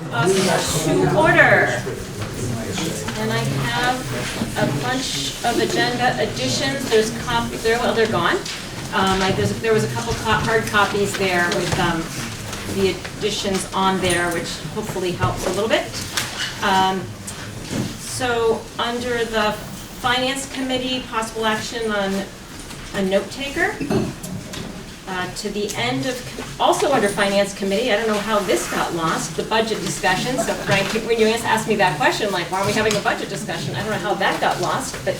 To order. And I have a bunch of agenda additions. There's they're gone. There was a couple hard copies there with the additions on there, which hopefully helps a little bit. So under the Finance Committee, possible action on a note taker. To the end of, also under Finance Committee, I don't know how this got lost, the budget discussion. So Frank, when you asked me that question, like, why are we having a budget discussion? I don't know how that got lost, but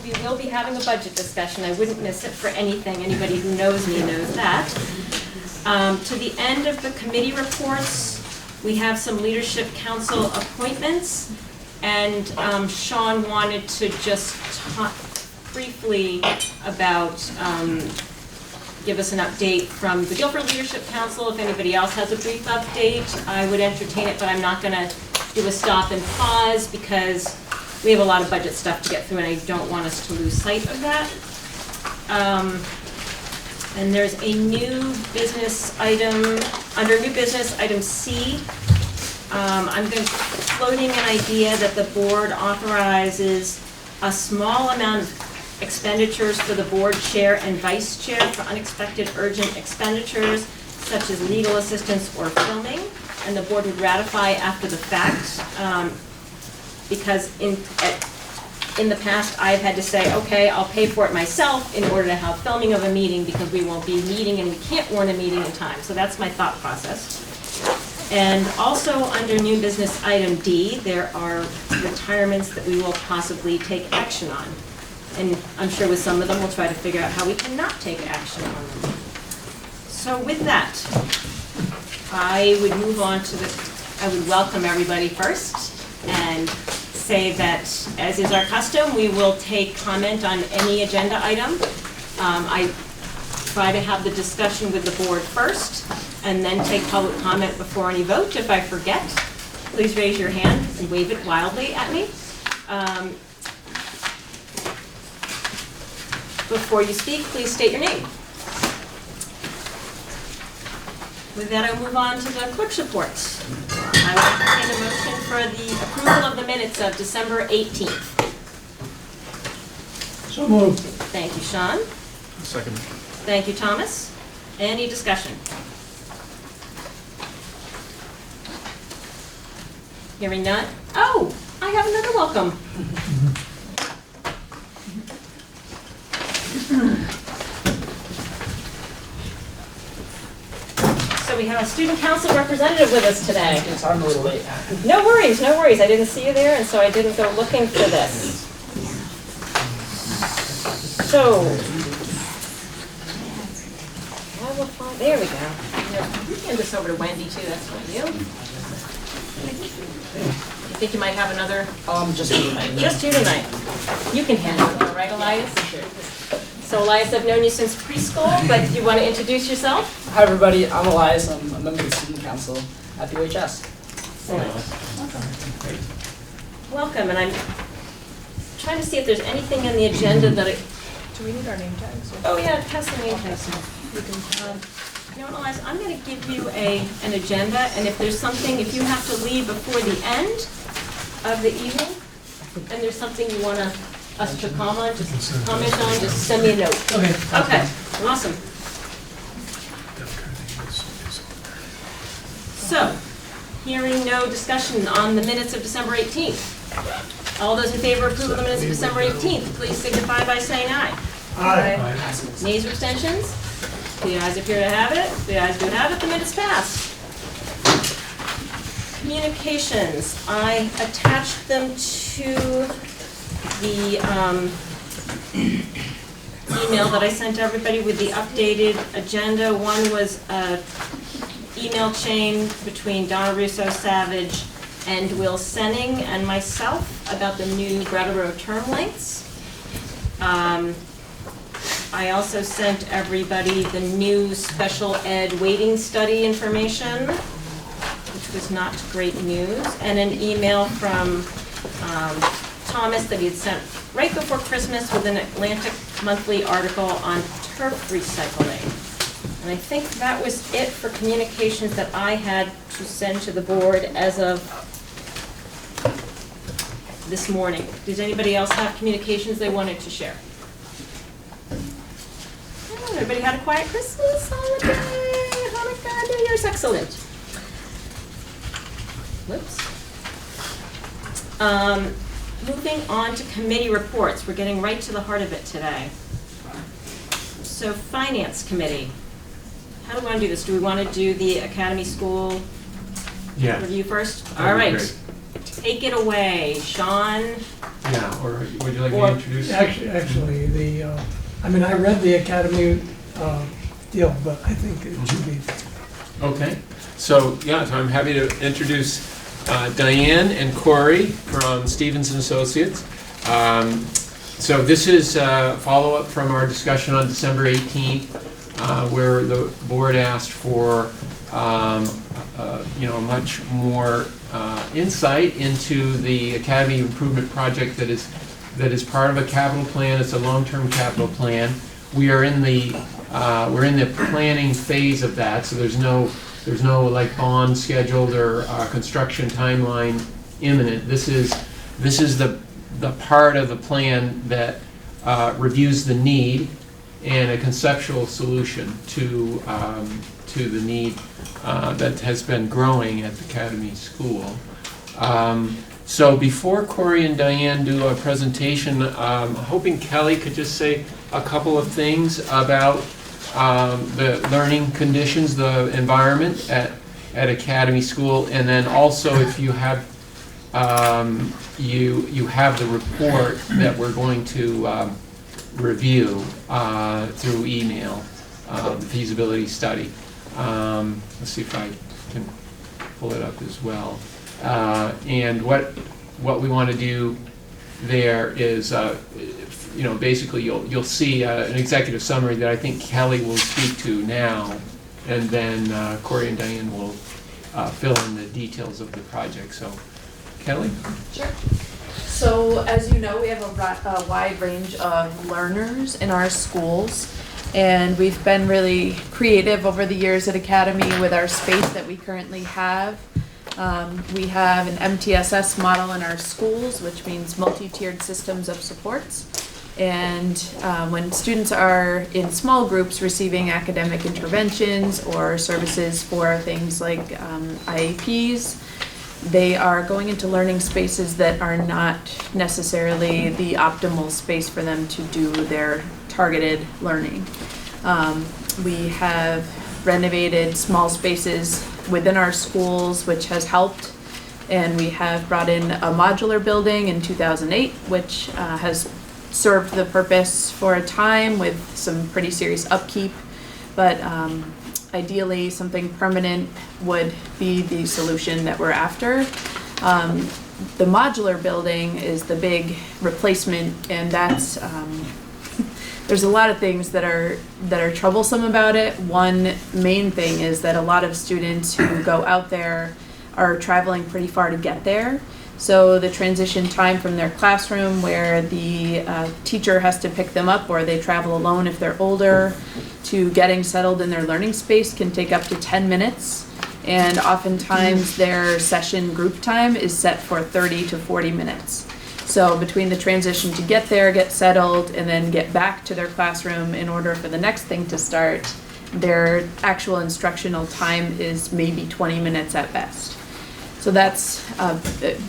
we will be having a budget discussion. I wouldn't miss it for anything. Anybody who knows me knows that. To the end of the committee reports, we have some Leadership Council appointments, and Sean wanted to just talk briefly about give us an update from the Guilford Leadership Council. If anybody else has a brief update, I would entertain it, but I'm not going to do a stop and pause because we have a lot of budget stuff to get through and I don't want us to lose sight of that. And there's a new business item, under new business, item C. I'm floating an idea that the board authorizes a small amount of expenditures for the board chair and vice chair for unexpected urgent expenditures such as legal assistance or filming, and the board would ratify after the fact, because in the past I've had to say, okay, I'll pay for it myself in order to have filming of a meeting because we won't be meeting and we can't warn a meeting in time. So that's my thought process. And also under new business item D, there are retirements that we will possibly take action on. And I'm sure with some of them, we'll try to figure out how we cannot take action on them. So with that, I would move on to I would welcome everybody first and say that, as is our custom, we will take comment on any agenda item. I try to have the discussion with the board first and then take public comment before any vote. If I forget, please raise your hand and wave it wildly at me. Before you speak, please state your name. With that, I'll move on to the clerk's report. I will entertain a motion for the approval of the minutes of December 18th. So moved. Thank you, Sean. Second. Thank you, Thomas. Any discussion? Hearing none. Oh, I have another welcome. So we have a student council representative with us today. I'm a little late. No worries, no worries. I didn't see you there, and so I didn't go looking for this. So, I will find, there we go. Hand this over to Wendy too, that's for you. You think you might have another? Just you tonight. Just you tonight. You can handle it, all right, Elias? So Elias, I've known you since preschool, but you want to introduce yourself? Hi everybody, I'm Elias. I'm a member of the student council at WHS. Welcome, and I'm trying to see if there's anything in the agenda that Do we need our name tags? Oh yeah, pass the name tags. You can, you know what, Elias, I'm going to give you an agenda, and if there's something, if you have to leave before the end of the evening, and there's something you want us to comment on, just send me a note. Okay. Okay, awesome. So, hearing no discussion on the minutes of December 18th. All those in favor of approval of the minutes of December 18th, please signify by saying aye. Aye. Nays or abstentions? The ayes appear to have it. The ayes do have it. The minutes pass. Communications. I attached them to the email that I sent to everybody with the updated agenda. One was an email chain between Donna Russo Savage and Will Senning and myself about the new Brattleboro term lengths. I also sent everybody the new special ed waiting study information, which was not great news, and an email from Thomas that he had sent right before Christmas with an Atlantic Monthly article on turf recycling. And I think that was it for communications that I had to send to the board as of this morning. Does anybody else have communications they wanted to share? Oh, everybody had a quiet Christmas holiday. Hanukkah, New Year's, excellent. Whoops. Moving on to committee reports. We're getting right to the heart of it today. So Finance Committee. How do we want to do this? Do we want to do the Academy School review first? That'd All be right. great. Take it away, Sean. Yeah, or would you like Or- to introduce? Actually, I read the Academy deal, but I think it should be. Okay, so I'm happy to introduce Diane and Corey from Stevens and Associates. So this is a follow-up from our discussion on December 18th, where the board asked for much more insight into the Academy Improvement Project that is part of a capital plan. It's a long-term capital plan. We are in the planning phase of that, so there's no like bond scheduled or construction timeline imminent. This is the part of the plan that reviews the need and a conceptual solution to the need that has been growing at the Academy School. So before Corey and Diane do a presentation, I'm hoping Kelly could just say a couple of things about the learning conditions, the environment at Academy School, and then also if you have you have the report that we're going to review through email, feasibility study. Let's see if I can pull it up as well. And what we want to do there is, basically you'll see an executive summary that I think Kelly will speak to now, and then Corey and Diane will fill in the details of the project. So, Kelly? Sure. So as you know, we have a wide range of learners in our schools, and we've been really creative over the years at Academy with our space that we currently have. We have an MTSS model in our schools, which means multi-tiered systems of supports. And when students are in small groups receiving academic interventions or services for things like IEPs, they are going into learning spaces that are not necessarily the optimal space for them to do their targeted learning. We have renovated small spaces within our schools, which has helped, and we have brought in a modular building in 2008, which has served the purpose for a time with some pretty serious upkeep, but ideally something permanent would be the solution that we're after. The modular building is the big replacement, and that's there's a lot of things that are troublesome about it. One main thing is that a lot of students who go out there are traveling pretty far to get there. So the transition time from their classroom where the teacher has to pick them up, or they travel alone if they're older, to getting settled in their learning space can take up to 10 minutes. And oftentimes their session group time is set for 30 to 40 minutes. So between the transition to get there, get settled, and then get back to their classroom in order for the next thing to start, their actual instructional time is maybe 20 minutes at best. So that's a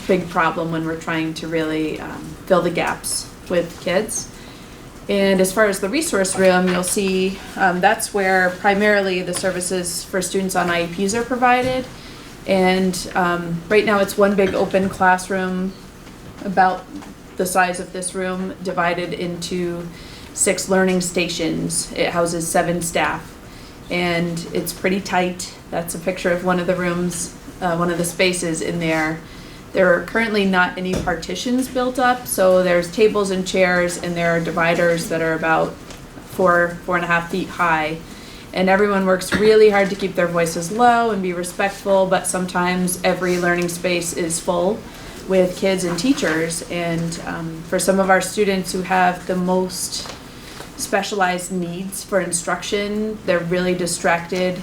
big problem when we're trying to really fill the gaps with kids. And as far as the resource room, you'll see that's where primarily the services for students on IEPs are provided. And right now it's one big open classroom, about the size of this room, divided into 6 learning stations. It houses 7 staff, and it's pretty tight. That's a picture of one of the rooms, one of the spaces in there. There are currently not any partitions built up, so there's tables and chairs, and there are dividers that are about 4.5 feet high. And everyone works really hard to keep their voices low and be respectful, but sometimes every learning space is full with kids and teachers. And for some of our students who have the most specialized needs for instruction. They're really distracted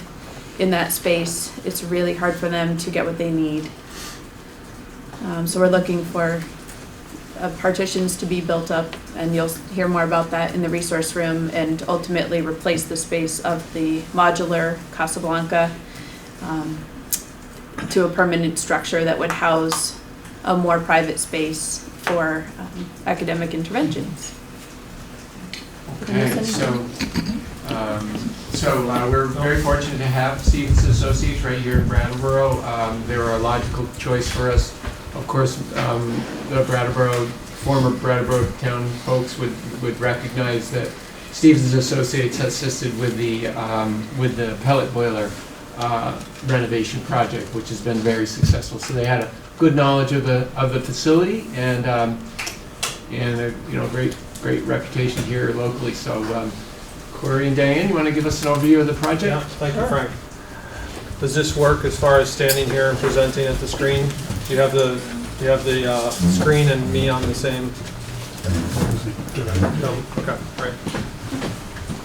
in that space. It's really hard for them to get what they need. So we're looking for partitions to be built up, and you'll hear more about that in the resource room, and ultimately replace the space of the modular Casablanca to a permanent structure that would house a more private space for academic interventions. Okay, so we're very fortunate to have Stevens Associates right here in Brattleboro. They were a logical choice for us. Of course, the former Brattleboro town folks would recognize that Stevens Associates has assisted with the pellet boiler renovation project, which has been very successful. So they had a good knowledge of the facility and a great reputation here locally. So Corey and Diane, you want to give us an overview of the project? Yeah, thank you, Frank. Does this work as far as standing here and presenting at the screen? Do you have the screen and me on the same? No. Okay, great.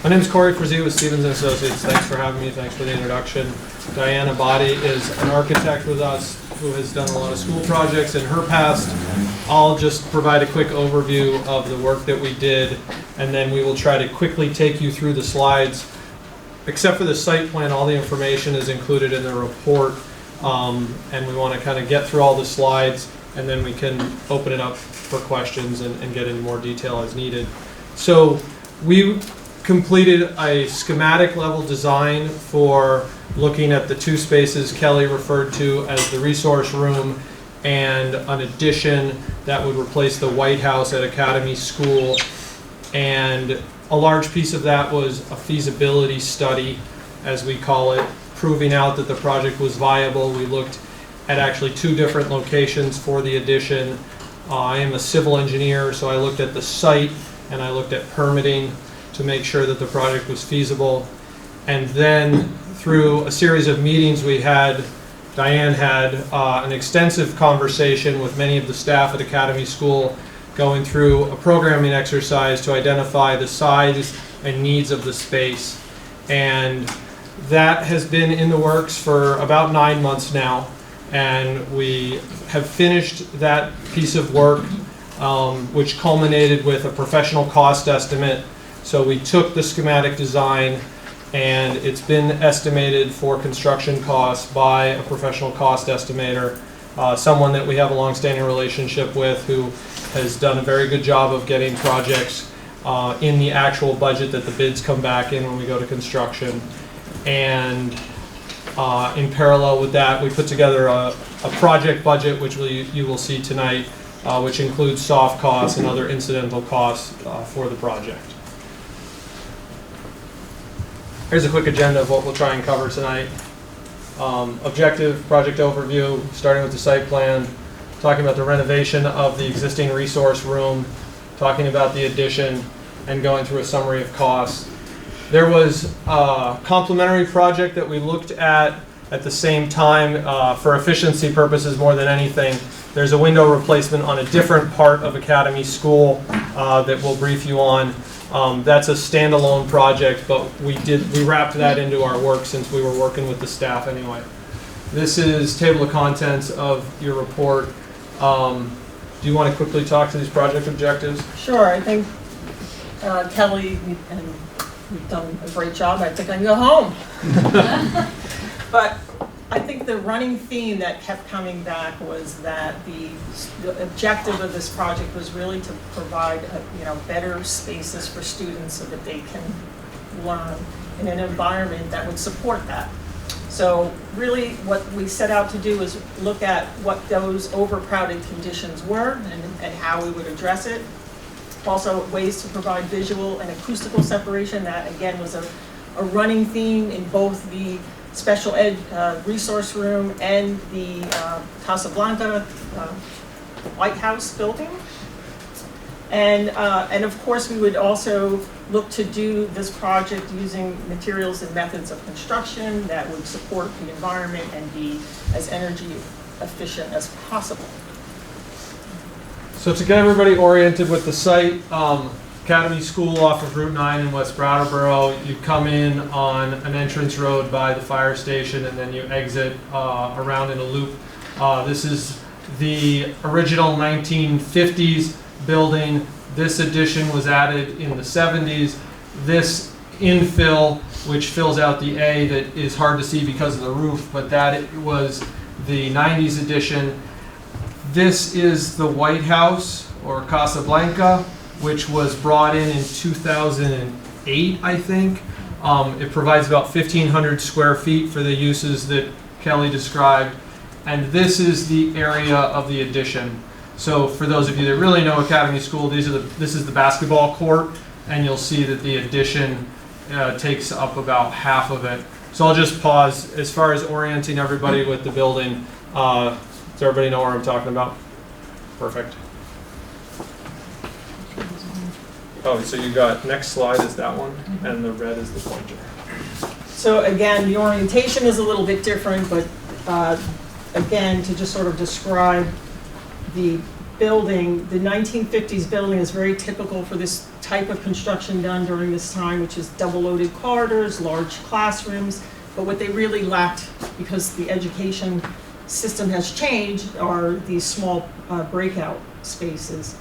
My name is Corey Frazee with Stevens Associates. Thanks for having me. Thanks for the introduction. Diana Abadi is an architect with us who has done a lot of school projects in her past. I'll just provide a quick overview of the work that we did, and then we will try to quickly take you through the slides. Except for the site plan, all the information is included in the report, and we want to kind of get through all the slides, and then we can open it up for questions and get into more detail as needed. So we completed a schematic level design for looking at the two spaces Kelly referred to as the resource room and an addition that would replace the White House at Academy School. And a large piece of that was a feasibility study, as we call it, proving out that the project was viable. We looked at actually two different locations for the addition. I am a civil engineer, so I looked at the site and I looked at permitting to make sure that the project was feasible. And then through a series of meetings we had, Diane had an extensive conversation with many of the staff at Academy School, going through a programming exercise to identify the size and needs of the space. And that has been in the works for about 9 months now. And we have finished that piece of work, which culminated with a professional cost estimate. So we took the schematic design, and it's been estimated for construction costs by a professional cost estimator, someone that we have a long-standing relationship with, who has done a very good job of getting projects in the actual budget that the bids come back in when we go to construction. And in parallel with that, we put together a project budget, which you will see tonight, which includes soft costs and other incidental costs for the project. Here's a quick agenda of what we'll try and cover tonight. Objective, project overview, starting with the site plan, talking about the renovation of the existing resource room, talking about the addition, and going through a summary of costs. There was a complementary project that we looked at the same time for efficiency purposes more than anything. There's a window replacement on a different part of Academy School that we'll brief you on. That's a standalone project, but we wrapped that into our work since we were working with the staff anyway. This is table of contents of your report. Do you want to quickly talk to these project objectives? Sure. I think Kelly and we've done a great job. I think I can go home. But I think the running theme that kept coming back was that the objective of this project was really to provide better spaces for students so that they can learn in an environment that would support that. So really what we set out to do is look at what those overcrowded conditions were and how we would address it. Also ways to provide visual and acoustical separation. That again was a running theme in both the special ed resource room and the Casablanca White House building. And of course we would also look to do this project using materials and methods of construction that would support the environment and be as energy efficient as possible. So to get everybody oriented with the site, Academy School off of Route 9 in West Brattleboro. You come in on an entrance road by the fire station, and then you exit around in a loop. This is the original 1950s building. This addition was added in the 70s. This infill, which fills out the A that is hard to see because of the roof, but that was the 90s addition. This is the White House, or Casablanca, which was brought in 2008, I think. It provides about 1,500 square feet for the uses that Kelly described. And this is the area of the addition. So for those of you that really know Academy School, this is the basketball court, and you'll see that the addition takes up about half of it. So I'll just pause as far as orienting everybody with the building. Does everybody know where I'm talking about? Perfect. Oh, so you got, next slide is that one, and the red is the pointer. So again, the orientation is a little bit different, but again, to just sort of describe the building, the 1950s building is very typical for this type of construction done during this time, which is double-loaded corridors, large classrooms. But what they really lacked, because the education system has changed, are these small breakout spaces.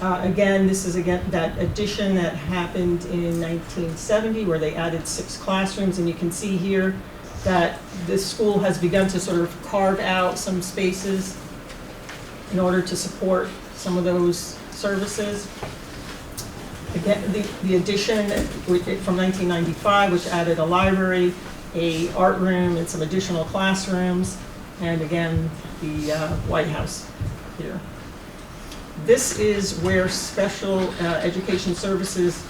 Again, this is that addition that happened in 1970, where they added 6 classrooms, and you can see here that this school has begun to sort of carve out some spaces in order to support some of those services. Again, the addition from 1995, which added a library, a art room, and some additional classrooms, and again, the White House here. This is where special education services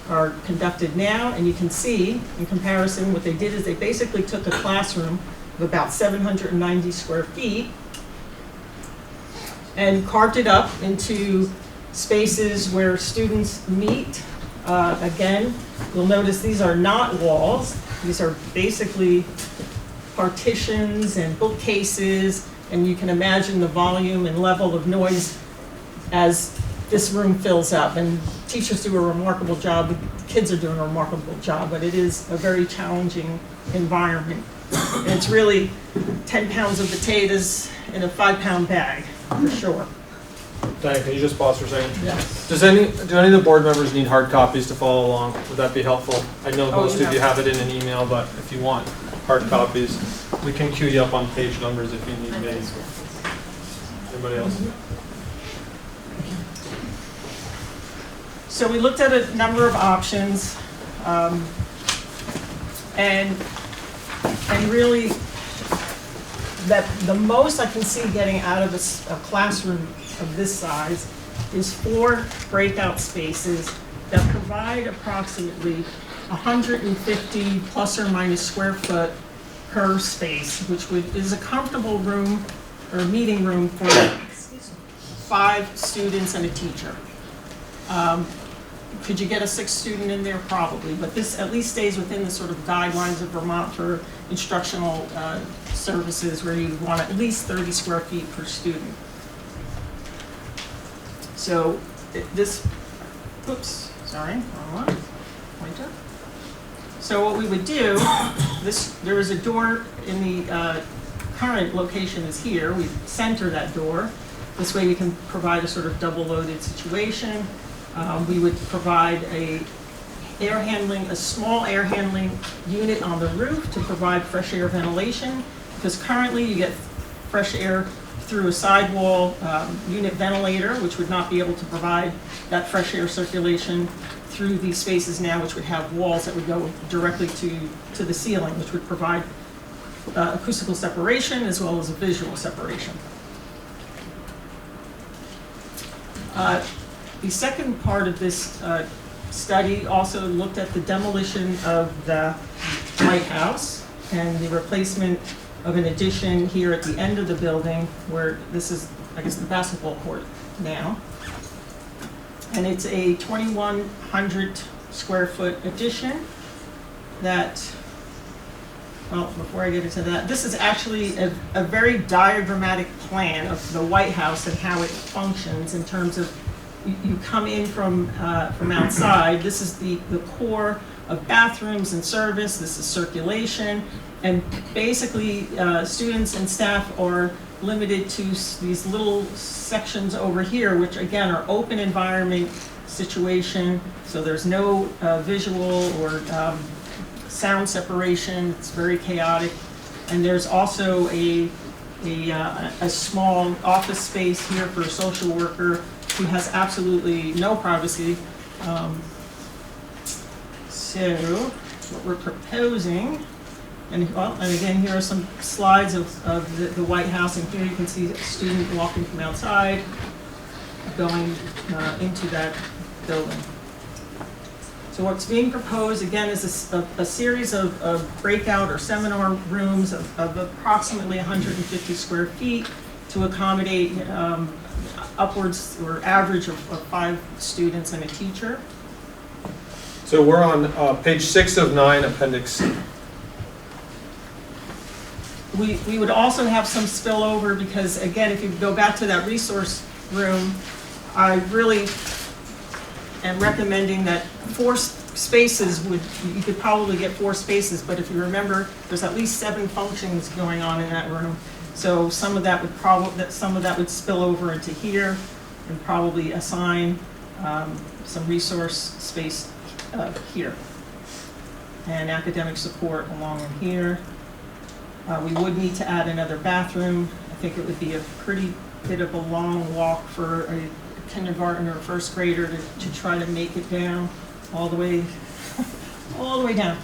are conducted now, and you can see, in comparison, what they did is they basically took a classroom of about 790 square feet and carved it up into spaces where students meet. Again, you'll notice these are not walls. These are basically partitions and bookcases, and you can imagine the volume and level of noise as this room fills up. And teachers do a remarkable job, the kids are doing a remarkable job, but it is a very challenging environment. And it's really 10 pounds of potatoes in a 5-pound bag, for sure. Diane, can you just pause for a second? Yes. Do any of the board members need hard copies to follow along? Would that be helpful? I know most of you have it in an email, but if you want hard copies, we can queue you up on page numbers if you need me. Anybody else? So we looked at a number of options, and really, that the most I can see getting out of a classroom of this size is 4 breakout spaces that provide approximately 150 plus or minus square foot per space, which is a comfortable room or meeting room for 5 students and a teacher. Could you get a 6th student in there? Probably, but this at least stays within the sort of guidelines of Vermont for instructional services, where you want at least 30 square feet per student. So oops, sorry, wrong one, pointer. So what we would do, there is a door in the current location is here. We center that door. This way we can provide a sort of double-loaded situation. We would provide a small air handling unit on the roof to provide fresh air ventilation, because currently you get fresh air through a sidewall unit ventilator, which would not be able to provide that fresh air circulation through these spaces now, which would have walls that would go directly to the ceiling, which would provide acoustical separation as well as a visual separation. The second part of this study also looked at the demolition of the White House and the replacement of an addition here at the end of the building, where this is, I guess, the basketball court now. And it's a 2,100 square foot addition that, well, before I get into that, this is actually a very diagrammatic plan of the White House and how it functions in terms of you come in from outside. This is the core of bathrooms and service. This is circulation. And basically, students and staff are limited to these little sections over here, which again are open environment situation. So there's no visual or sound separation. It's very chaotic. And there's also a small office space here for a social worker who has absolutely no privacy. So what we're proposing, and again, here are some slides of the White House, and here you can see a student walking from outside, going into that building. So what's being proposed, again, is a series of breakout or seminar rooms of approximately 150 square feet to accommodate upwards or average of 5 students and a teacher. So we're on page 6 of 9, appendix C. We would also have some spillover because, again, if you go back to that resource room, I really am recommending that 4 spaces you could probably get 4 spaces, but if you remember, there's at least 7 functions going on in that room. So some of that would spill over into here, and probably assign some resource space here, and academic support along in here. We would need to add another bathroom. I think it would be a pretty bit of a long walk for a kindergarten or first grader to try to make it down all the way down.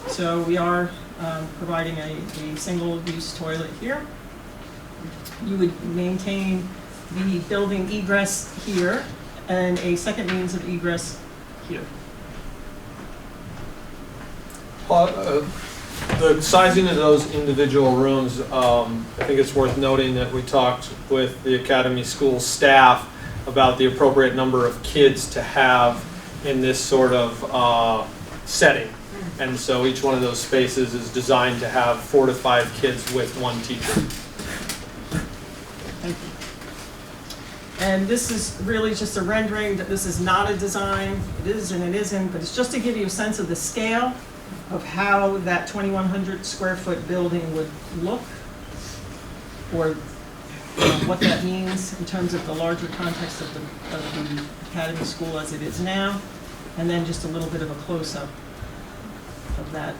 So we are providing a single-use toilet here. You would maintain the building egress here and a second means of egress here. The sizing of those individual rooms, I think it's worth noting that we talked with the Academy School staff about the appropriate number of kids to have in this sort of setting. And so each one of those spaces is designed to have 4 to 5 kids with 1 teacher. Thank you. And this is really just a rendering. That this is not a design. It is and it isn't, but it's just to give you a sense of the scale of how that 2,100 square foot building would look, or what that means in terms of the larger context of the Academy School as it is now, and then just a little bit of a close-up of that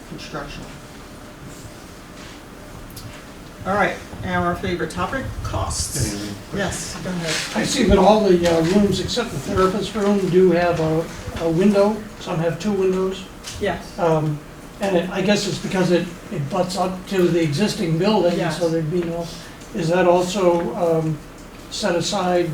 construction. All right, now our favorite topic, costs. Yes, go ahead. I see that all the rooms except the therapist room do have a window. Some have 2 windows. Yes. And I guess it's because it butts up to the existing building, Yes. so there'd be no, is that also set aside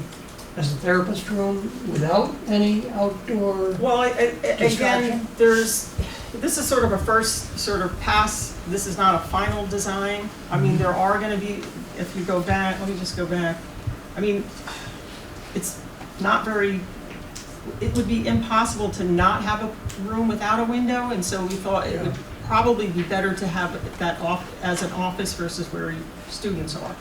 as a therapist room without any outdoor? Well, again, Distraction? this is sort of a first sort of pass. This is not a final design. I mean, there are going to be, if you go back, let me just go back. I mean, it's not very, it would be impossible to not have a room without a window, and so we thought it would probably be better to have that off as an office versus where students are.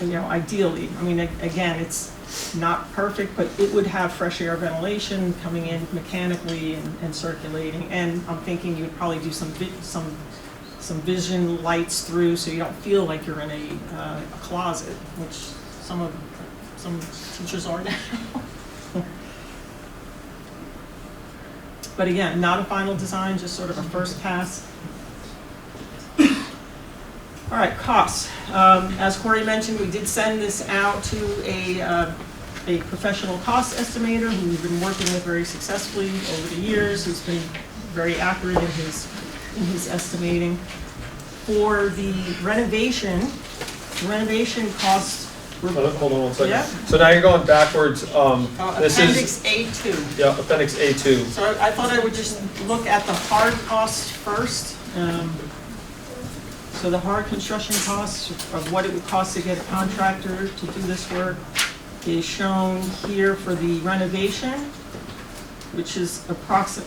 And, ideally, I mean, again, it's not perfect, but it would have fresh air ventilation coming in mechanically and circulating. And I'm thinking you would probably do some vision lights through, so you don't feel like you're in a closet, which some teachers are now. But again, not a final design, just sort of a first pass. All right, costs. As Corey mentioned, we did send this out to a professional cost estimator who we've been working with very successfully over the years, who's been very accurate in his estimating. For the renovation costs were... Hold on 1 second. Yeah. So now you're going backwards. This Appendix is, A2. yeah, Appendix A2. So I thought I would just look at the hard costs first. So the hard construction costs of what it would cost to get a contractor to do this work is shown here for the renovation, which is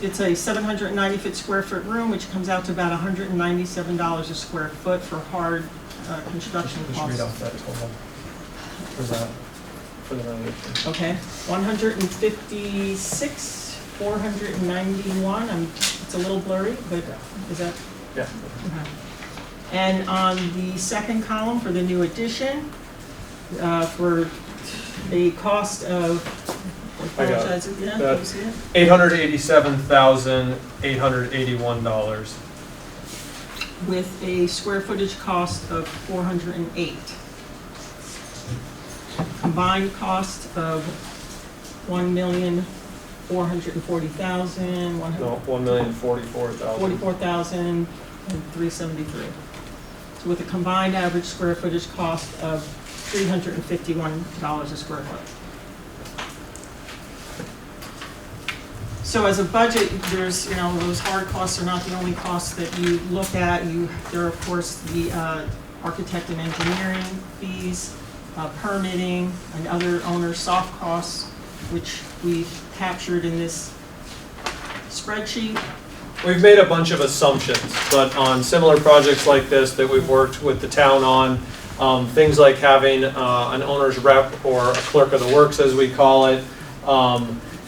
it's a 790 square foot room, which comes out to about $197 a square foot for hard construction costs. Just read off that total. Where's that? for the renovation. Okay, 156, 491, it's a little blurry, but is that? Yeah. Okay. And on the second column for the new addition, for a cost of, I got it. apologize again, That- can you see it? $887,881. With a square footage cost of 408. Combined cost of 1,440,000, No, 1,044,000. 44,373. So with a combined average square footage cost of $351 a square foot. So as a budget, there's, those hard costs are not the only costs that you look at. There are, of course, the architect and engineering fees, permitting, and other owner soft costs, which we've captured in this spreadsheet. We've made a bunch of assumptions, but on similar projects like this that we've worked with the town on, things like having an owner's rep or a clerk of the works, as we call it,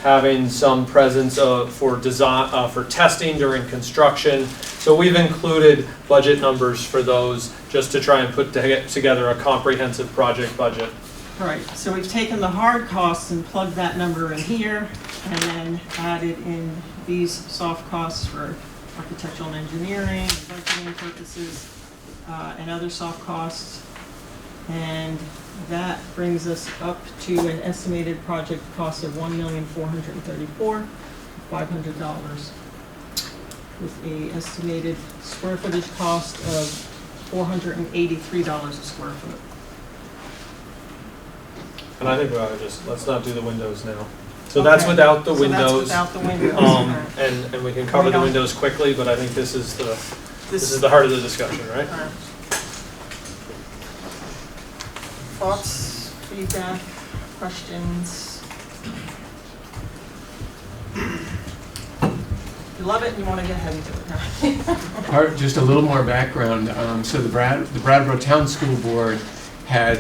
having some presence for design, for testing during construction. So we've included budget numbers for those just to try and put together a comprehensive project budget. Right, so we've taken the hard costs and plugged that number in here, and then added in these soft costs for architectural and engineering, budgeting purposes, and other soft costs. And that brings us up to an estimated project cost of $1,434,500, with a estimated square footage cost of $483 a square foot. And I think we ought to let's not do the windows now. So that's without the windows. So that's without the windows. And we can cover the windows quickly, but I think this is the heart of the discussion, right? Thoughts, feedback, questions? You love it and you want to get ahead and do it. Just a little more background. So the Brattleboro Town School Board had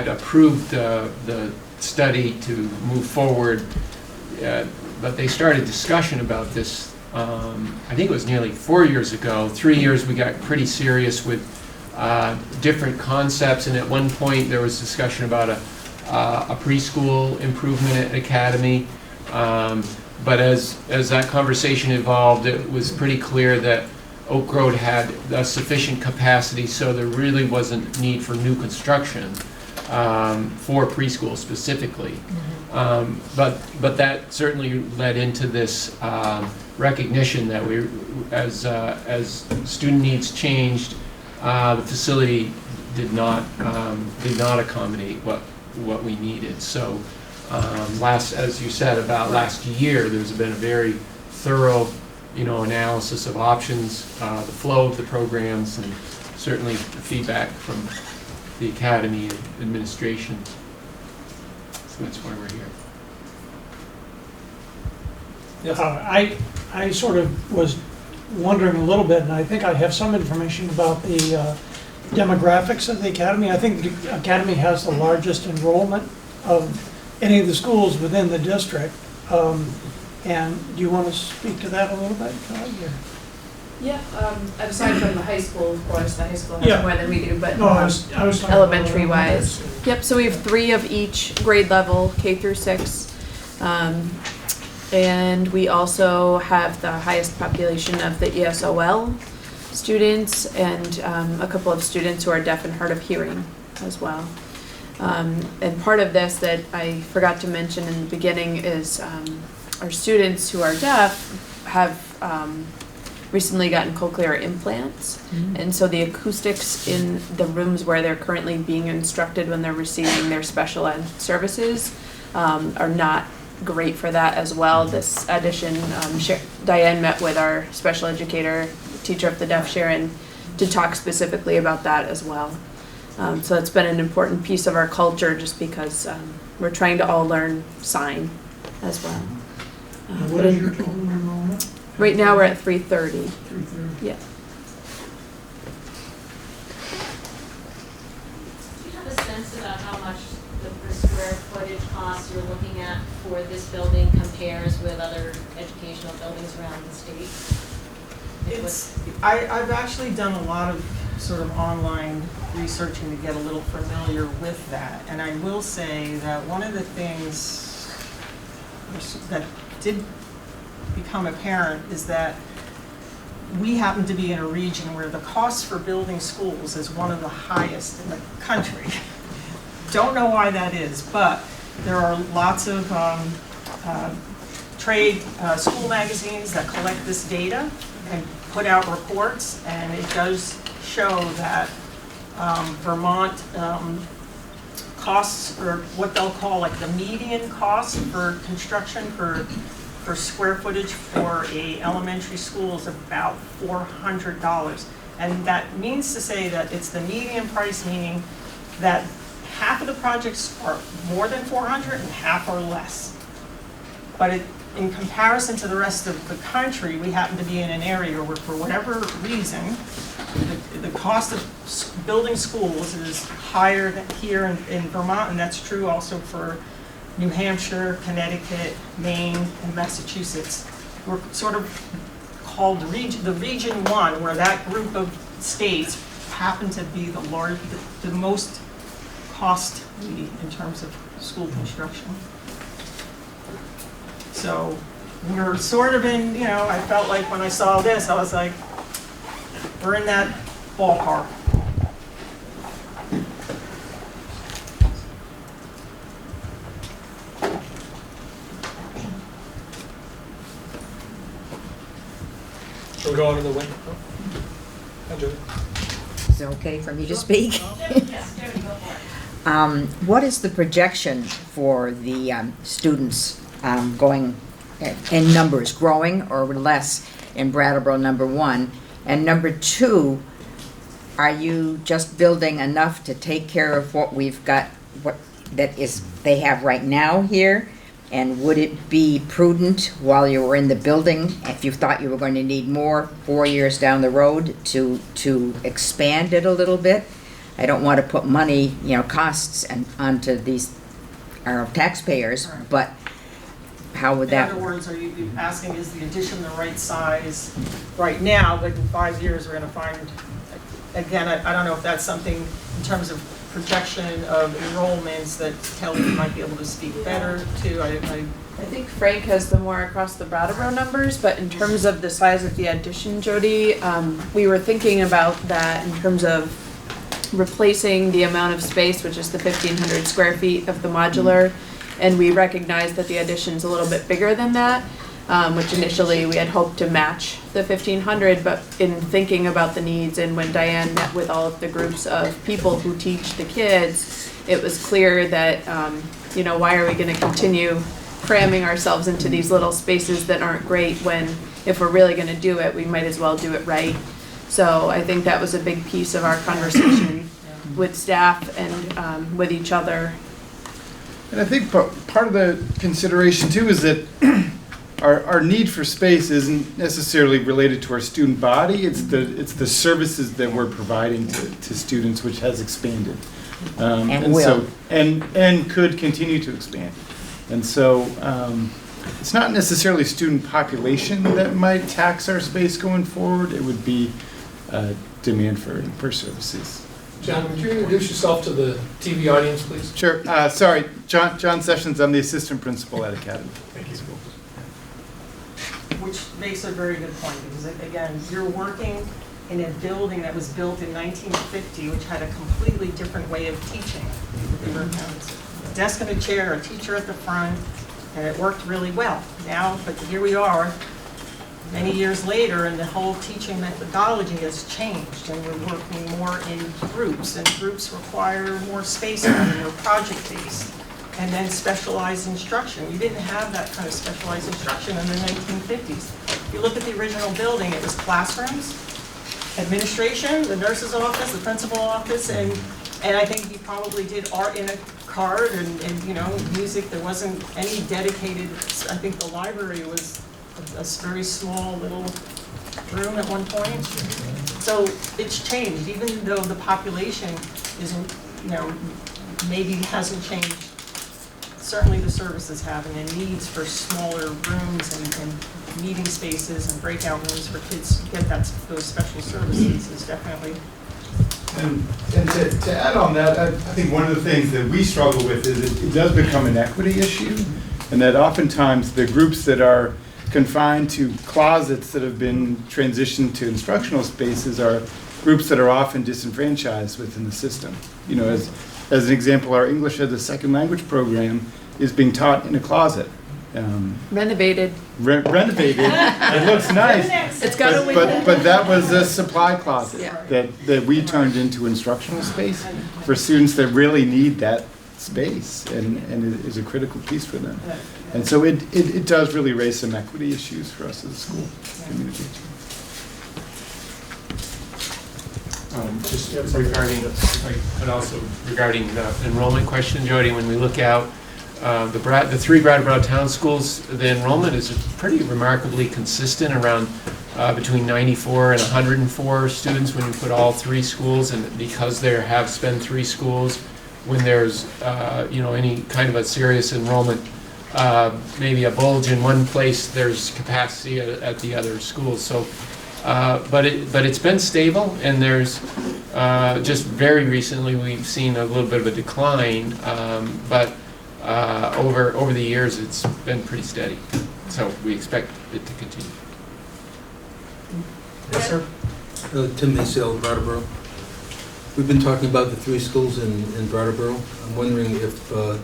approved the study to move forward, but they started discussion about this, I think it was nearly 4 years ago. 3 years we got pretty serious with different concepts, and at one point there was discussion about a preschool improvement at Academy. But as that conversation evolved, it was pretty clear that Oak Road had a sufficient capacity, so there really wasn't need for new construction for preschool specifically. But that certainly led into this recognition that as student needs changed, the facility did not accommodate what we needed. So as you said about last year, there's been a very thorough analysis of options, the flow of the programs, and certainly the feedback from the Academy administration. So that's why we're here. Yes. I sort of was wondering a little bit, and I think I have some information about the demographics of the Academy. I think the Academy has the largest enrollment of any of the schools within the district. And do you want to speak to that a little bit, Kelly? Yeah, aside from the high school, of course, the high school Yeah. has more than we do, but No, I was talking elementary about wise. Yep, so we have 3 of each grade level, K through 6. And we also have the highest population of the ESOL students, and a couple of students who are deaf and hard of hearing as well. And part of this that I forgot to mention in the beginning is our students who are deaf have recently gotten cochlear implants. And so the acoustics in the rooms where they're currently being instructed when they're receiving their special ed services are not great for that as well. This addition, Diane met with our special educator, teacher of the deaf, Sharon, to talk specifically about that as well. So it's been an important piece of our culture just because we're trying to all learn sign as well. What is your total enrollment? Right now we're at 330. 330. Yeah. Do you have a sense about how much the per square costs you're looking at for this building compares with other educational buildings around the state? I've actually done a lot of sort of online researching to get a little familiar with that. And I will say that one of the things that did become apparent is that we happen to be in a region where the cost for building schools is one of the highest in the country. Don't know why that is, but there are lots of trade school magazines that collect this data and put out reports, and it does show that Vermont costs, or what they'll call like the median cost for construction for square footage for a elementary school is about $400. And that means to say that it's the median price, meaning that half of the projects are more than 400 and half are less. But in comparison to the rest of the country, we happen to be in an area where, for whatever reason, the cost of building schools is higher than here in Vermont, and that's true also for New Hampshire, Connecticut, Maine, and Massachusetts. We're sort of called the Region 1, where that group of states happen to be the most costly in terms of school construction. So we're sort of in, I felt like when I saw this, I was like, we're in that ballpark. Shall we go out of the window? Hi, Jody. Is it okay for me to speak? Yes, Jody, go for it. What is the projection for the students going in numbers, growing or less in Brattleboro, number one? And number two, are you just building enough to take care of what we've got, what they have right now here? And would it be prudent while you were in the building, if you thought you were going to need more 4 years down the road, to expand it a little bit? I don't want to put money, costs onto our taxpayers, but how would that? In other words, are you asking, is the addition the right size right now, but in 5 years we're going to find, again, I don't know if that's something in terms of projection of enrollments that Kelly might be able to speak better to. I think Frank has the more across the Brattleboro numbers, but in terms of the size of the addition, Jody, we were thinking about that in terms of replacing the amount of space, which is the 1,500 square feet of the modular, and we recognized that the addition's a little bit bigger than that, which initially we had hoped to match the 1,500, but in thinking about the needs and when Diane met with all of the groups of people who teach the kids, it was clear that, why are we gonna continue cramming ourselves into these little spaces that aren't great when, if we're really gonna do it, we might as well do it right. So I think that was a big piece of our conversation with staff and with each other. And I think part of the consideration too is that our need for space isn't necessarily related to our student body. It's the services that we're providing to students, which has expanded, And will. and could continue to expand. And so it's not necessarily student population that might tax our space going forward. It would be demand for services. John, would you introduce yourself to the TV audience, please? Sure. Sorry, John Sessions. I'm the assistant principal at Academy. Thank you. Which makes a very good point, because again, you're working in a building that was built in 1950, which had a completely different way of teaching. There were a desk and a chair, a teacher at the front, and it worked really well. Now, but here we are, many years later, and the whole teaching methodology has changed, and we're working more in groups, and groups require more space, and more project-based. And then specialized instruction. You didn't have that kind of specialized instruction in the 1950s. If you look at the original building, it was classrooms, administration, the nurse's office, the principal office, and I think you probably did art in a card and music. There wasn't any dedicated, I think the library was a very small little room at one point. So it's changed, even though the population isn't, maybe hasn't changed certainly the services having a needs for smaller rooms and meeting spaces and breakout rooms for kids to get those special services is definitely. And to add on that, I think one of the things that we struggle with is it does become an equity issue, and that oftentimes the groups that are confined to closets that have been transitioned to instructional spaces are groups that are often disenfranchised within the system. You know, as an example, our English as a second language program is being taught in a closet. Renovated. Renovated. It looks nice. It's got a window. But that was a supply closet Yeah. that we turned into instructional space for students that really need that space and it is a critical piece for them. And so it does really raise some equity issues for us as a school community. Just regarding, but also regarding the enrollment question, Jody, when we look out, the three Brattleboro town schools, the enrollment is pretty remarkably consistent, around between 94 and 104 students when you put all three schools, and because there have been three schools, when there's any kind of a serious enrollment, maybe a bulge in one place, there's capacity at the other schools. So, but it's been stable, and there's just very recently we've seen a little bit of a decline, but over the years it's been pretty steady. So we expect it to continue. Yes, sir. Tim Maysale, Brattleboro. We've been talking about the three schools in Brattleboro. I'm wondering if the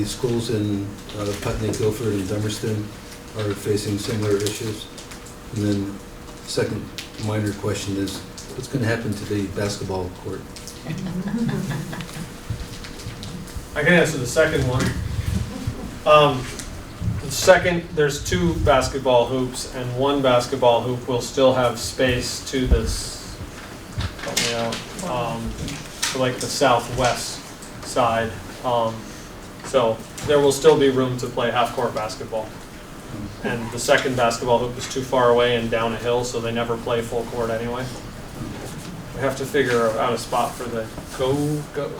schools in Putney, Guilford, and Dummerston are facing similar issues. And then the second minor question is, what's going to happen to the basketball court? I can answer the second one. There's two basketball hoops, and one basketball hoop will still have space to this, help me out, to like the southwest side. So there will still be room to play half-court basketball. And the second basketball hoop is too far away and down a hill, so they never play full court anyway. We have to figure out a spot for the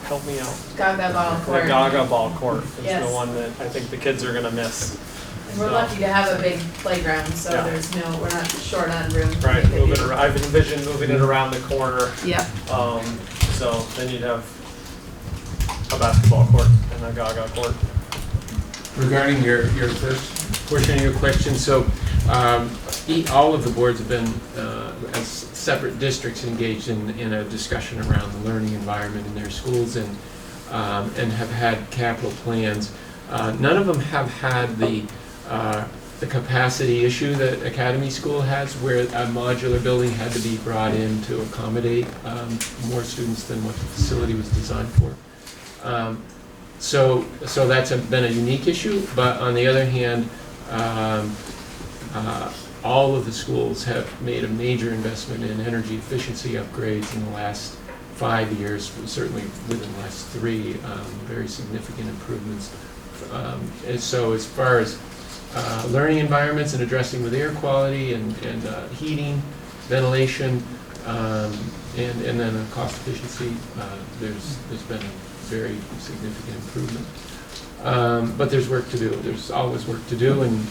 help me out. Gaga ball court. The Gaga ball court is Yes. the one that I think the kids are gonna miss. And we're lucky to have a big playground, so Yeah. we're not short on room. to Right, make it move it use. around. I've envisioned moving it around the corner. Yep. So then you'd have a basketball court and a Gaga court. Regarding your first portion of your question, so all of the boards have been, as separate districts, engaged in a discussion around the learning environment in their schools and have had capital plans. None of them have had the capacity issue that Academy School has, where a modular building had to be brought in to accommodate more students than what the facility was designed for. So that's been a unique issue, but on the other hand, all of the schools have made a major investment in energy efficiency upgrades in the last 5 years, certainly within the last 3, very significant improvements. And so as far as learning environments and addressing with air quality and heating, ventilation, and then cost efficiency, there's been a very significant improvement. But there's work to do. There's always work to do, and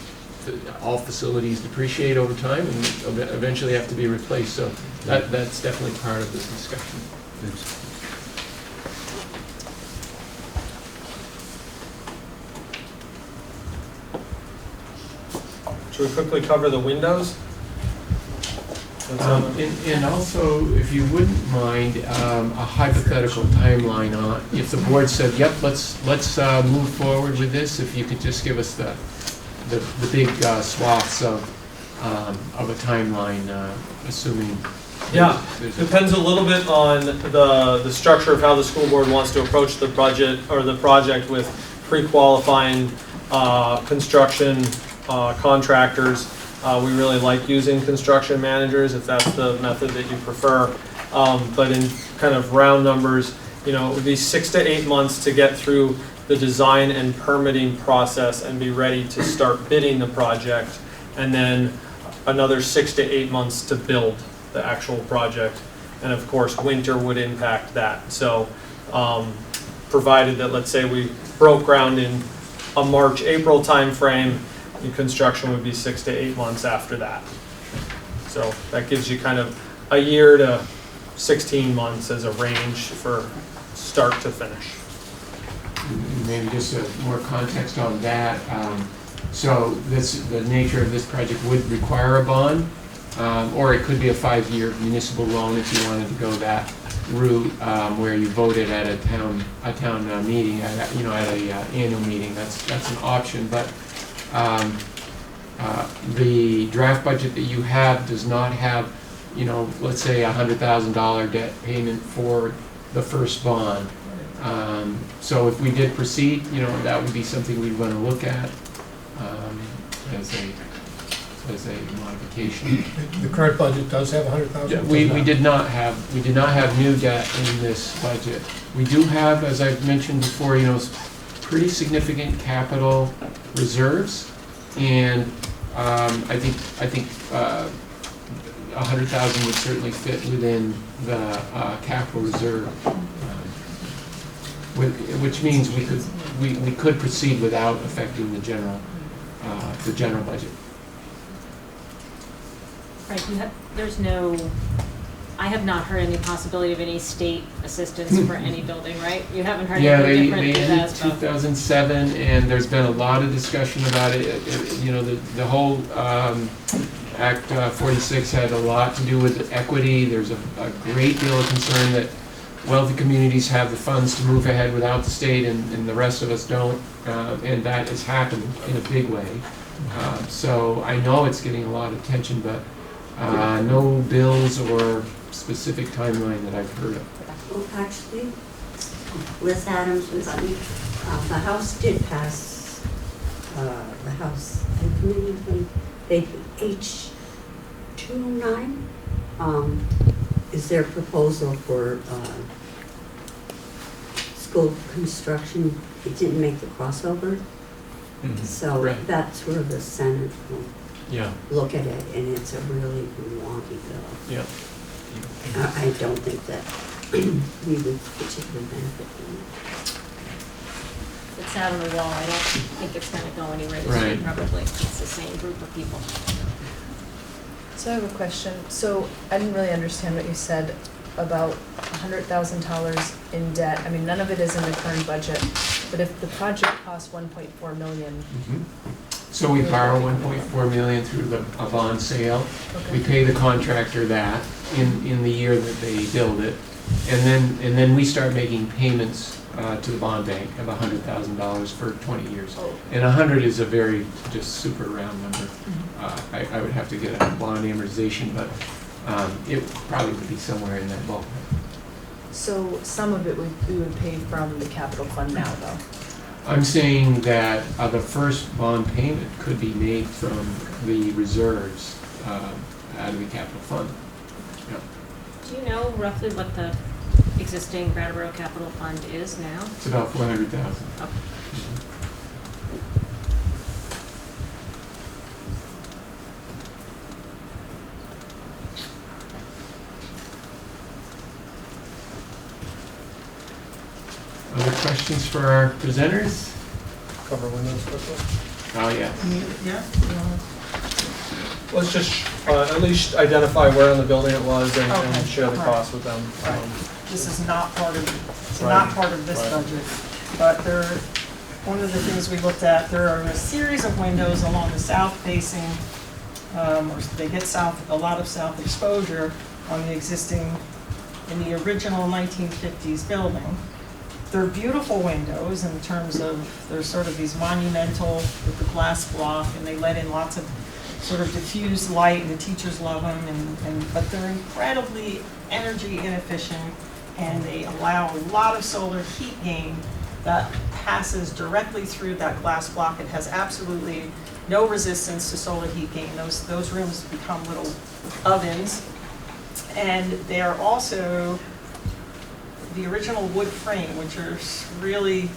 all facilities depreciate over time and eventually have to be replaced. So that's definitely part of this discussion. Thanks. Should we quickly cover the windows? And also, if you wouldn't mind, a hypothetical timeline on, if the board said, yep, let's move forward with this, if you could just give us the big swaths of a timeline, assuming. Yeah, there's depends a little bit on the structure of how the school board wants to approach the budget or the project with pre-qualifying construction contractors. We really like using construction managers if that's the method that you prefer. But in kind of round numbers, it would be 6 to 8 months to get through the design and permitting process and be ready to start bidding the project, and then another 6 to 8 months to build the actual project. And of course, winter would impact that. So provided that, let's say we broke ground in a March, April timeframe, and construction would be 6 to 8 months after that. So that gives you kind of a year to 16 months as a range for start to finish. Maybe just more context on that. So the nature of this project would require a bond, or it could be a 5-year municipal loan if you wanted to go that route, where you voted at a town meeting, at a annual meeting. That's an option, but the draft budget that you have does not have, let's say $100,000 debt payment for the first bond. So if we did proceed, that would be something we'd want to look at as a modification. The current budget does have 100,000? We did not have new debt in this budget. We do have, as I've mentioned before, pretty significant capital reserves, and I think 100,000 would certainly fit within the capital reserve, which means we could proceed without affecting the general budget. Right, I have not heard any possibility of any state assistance for any building, right? You haven't heard Yeah, anything they different ended than 2007, and there's been a lot of discussion about it. The whole Act 46 had a lot to do with equity. There's a great deal of concern that wealthy communities have the funds to move ahead without the state, and the rest of us don't, and that has happened in a big way. So I know it's getting a lot of attention, but no bills or specific timeline that I've heard of. Well, actually, Liz Adams was on, the House did pass, the House committee, they H209, is their proposal for school construction. It didn't make the crossover. Mhm. So Right. that's where the Senate will Yeah. look at it, and it's a really wonky bill. Yeah. I don't think that we would particularly benefit from it. It's out on the wall. I don't think it's going to go anywhere this year, Right. probably. It's the same group of people. So I have a question. So I didn't really understand what you said about $100,000 in debt. I mean, none of it is in the current budget, but if the project costs $1.4 million. Mhm. So we borrow 1.4 million through a bond sale. We Okay. pay the contractor that in the year that they build it, and then we start making payments to the bond bank of $100,000 for 20 years. Oh. And 100 is a very just super round number. I would have to get a bond amortization, but it probably would be somewhere in that ballpark. So some of it we would pay from the capital fund now, though. I'm saying that the first bond payment could be made from the reserves out of the capital fund. Yep. Do you know roughly what the existing Brattleboro Capital Fund is now? It's about 400,000. Okay. Other questions for our presenters? Cover windows quickly. Oh, yeah. Yeah. Let's just at least identify where on the building it was and Okay. share the Right. cost with them. Right. This is not part of, it's Right. not part of this Right. budget, but one of the things we looked at, there are a series of windows along the south facing, or they get a lot of south exposure on the existing, in the original 1950s building. They're beautiful windows in terms of, they're sort of these monumental with the glass block, and they let in lots of sort of diffused light, and the teachers love them, but they're incredibly energy inefficient, and they allow a lot of solar heat gain that passes directly through that glass block. It has absolutely no resistance to solar heat gain. Those rooms become little ovens, and they are also the original wood frame, which are really,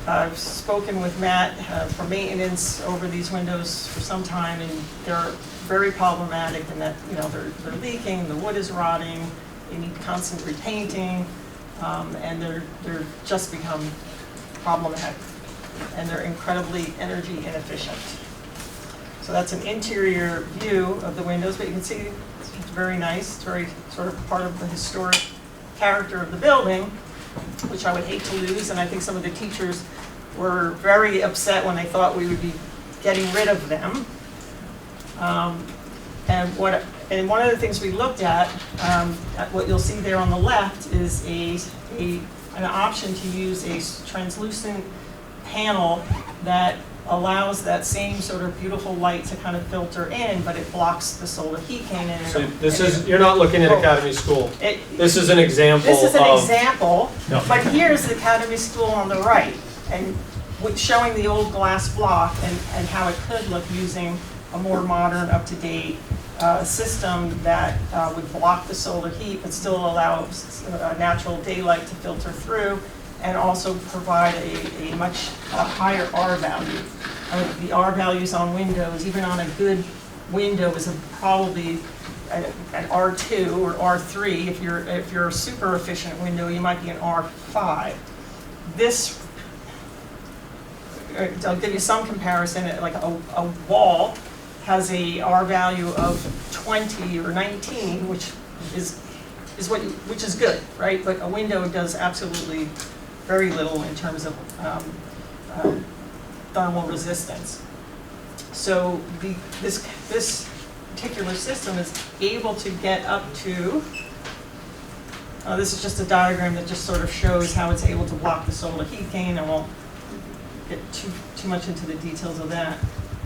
I've spoken with Matt for maintenance over these windows for some time, and they're very problematic in that, they're leaking, the wood is rotting, they need constant repainting, and they're just become problematic. and they're incredibly energy inefficient. So that's an interior view of the windows, but you can see it's very nice. It's very sort of part of the historic character of the building, which I would hate to lose, and I think some of the teachers were very upset when they thought we would be getting rid of them. And one of the things we looked at what you'll see there on the left is an option to use a translucent panel that allows that same sort of beautiful light to kind of filter in, but it blocks the solar heat gain. So this is, you're not looking at Academy School. This is an example of. This is an example, No. but here's the Academy School on the right, and showing the old glass block and how it could look using a more modern, up-to-date system that would block the solar heat, but still allow natural daylight to filter through, and also provide a much higher R value. The R values on windows, even on a good window, is probably an R2 or R3. If you're a super efficient window, you might be an R5. This, I'll give you some comparison. Like a wall has a R value of 20 or 19, which is good, right? But a window does absolutely very little in terms of thermal resistance. So this particular system is able to get up to, this is just a diagram that just sort of shows how it's able to block the solar heat gain. I won't get too much into the details of that.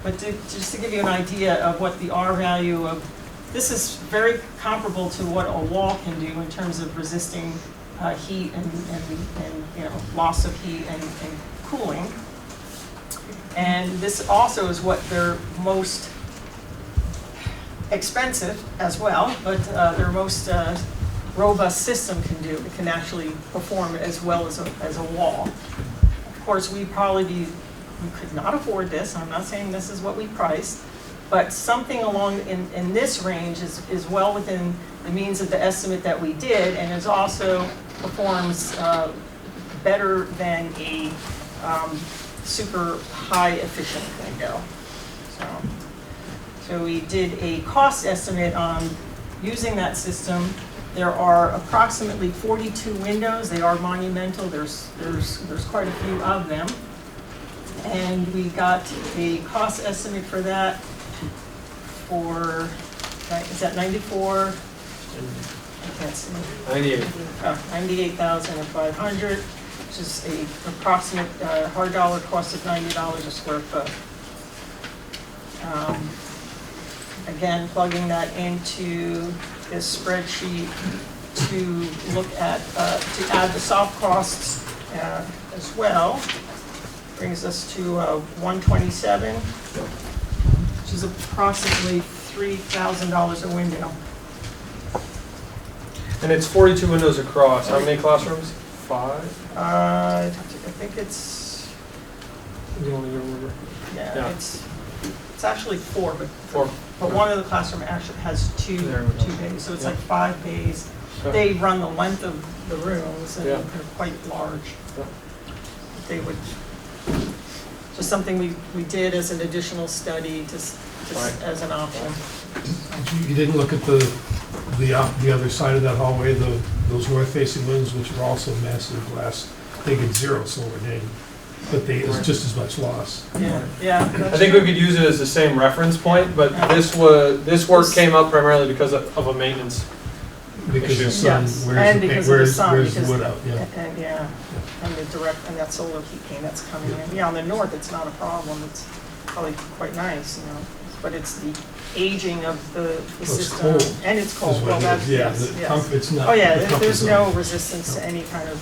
But just to give you an idea of what the R value of, this is very comparable to what a wall can do in terms of resisting heat and loss of heat and cooling. And this also is what their most expensive as well, but their most robust system can do. It can actually perform as well as a wall. Of course, we could not afford this. I'm not saying this is what we priced, but something along in this range is well within the means of the estimate that we did, and is also performs better than a super high efficient window. So we did a cost estimate on using that system. There are approximately 42 windows. They are monumental. There's quite a few of them. And we got a cost estimate for that for, is that 94? I can't see. 98. 98,500, which is a approximate hard dollar cost of $90 a square foot. Again, plugging that into this spreadsheet to look at, to add the soft costs as well, brings us to 127, which is approximately $3,000 a window. And it's 42 windows across. How many classrooms? 5? I think it's, You only remember? yeah. It's actually 4, but 4. But one of the classroom actually has two bays, so it's like 5 bays. They run the length of the rooms, and they're quite large. They would, just something we did as an additional study, just as an option. You didn't look at the other side of that hallway, those north-facing windows, which are also massive glass. They get 0 solar gain, but it's just as much loss. Yeah. I think we could use it as the same reference point, but this work came up primarily because of a maintenance Because issue. the sun, Yes, where's and the because paint, of the sun, where's the because- wood out, yeah. And that solar heat gain that's coming in. Yeah, on the north, it's not a problem. It's probably quite nice, but it's the aging of the it's system. cold, And it's cold. is what Well, it that's, is. Yeah, yes, the yes. comfort's not. Oh, yeah, the comfort there's zone. no resistance to any kind of.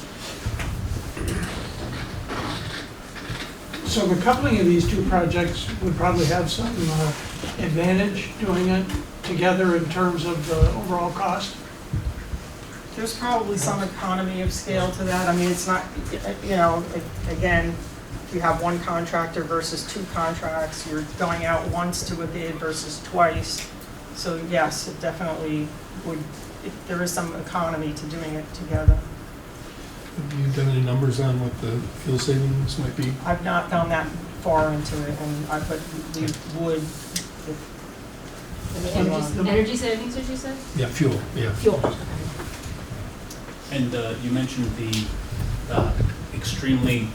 So the coupling of these two projects would probably have some advantage doing it together in terms of the overall cost? There's probably some economy of scale to that. I mean, it's not, again, if you have one contractor versus 2 contracts, you're going out once to a bid versus twice. So yes, it definitely would, there is some economy to doing it together. Have you done any numbers on what the fuel savings might be? I've not gone that far into it, but we would. Energy savings, did you say? Yeah, fuel, yeah. Fuel. And you mentioned the extremely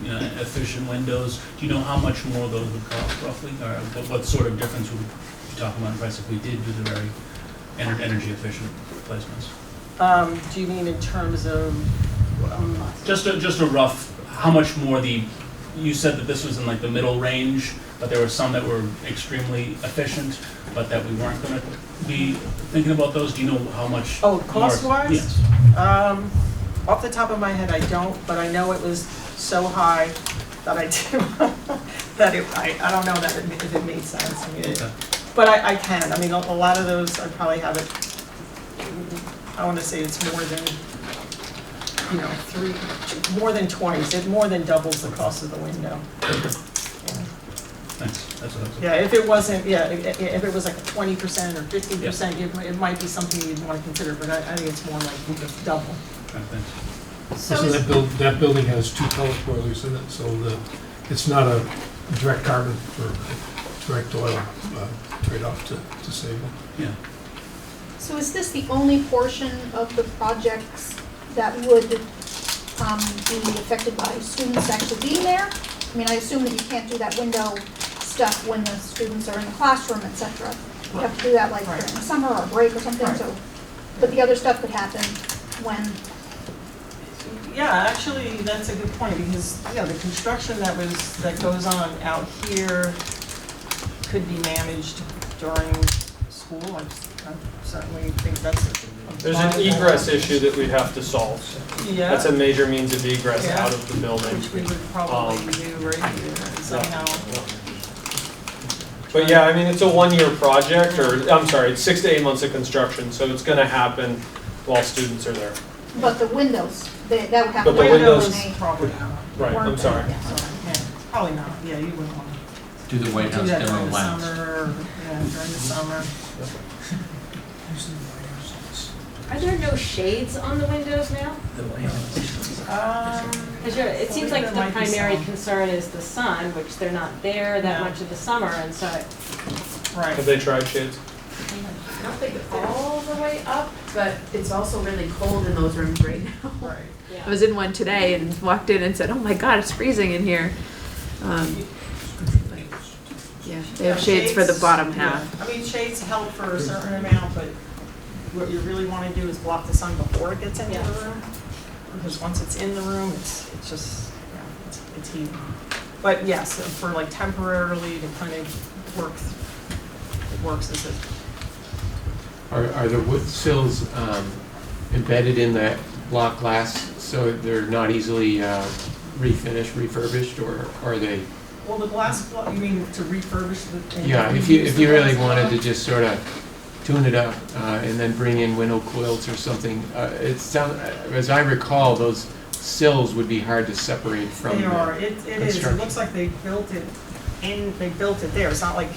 efficient windows. Do you know how much more those would cost roughly? Or what sort of difference would you talk about in price if we did do the very energy efficient replacements? Do you mean in terms of? Just a rough, how much more you said that this was in like the middle range, but there were some that were extremely efficient, but that we weren't gonna be thinking about those. Do you know how much? Oh, cost-wise? Yes. Off the top of my head, I don't, but I know it was so high that I do, I don't know that if it made sense. I mean, Okay. but I can. I mean, a lot of those, I probably have it, I want to say it's more than, more than 20. It more than doubles the cost of the window. Thanks. That's what I was. Yeah, if it wasn't, if it was like a 20% or 50%, it might be something you'd want to consider, but I think it's more like double. Okay, thanks. So that building has 2 pellet boilers in it, so it's not a direct carbon or direct oil trade-off to save it. Yeah. So is this the only portion of the projects that would be affected by students actually being there? I mean, I assume that you can't do that window stuff when the students are in the classroom, et cetera. You have to do that like during the summer or break or something, so, but the other stuff could happen when? Yeah, actually, that's a good point, because, the construction that goes on out here could be managed during school. I certainly think that's There's an egress issue that we'd have to solve. Yeah. That's a major means of egress out of the building. Which we would probably do right here somehow. But yeah, I mean, it's a 1-year project, or, I'm sorry, it's 6 to 8 months of construction, so it's gonna happen while students are there. But the windows, that would have But to the be windows- Probably not. Right, I'm sorry. Yeah, probably not. Yeah, you wouldn't want Do the White to House do that demo during the last. summer, during the summer. Are there no shades on the windows now? Because it seems like the There might be primary some. concern is the sun, which they're not there that much of the summer, and so Right. Have they tried shades? I don't think all the way up, but it's also really cold in those rooms right now. Right. yeah. I was in one today and walked in and said, oh my God, it's freezing in here. Yeah, they have shades for the bottom half. Yeah. I mean, shades help for a certain amount, but what you really want to do is block the sun before it gets into the room. Because once it's in the room, it's just, it's heat. But yes, for like temporarily to kind of work, it works as a. Are the wood sills embedded in that block glass so they're not easily refinished, refurbished, or are they? Well, the glass, you mean to refurbish the? Yeah, if you really wanted to just sort of tune it up and then bring in window quilts or something, as I recall, those sills would be hard to separate from. They are. It is. It construction. looks like they built it there. It's not like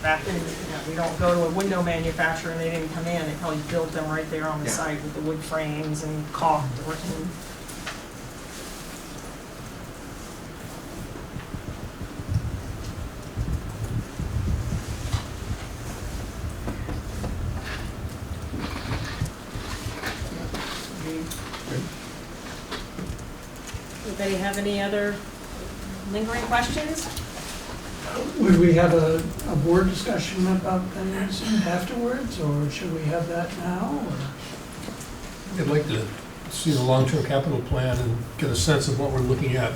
back in. We don't go to a window manufacturer and they didn't come in. They probably built them right there on the site with the wood frames and caulked. Anybody have any other lingering questions? Would we have a board discussion about things afterwards, or should we have that now? Or? I'd like to see the long-term capital plan and get a sense of what we're looking at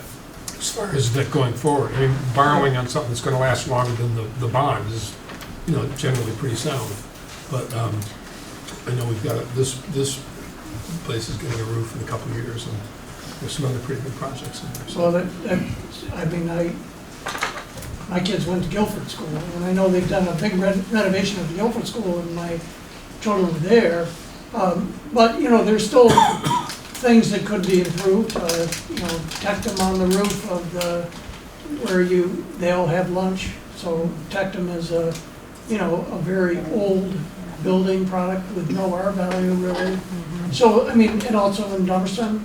as far as that going forward. I mean, borrowing on something that's gonna last longer than the bond is, generally pretty sound. But I know we've got, this place is getting a roof in a couple of years, and there's some other pretty good projects in there. Well, my kids went to Guilford School, and I know they've done a big renovation of the Guilford School, and my children were there. But, there's still things that could be improved. Tectum on the roof of where they all have lunch. So Tectum is a very old building product with no R value really. So, and also in Dummerston,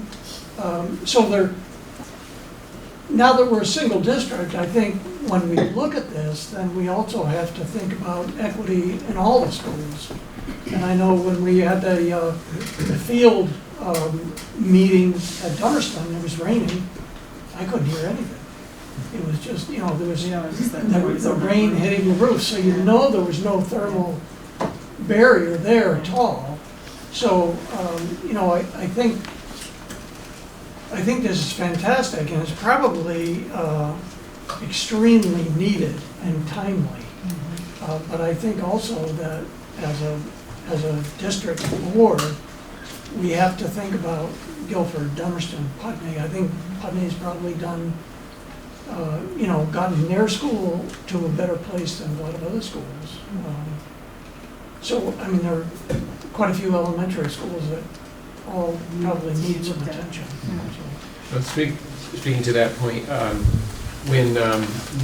Now that we're a single district, I think when we look at this, then we also have to think about equity in all the schools. And I know when we had the field meeting at Dummerston, it was raining, I couldn't hear anything. It was just, there was the rain hitting the roof, so there was no thermal barrier there at all. So, I think this is fantastic, and it's probably extremely needed and timely. But I think also that as a district board, we have to think about Guilford, Dummerston, Putney. I think Putney's probably done, gotten their school to a better place than a lot of other schools. There are quite a few elementary schools that all probably need some attention. Well, speaking to that point, when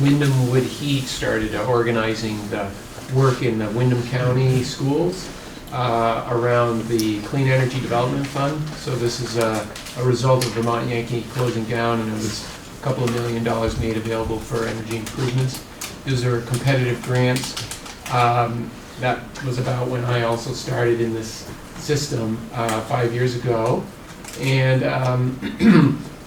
Windham Wood Heat started organizing the work in the Windham County schools around the Clean Energy Development Fund, so this is a result of Vermont Yankee closing down, and it was a couple of $1 million made available for energy improvements. These are competitive grants. That was about when I also started in this system 5 years ago, and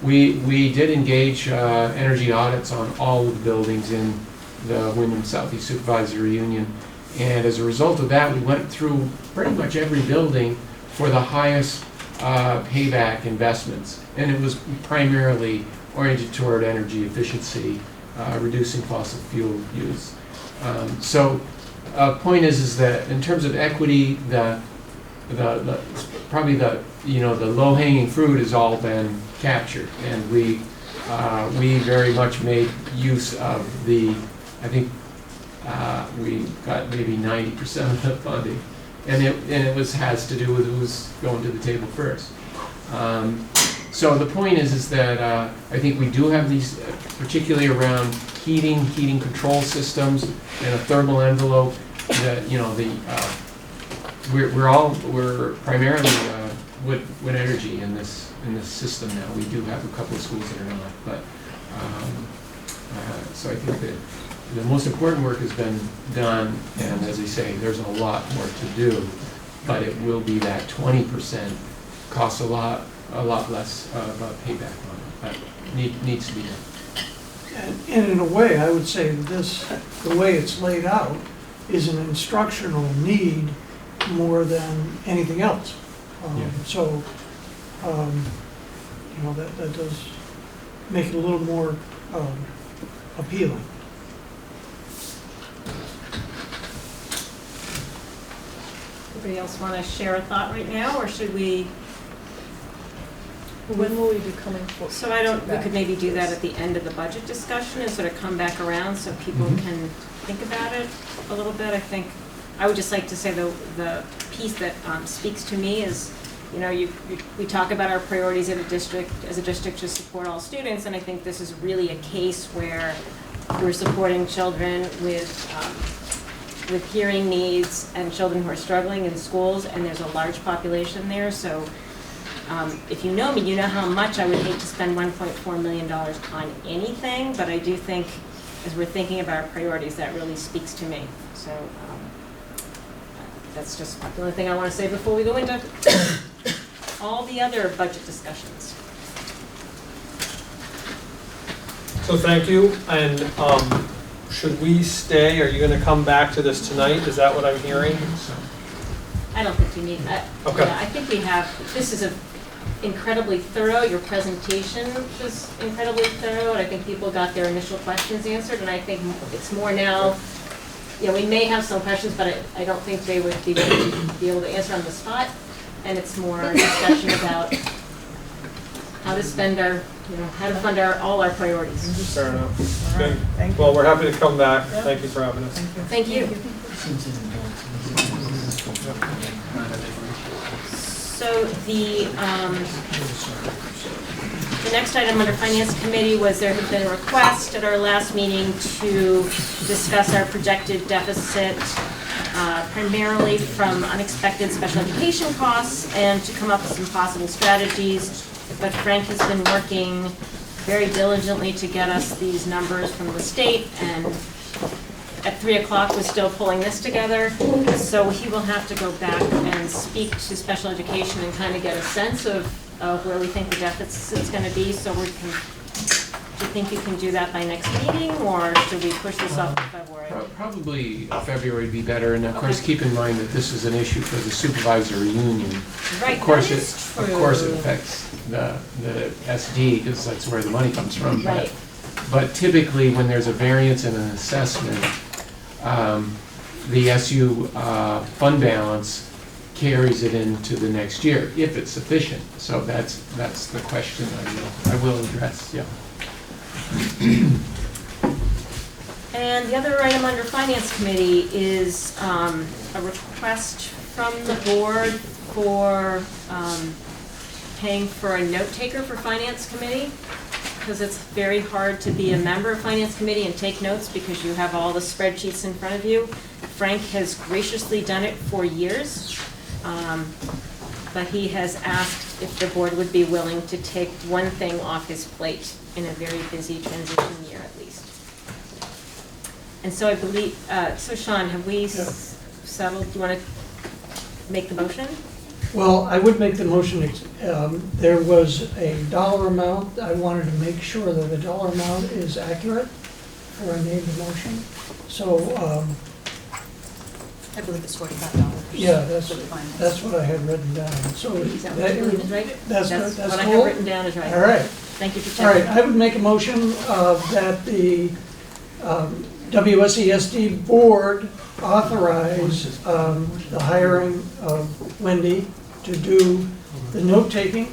we did engage energy audits on all of the buildings in the Windham Southeast Supervisory Union, and as a result of that, we went through pretty much every building for the highest payback investments, and it was primarily oriented toward energy efficiency, reducing fossil fuel use. Point is that in terms of equity, probably the low-hanging fruit has all been captured, and we very much made use of I think we got maybe 90% of the funding, and it has to do with who's going to the table first. So the point is that I think we do have these, particularly around heating control systems, and a thermal envelope. That we're primarily wood energy in this system now. We do have a couple of schools that are not, but so I think that the most important work has been done, and as I say, there's a lot more to do, but it will be that 20% costs a lot less of a payback on it. That needs to be done. And in a way, I would say the way it's laid out is an instructional need more than anything else. That does make it a little more appealing. Anybody else want to share a thought right now, or should we? When will we be coming for? So we could maybe do that at the end of the budget discussion and sort of come back around so people can think about it a little bit. I think I would just like to say the piece that speaks to me is, we talk about our priorities as a district to support all students, and I think this is really a case where we're supporting children with hearing needs and children who are struggling in schools, and there's a large population there. So if you know me, you know how much I would hate to spend $1.4 million on anything, but I do think, as we're thinking about our priorities, that really speaks to me. So that's just the only thing I want to say before we go into all the other budget discussions. So thank you, and should we stay? Are you going to come back to this tonight? Is that what I'm hearing? I don't think you need that. Okay. Yeah, I think this is incredibly thorough. Your presentation was incredibly thorough, and I think people got their initial questions answered, and I think it's more now, we may have some questions, but I don't think they would be able to answer on the spot, and it's more a discussion about how to spend how to fund all our priorities. Fair enough. Right. Good. Well, we're happy to come back. Yeah. Thank you for having us. Thank you. So the next item under Finance Committee was there had been a request at our last meeting to discuss our projected deficit primarily from unexpected special education costs and to come up with some possible strategies but Frank has been working very diligently to get us these numbers from the state, and at 3 o'clock we're still pulling this together. So he will have to go back and speak to special education and kind of get a sense of where we think the deficit's going to be, so we can. Do you think you can do that by next meeting, or should we push this off to February? Probably February would be better, and of course, keep in mind that this is an issue for the supervisory union. Right, Of course, that is of course it affects the SD, because that's where the money comes from. Right. But typically, when there's a variance in an assessment, the SU fund balance carries it into the next year, if it's sufficient. So that's the question I will address, yeah. And the other item under Finance Committee is a request from the board for paying for a note taker for Finance Committee, because it's very hard to be a member of Finance Committee and take notes because you have all the spreadsheets in front of you. Frank has graciously done it for years, but he has asked if the board would be willing to take one thing off his plate in a very busy transition year at least. And so I believe, so Sean, have we settled, do you want to make the motion? Well, I would make the motion, there was a dollar amount, I wanted to make sure that the dollar amount is accurate for a named motion. So, I believe it's $45. yeah, that's what I had written down. So Is that what you believe is right? That's what I cool? have written down is right. All right. Thank you for All checking. right, I would make a motion that the WSESD board authorize the hiring of Wendy to do the note-taking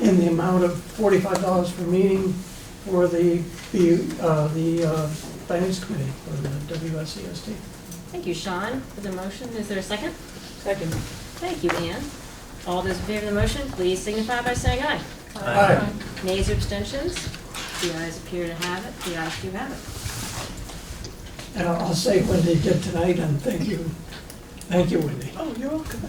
in the amount of $45 per meeting for the Finance Committee for the WSESD. Thank you, Sean, for the motion. Is there a second? Second. Thank you, Ann. All those in favor of the motion, please signify by saying aye. Aye. Nays or abstentions? The ayes appear to have it. The ayes do have it. And I'll say Wendy did tonight, and thank you. Thank you, Wendy. Oh, you're welcome.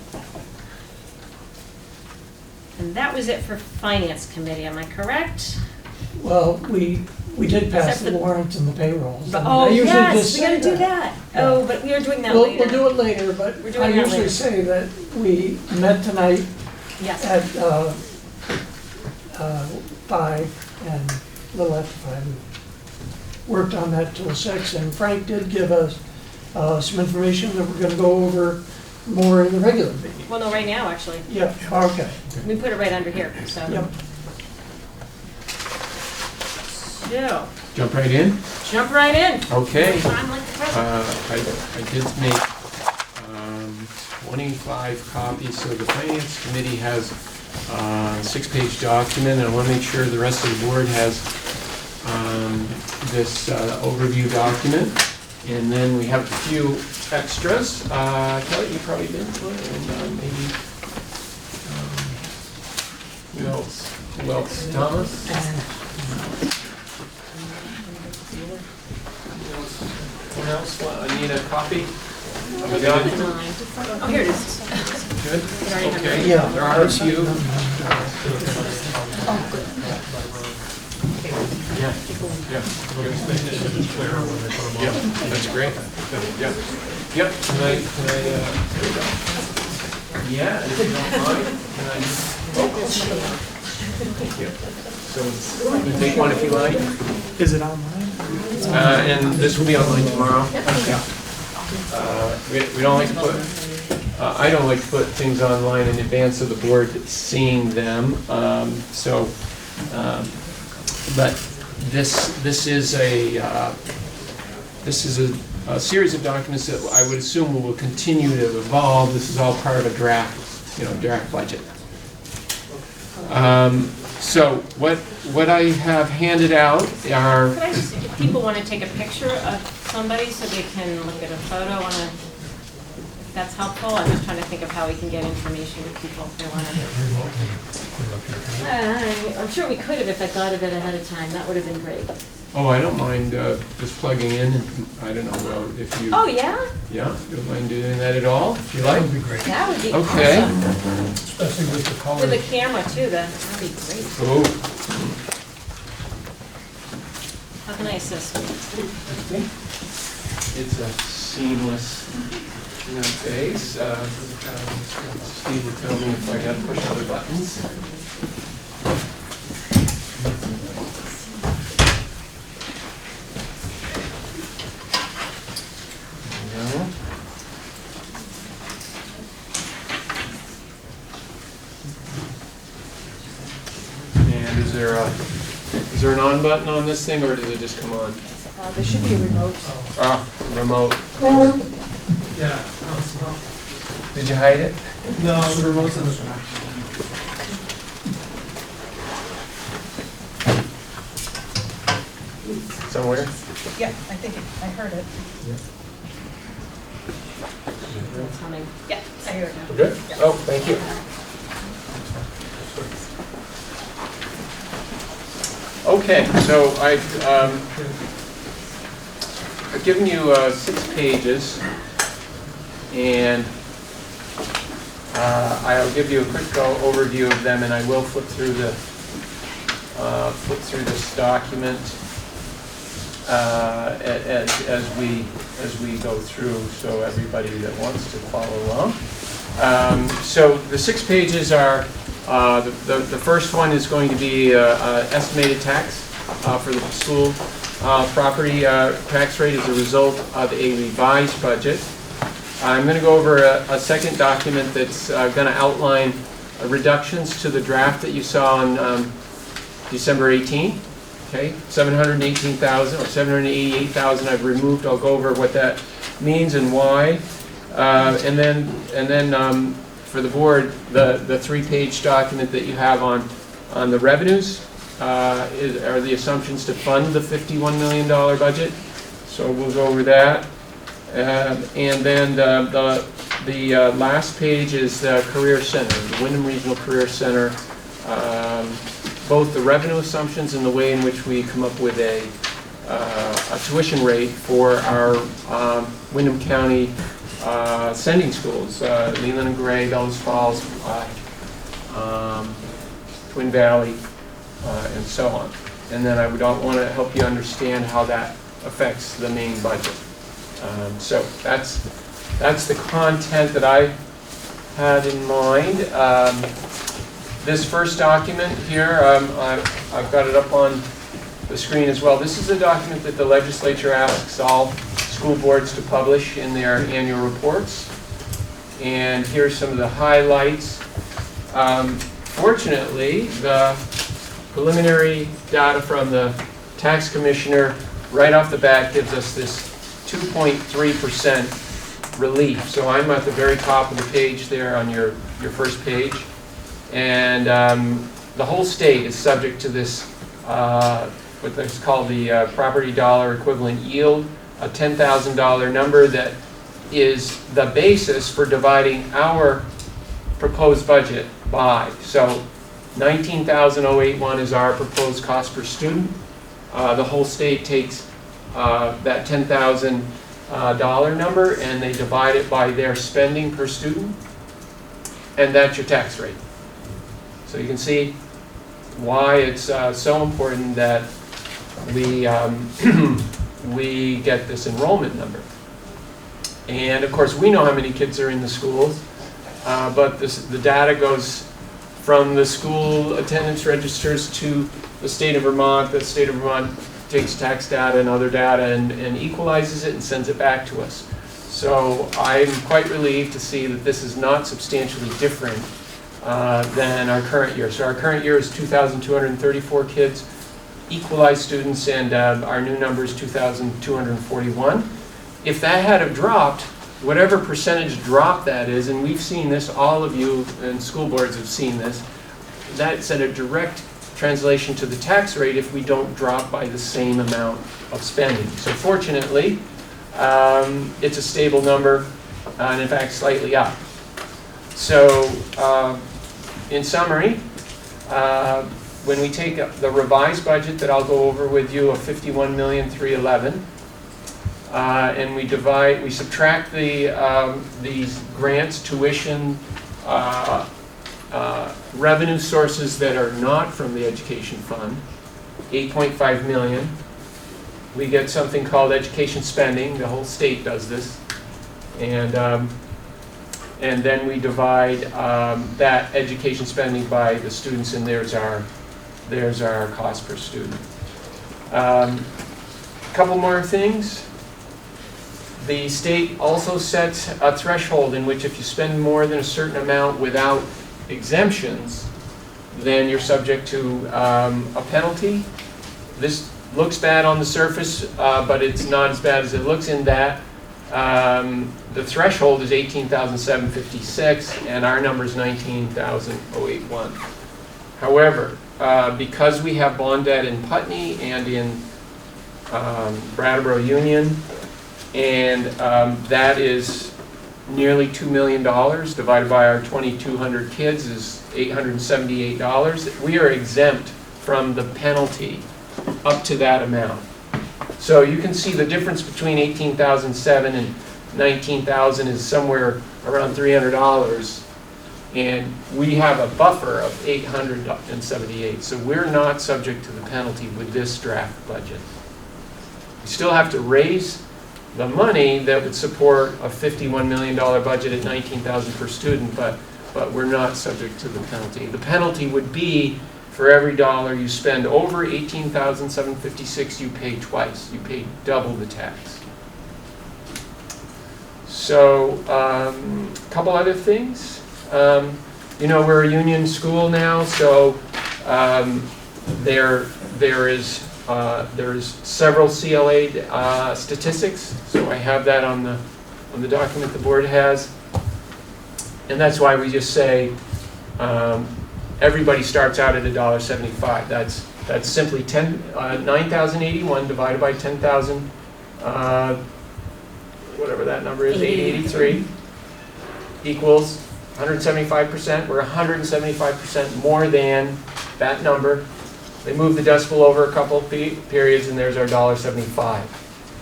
And that was it for Finance Committee, am I correct? Well, we did pass Except the for- warrants and the payrolls. and Oh, I usually yes, just we say gotta do that. Oh, but we are doing that We'll later. do it later, but We're doing I that usually later. say that we met tonight Yes. at 5 and a little after 5. and Worked on that till 6, and Frank did give us some information that we're gonna go over more in the regular meeting. Well, no, right now, actually. Yeah, okay. We put it right under here, so. Yep. So, Jump right in? jump right in. Okay. Time like the present. I did make 25 copies, so the Finance Committee has a 6-page document, and I want to make sure the rest of the board has this overview document. And then we have a few extras. Kelly, you probably did one, and maybe, who else? Who else? Thomas? Anyone else? I need a copy of the document. Oh, here it is. Good? We already have Okay, it. Yeah. there are a few. Yeah, yeah. Yeah, that's great. Yeah. Yep, can I, yeah, if you don't mind, can I just, thank you. So, you take one if you like. Is it online? And this will be online tomorrow. We don't like to put, I don't like to put things online in advance of the board seeing them. But this is a series of documents that I would assume will continue to evolve. This is all part of a draft budget. So what I have handed out are. Could I just, if people want to take a picture of somebody so they can look at a photo on a, if that's helpful, I'm just trying to think of how we can get information to people if they want to. I'm sure we could have if I thought of it ahead of time, that would have been great. Oh, I don't mind just plugging in. I don't know if you. Oh, yeah? Yeah, you don't mind doing that at all, if you like? That would be great, That would be Okay. awesome. especially with the colors. With a camera too, that'd be great. Oh, How can I assist? it's a seamless interface. Steve will tell me if I gotta push other buttons. There we go. And is there an on button on this thing, or does it just come on? There should be a remote. Ah, remote. Yeah. Did you hide it? No, the remote's in the back. Somewhere? Yeah, I think I heard it. It's humming. Yeah, I hear it now. We're good? Oh, thank you. Okay, so I've given you 6 pages, and I'll give you a quick overview of them, and I will flip through this document as we go through, so everybody that wants to follow along. So the 6 pages are, the first one is going to be estimated tax for the school property tax rate as a result of a revised budget. I'm going to go over a second document that's going to outline reductions to the draft that you saw on December 18th. Okay, 718,000 or 788,000 I've removed. I'll go over what that means and why. And then for the board, the 3-page document that you have on the revenues are the assumptions to fund the $51 million budget. So we'll go over that. And then the last page is the Career Center, the Windham Regional Career Center. Both the revenue assumptions and the way in which we come up with a tuition rate for our Windham County sending schools, Leland and Gray, Bellows Falls, Twin Valley, and so on. And then I would want to help you understand how that affects the main budget. So that's the content that I had in mind. This first document here, I've got it up on the screen as well. This is a document that the legislature asks all school boards to publish in their annual reports. And here's some of the highlights. Fortunately, the preliminary data from the tax commissioner right off the bat gives us this 2.3% relief. So I'm at the very top of the page there on your first page. And the whole state is subject to this, what is called the property dollar equivalent yield, a $10,000 number that is the basis for dividing our proposed budget by. So 19,081 is our proposed cost per student. The whole state takes that $10,000 number and they divide it by their spending per student, and that's your tax rate. So you can see why it's so important that we we get this enrollment number. And of course, we know how many kids are in the schools, but the data goes from the school attendance registers to the state of Vermont. The state of Vermont takes tax data and other data and equalizes it and sends it back to us. So I'm quite relieved to see that this is not substantially different than our current year. So our current year is 2,234 kids, equalized students, and our new number is 2,241. If that had have dropped, whatever percentage drop that is, and we've seen this, all of you and school boards have seen this, that's at a direct translation to the tax rate if we don't drop by the same amount of spending. So fortunately, it's a stable number, and in fact slightly up. So in summary, when we take the revised budget that I'll go over with you of $51,311,000, and we subtract these grants, tuition, revenue sources that are not from the education fund, $8.5 million. We get something called education spending. The whole state does this, and then we divide that education spending by the students, and there's our cost per student. A couple more things. The state also sets a threshold in which if you spend more than a certain amount without exemptions, then you're subject to a penalty. This looks bad on the surface, but it's not as bad as it looks in that the threshold is $18,756, and our number is $19,081. However, because we have bond debt in Putney and in Brattleboro Union, and that is nearly $2 million divided by our 2,200 kids is $878. We are exempt from the penalty up to that amount. So you can see the difference between $18,007 and $19,000 is somewhere around $300, and we have a buffer of $878. So we're not subject to the penalty with this draft budget. We still have to raise the money that would support a $51 million budget at $19,000 per student, but we're not subject to the penalty. The penalty would be for every dollar you spend over $18,756, you pay twice. You pay double the tax. So, a couple other things. You know, we're a union school now, so there's several CLA statistics. So I have that on the document the board has, and that's why we just say everybody starts out at $1.75. That's simply 9,081 divided by 10,000, whatever that number is, 883, equals 175%. We're 175% more than that number. They move the decimal over a couple of periods, and there's our $1.75.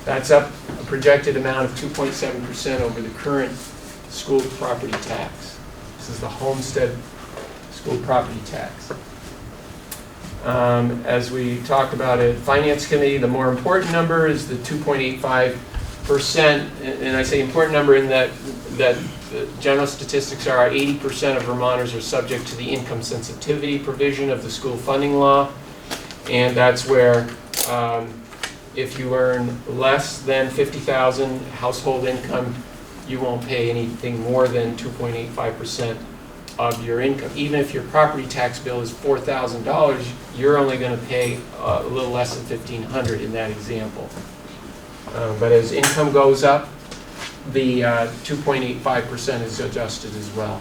That's up a projected amount of 2.7% over the current school property tax. This is the homestead school property tax. As we talked about at Finance Committee, the more important number is the 2.85%, and I say important number in that the general statistics are 80% of Vermonters are subject to the income sensitivity provision of the school funding law, and that's where if you earn less than $50,000 household income, you won't pay anything more than 2.85% of your income. Even if your property tax bill is $4,000, you're only going to pay a little less than $1,500 in that example. But as income goes up, the 2.85% is adjusted as well.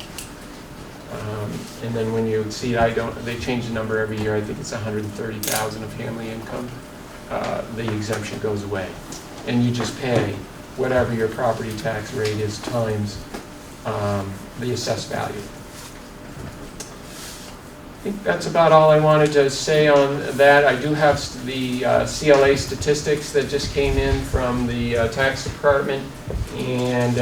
And then when you exceed, they change the number every year. I think it's $130,000 of family income. The exemption goes away, and you just pay whatever your property tax rate is times the assessed value. I think that's about all I wanted to say on that. I do have the CLA statistics that just came in from the tax department, and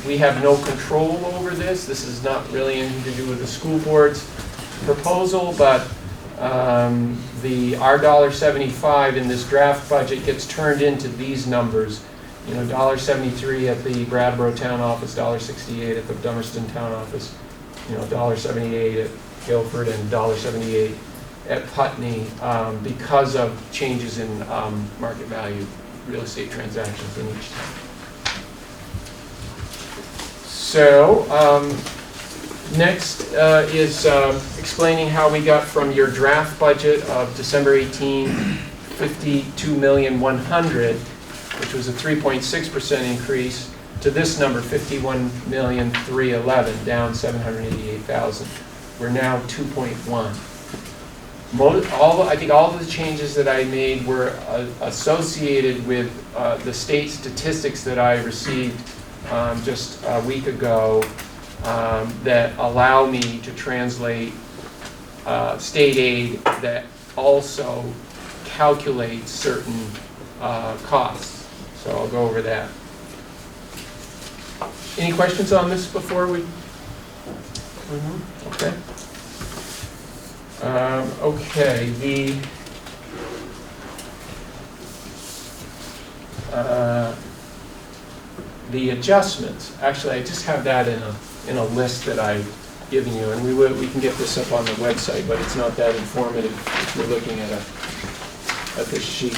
we have no control over this. This is not really anything to do with the school board's proposal, but our $1.75 in this draft budget gets turned into these numbers. You know, $1.73 at the Brattleboro town office, $1.68 at the Dummerston town office, you know, $1.78 at Guilford, and $1.78 at Putney, because of changes in market value real estate transactions in each town. So, next is explaining how we got from your draft budget of December 18, $52,100,000, which was a 3.6% increase, to this number, $51,311,000, down $788,000. We're now 2.1. I think all of the changes that I made were associated with the state statistics that I received just a week ago that allow me to translate state aid that also calculates certain costs. So I'll go over that. Any questions on this before we move? Okay. Okay, the adjustments, actually I just have that in a list that I've given you, and we can get this up on the website, but it's not that informative if you're looking at this sheet.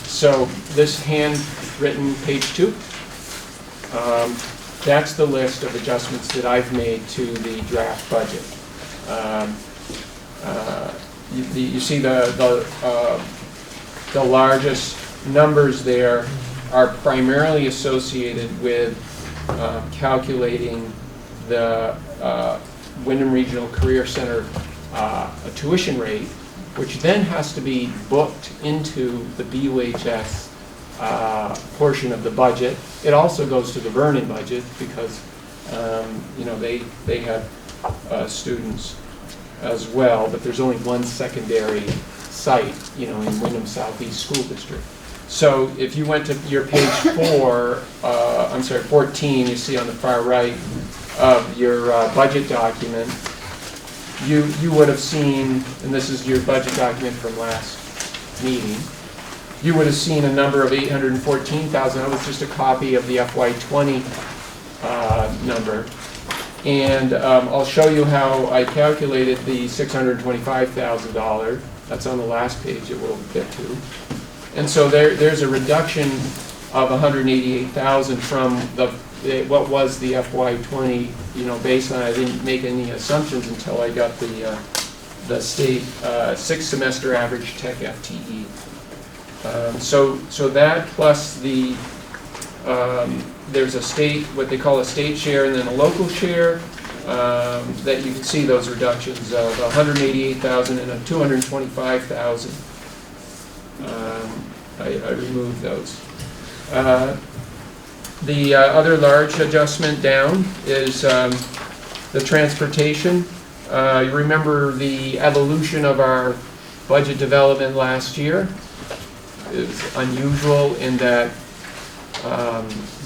So this handwritten page 2, that's the list of adjustments that I've made to the draft budget. You see the largest numbers there are primarily associated with calculating the Windham Regional Career Center tuition rate, which then has to be booked into the BUHS portion of the budget. It also goes to the Vernon budget because they have students as well, but there's only one secondary site, in Windham Southeast School District. So if you went to your page 14, you see on the far right of your budget document, you would have seen, and this is your budget document from last meeting, you would have seen a number of $814,000. That was just a copy of the FY20 number. And I'll show you how I calculated the $625,000. That's on the last page that we'll get to. And so there's a reduction of $188,000 from what was the FY20 baseline. I didn't make any assumptions until I got the state 6-semester average tech FTE. So that plus the there's a state, what they call a state share, and then a local share, that you can see those reductions of $188,000 and a $225,000. I removed those. The other large adjustment down is the transportation. You remember the evolution of our budget development last year. It was unusual in that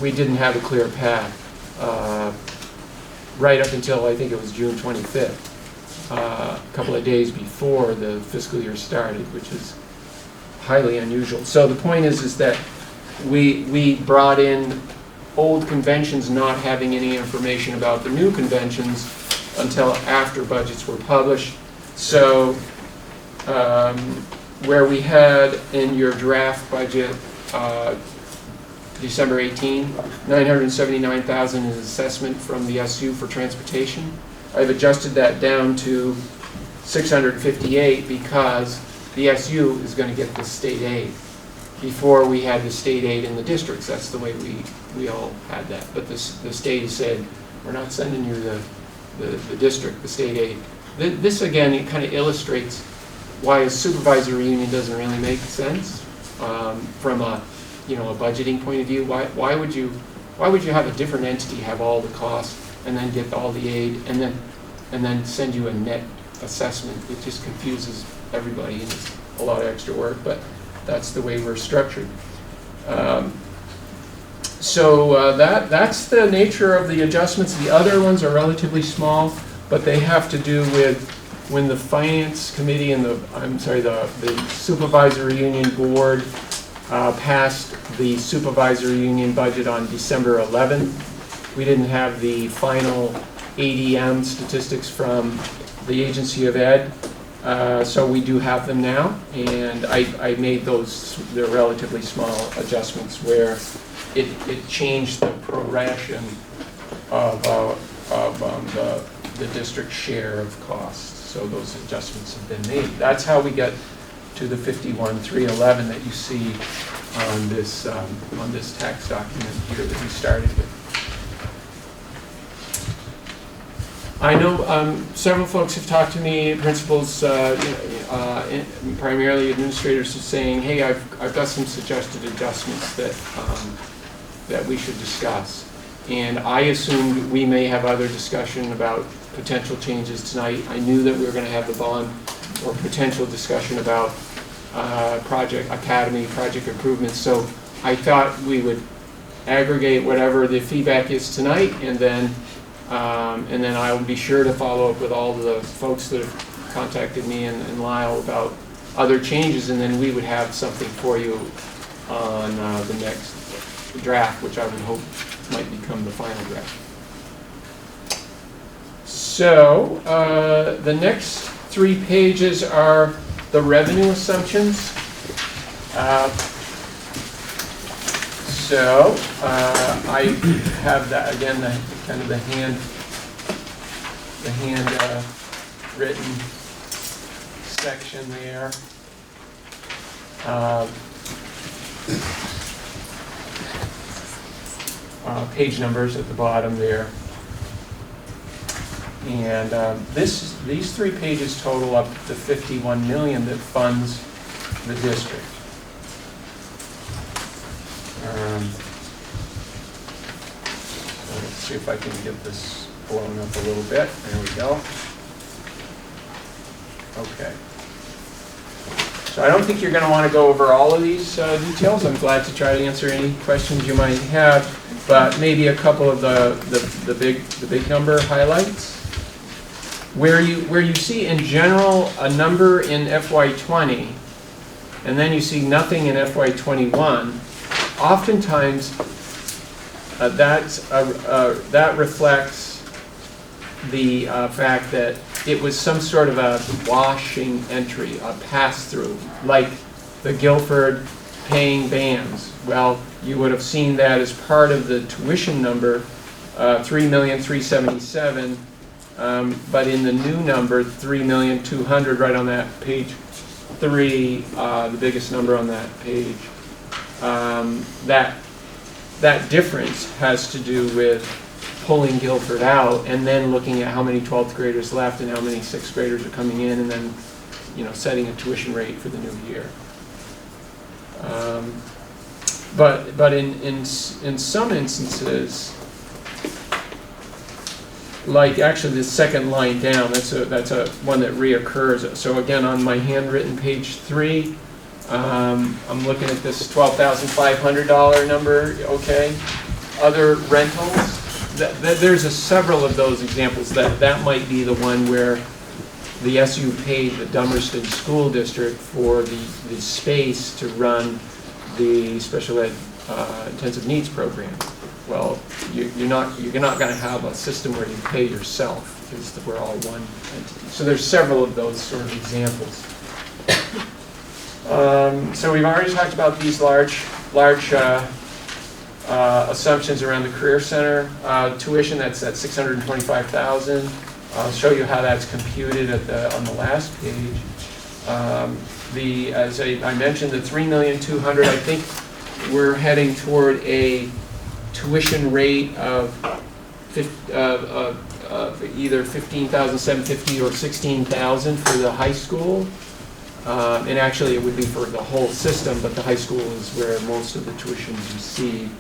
we didn't have a clear path right up until I think it was June 25th, a couple of days before the fiscal year started, which is highly unusual. So the point is that we brought in old conventions not having any information about the new conventions until after budgets were published. So where we had in your draft budget December 18, $979,000 is assessment from the SU for transportation. I've adjusted that down to $658 because the SU is going to get the state aid. Before we had the state aid in the districts, that's the way we all had that. But the state said, we're not sending you the district, the state aid. This again, it kind of illustrates why a supervisory union doesn't really make sense from a a budgeting point of view. Why would you have a different entity have all the costs and then get all the aid and then send you a net assessment? It just confuses everybody and it's a lot of extra work, but that's the way we're structured. So that's the nature of the adjustments. The other ones are relatively small, but they have to do with when the Finance Committee and the Supervisory Union Board passed the Supervisory Union budget on December 11th. We didn't have the final ADM statistics from the Agency of Ed, so we do have them now, and I made those, they're relatively small adjustments where it changed the proration of the district share of costs. So those adjustments have been made. That's how we get to the 51,311 that you see on this tax document here that we started with. I know several folks have talked to me, principals, primarily administrators, saying, "Hey, I've got some suggested adjustments that we should discuss." And I assumed we may have other discussion about potential changes tonight. I knew that we were going to have the bond or potential discussion about project academy, project improvements. So I thought we would aggregate whatever the feedback is tonight, and then I will be sure to follow up with all the folks that have contacted me and Lyle about other changes, and then we would have something for you on the next draft, which I would hope might become the final draft. So the next 3 pages are the revenue assumptions. I have that again, kind of the hand written section there. Page numbers at the bottom there. And these 3 pages total up to $51 million that funds the district. So let's see if I can get this blown up a little bit. There we go. Okay. So I don't think you're going to want to go over all of these details. I'm glad to try to answer any questions you might have, but maybe a couple of the big number highlights. Where you see in general a number in FY20, and then you see nothing in FY21, oftentimes that reflects the fact that it was some sort of a washing entry, a pass-through, like the Guilford paying bands. Well, you would have seen that as part of the tuition number, $3,377,000. But in the new number, $3,200,000, right on that page 3, the biggest number on that page, that difference has to do with pulling Guilford out and then looking at how many 12th graders left and how many 6th graders are coming in, and then setting a tuition rate for the new year. But in some instances, like actually the second line down, that's a one that reoccurs. So again, on my handwritten page 3, I'm looking at this $12,500 number. Okay, other rentals. There's several of those examples. That might be the one where the SU paid the Dummerston School District for the space to run the special ed intensive needs program. Well, you're not going to have a system where you pay yourself, because we're all one entity. So there's several of those sort of examples. So we've already talked about these large assumptions around the Career Center tuition. That's at $625,000. I'll show you how that's computed on the last page. As I mentioned, the $3,200,000. I think we're heading toward a tuition rate of either $15,750 or $16,000 for the high school. And actually, it would be for the whole system, but the high school is where most of the tuition is received.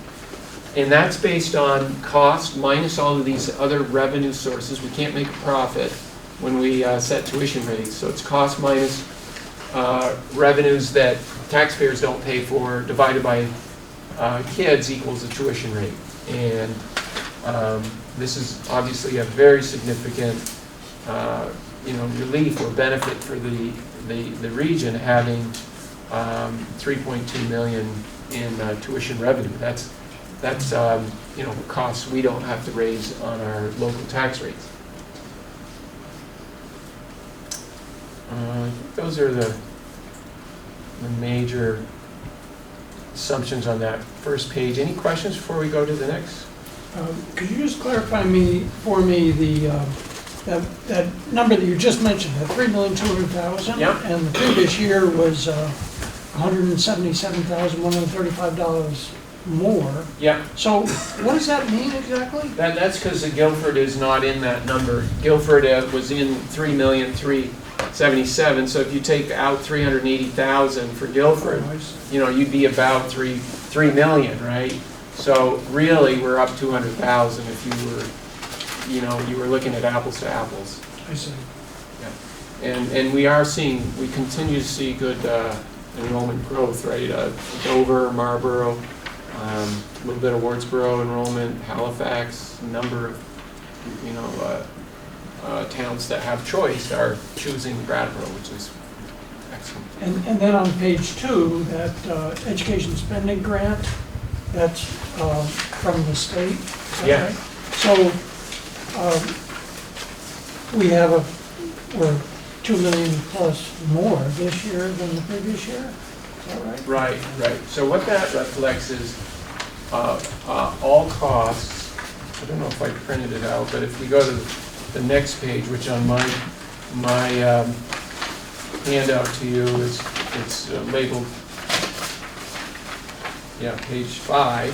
And that's based on cost minus all of these other revenue sources. We can't make a profit when we set tuition rates. So it's cost minus revenues that taxpayers don't pay for divided by kids equals the tuition rate. And this is obviously a very significant relief or benefit for the region, having $3.2 million in tuition revenue. That's costs we don't have to raise on our local tax rates. Those are the major assumptions on that first page. Any questions before we go to the next? Could you just clarify for me that number that you just mentioned, the $3,200,000? Yeah. And the previous year was $177,135 more. Yeah. So what does that mean exactly? That's because Guilford is not in that number. Guilford was in $3,377,000. So if you take out $380,000 for Guilford, you'd be about $3 million, right? So really, we're up $200,000 if you were you were looking at apples to apples. I see. And we continue to see good enrollment growth, right? Dover, Marlboro, a little bit of Wardsboro enrollment, Halifax, a number of, towns that have choice are choosing Brattleboro, which is excellent. And then on page 2, that education spending grant, that's from the state, is that Yeah. right? So we're 2 million plus more this year than the previous year, is that right? Right. So what that reflects is all costs. I don't know if I printed it out, but if we go to the next page, which on my handout to you it's labeled, page 5.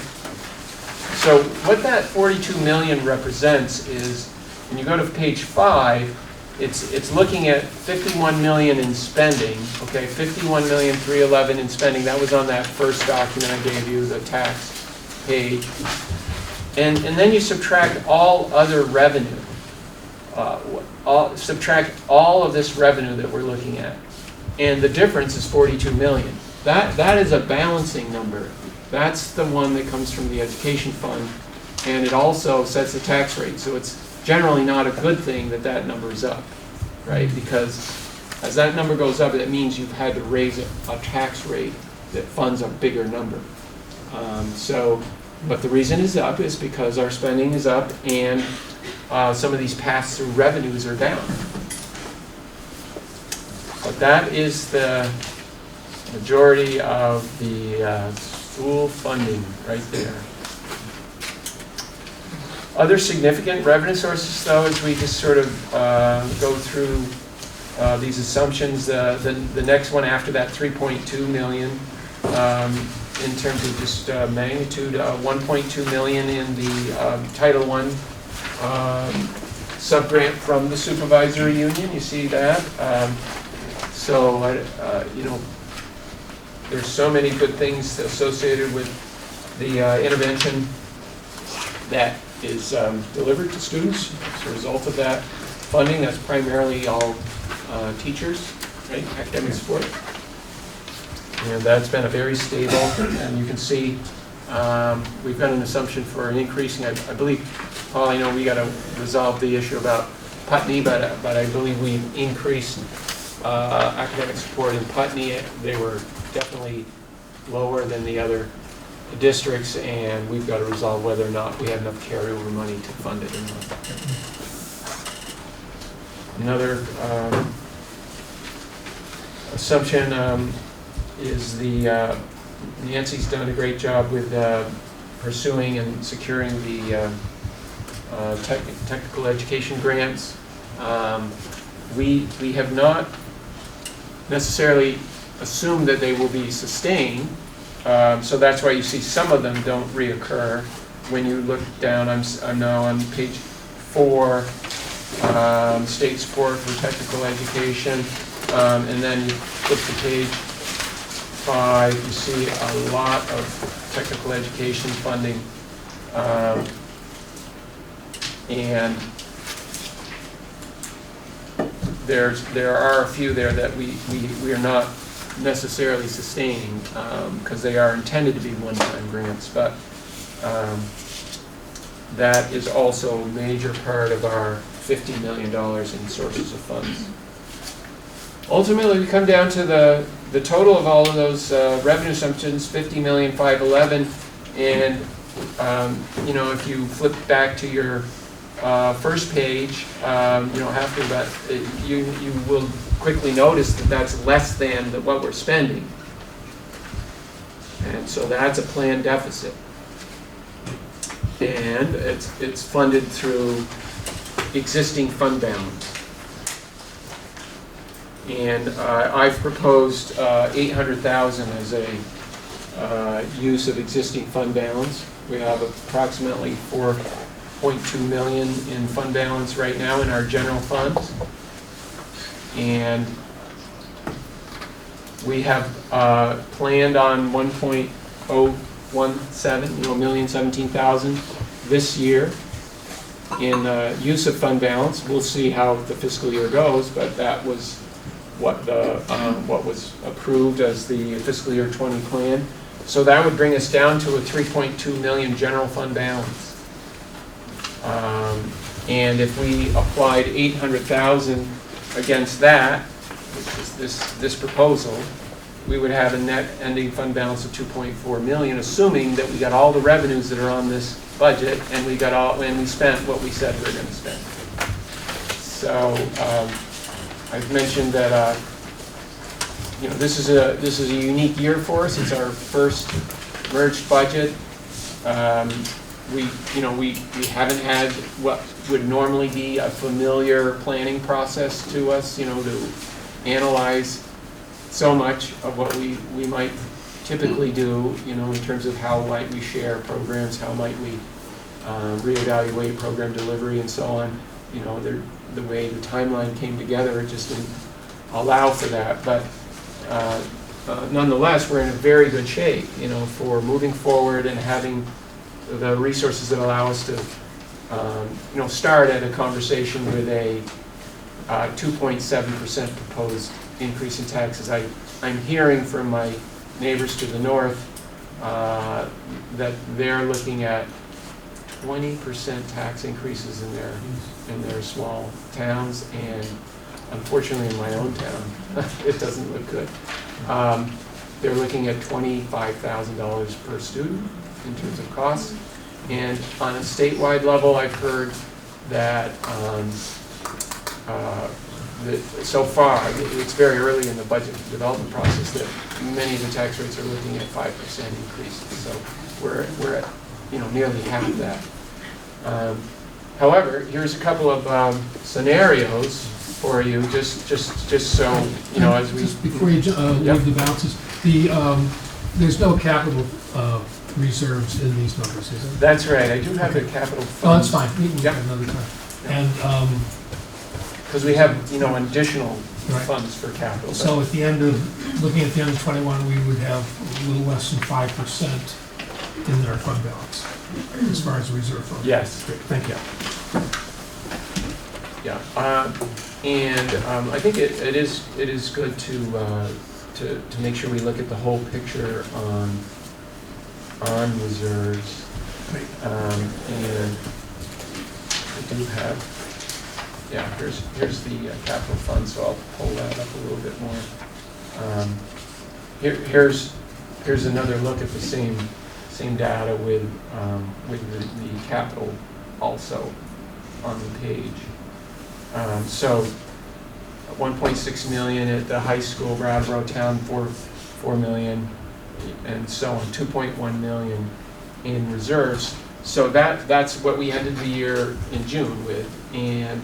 So what that 42 million represents is, when you go to page 5, it's looking at 51 million in spending, okay, 51,311,000 in spending. That was on that first document I gave you, the tax page. And then you subtract all other revenue. Subtract all of this revenue that we're looking at. And the difference is 42 million. That is a balancing number. That's the one that comes from the education fund, and it also sets the tax rate. So it's generally not a good thing that number is up, right? Because as that number goes up, it means you've had to raise a tax rate that funds a bigger number. But the reason it's up is because our spending is up and some of these pass-through revenues are down. But that is the majority of the school funding right there. Other significant revenue sources, though, as we just sort of go through these assumptions, the next one after that, 3.2 million, in terms of just magnitude, 1.2 million in the Title I sub-grant from the supervisory union. You see that? There's so many good things associated with the intervention that is delivered to students as a result of that funding. That's primarily all teachers, right? Academic support. And that's been a very stable, and you can see we've got an assumption for an increasing, I believe, Paul, I know we got to resolve the issue about Putney, but I believe we've increased academic support in Putney. They were definitely lower than the other districts, and we've got to resolve whether or not we have enough carryover money to fund it or not. Another assumption is Nancy's done a great job with pursuing and securing the technical education grants. We have not necessarily assumed that they will be sustained, so that's why you see some of them don't reoccur. When you look down, I'm now on page 4, state support for technical education, and then you flip to page 5, you see a lot of technical education funding, and there are a few there that we are not necessarily sustaining because they are intended to be one-time grants, but that is also a major part of our $50 million in sources of funds. Ultimately, we come down to the total of all of those revenue assumptions, $50,511,000, and if you flip back to your first page, you don't have to, but you will quickly notice that that's less than what we're spending, and so that's a planned deficit, and it's funded through existing fund balance. And I've proposed $800,000 as a use of existing fund balance. We have approximately $4.2 million in fund balance right now in our general funds, and we have planned on 1.017, $1,017,000 this year. use of fund balance. We'll see how the fiscal year goes, but that was what was approved as the fiscal year 20 plan. So that would bring us down to a 3.2 million general fund balance. And if we applied 800,000 against that, which is this proposal, we would have a net ending fund balance of 2.4 million, assuming that we got all the revenues that are on this budget and we spent what we said we were going to spend. So I've mentioned that this is a unique year for us. It's our first merged budget. We haven't had what would normally be a familiar planning process to us, to analyze so much of what we might typically do, in terms of how might we share programs, how might we reevaluate program delivery and so on. The way the timeline came together, it just didn't allow for that. But nonetheless, we're in a very good shape, for moving forward and having the resources that allow us to, start at a conversation with a 2.7% proposed increase in taxes. I'm hearing from my neighbors to the north that they're looking at 20% tax increases in their small towns, and unfortunately in my own town, it doesn't look good. They're looking at $25,000 per student in terms of costs, and on a statewide level, I've heard that so far, it's very early in the budget development process, that many of the tax rates are looking at 5% increases. So we're at nearly half of that. However, here's a couple of scenarios for you, just so as we just before you leave the balances, there's no capital reserves in these numbers, is there? That's right. I do have the capital fund. Oh, that's fine. We can get another time. And because we have additional right. funds for capital. So at the end of looking at the end of 21, we would have a little less than 5% in our fund balance as far as the reserve fund. Yes. Great. Thank you. Yeah, and I think it is good to make sure we look at the whole picture on reserves. And I do have, here's the capital fund, so I'll pull that up a little bit more. Here's another look at the same data with the capital also on the page. So 1.6 million at the high school, Brattleboro Town, 4 million, and so on, 2.1 million in reserves. So that's what we ended the year in June with, and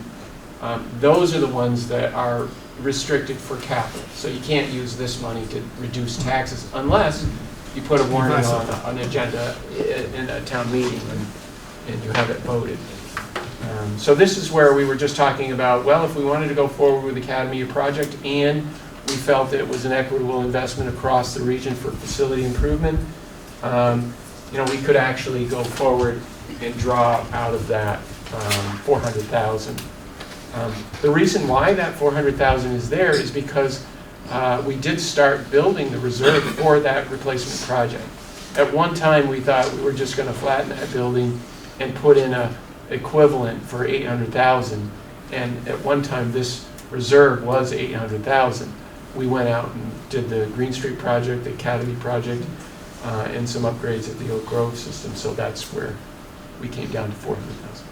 those are the ones that are restricted for capital. So you can't use this money to reduce taxes unless you put a warrant on an agenda in a town meeting and you have it voted. So this is where we were just talking about, well, if we wanted to go forward with the Academy project and we felt that it was an equitable investment across the region for facility improvement, we could actually go forward and draw out of that 400,000. The reason why that 400,000 is there is because we did start building the reserve for that replacement project. At one time, we thought we were just going to flatten that building and put in a equivalent for 800,000, and at one time this reserve was 800,000. We went out and did the Green Street project, the Academy project, and some upgrades at the Oak Grove system, so that's where we came down to 400,000.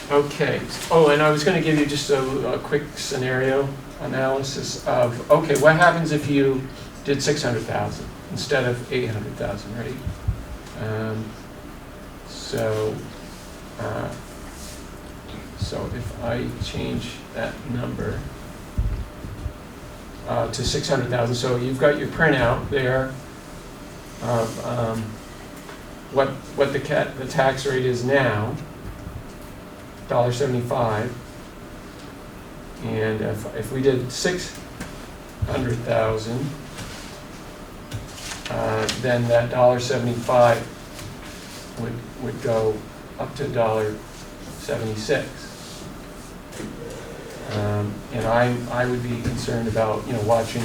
Okay, and I was going to give you just a quick scenario analysis of, okay, what happens if you did 600,000 instead of 800,000, right? So if I change that number to 600,000, so you've got your printout there of what the tax rate is now, $1.75, and if we did 600,000, then that $1.75 would would go up to $1.76. And I would be concerned about, watching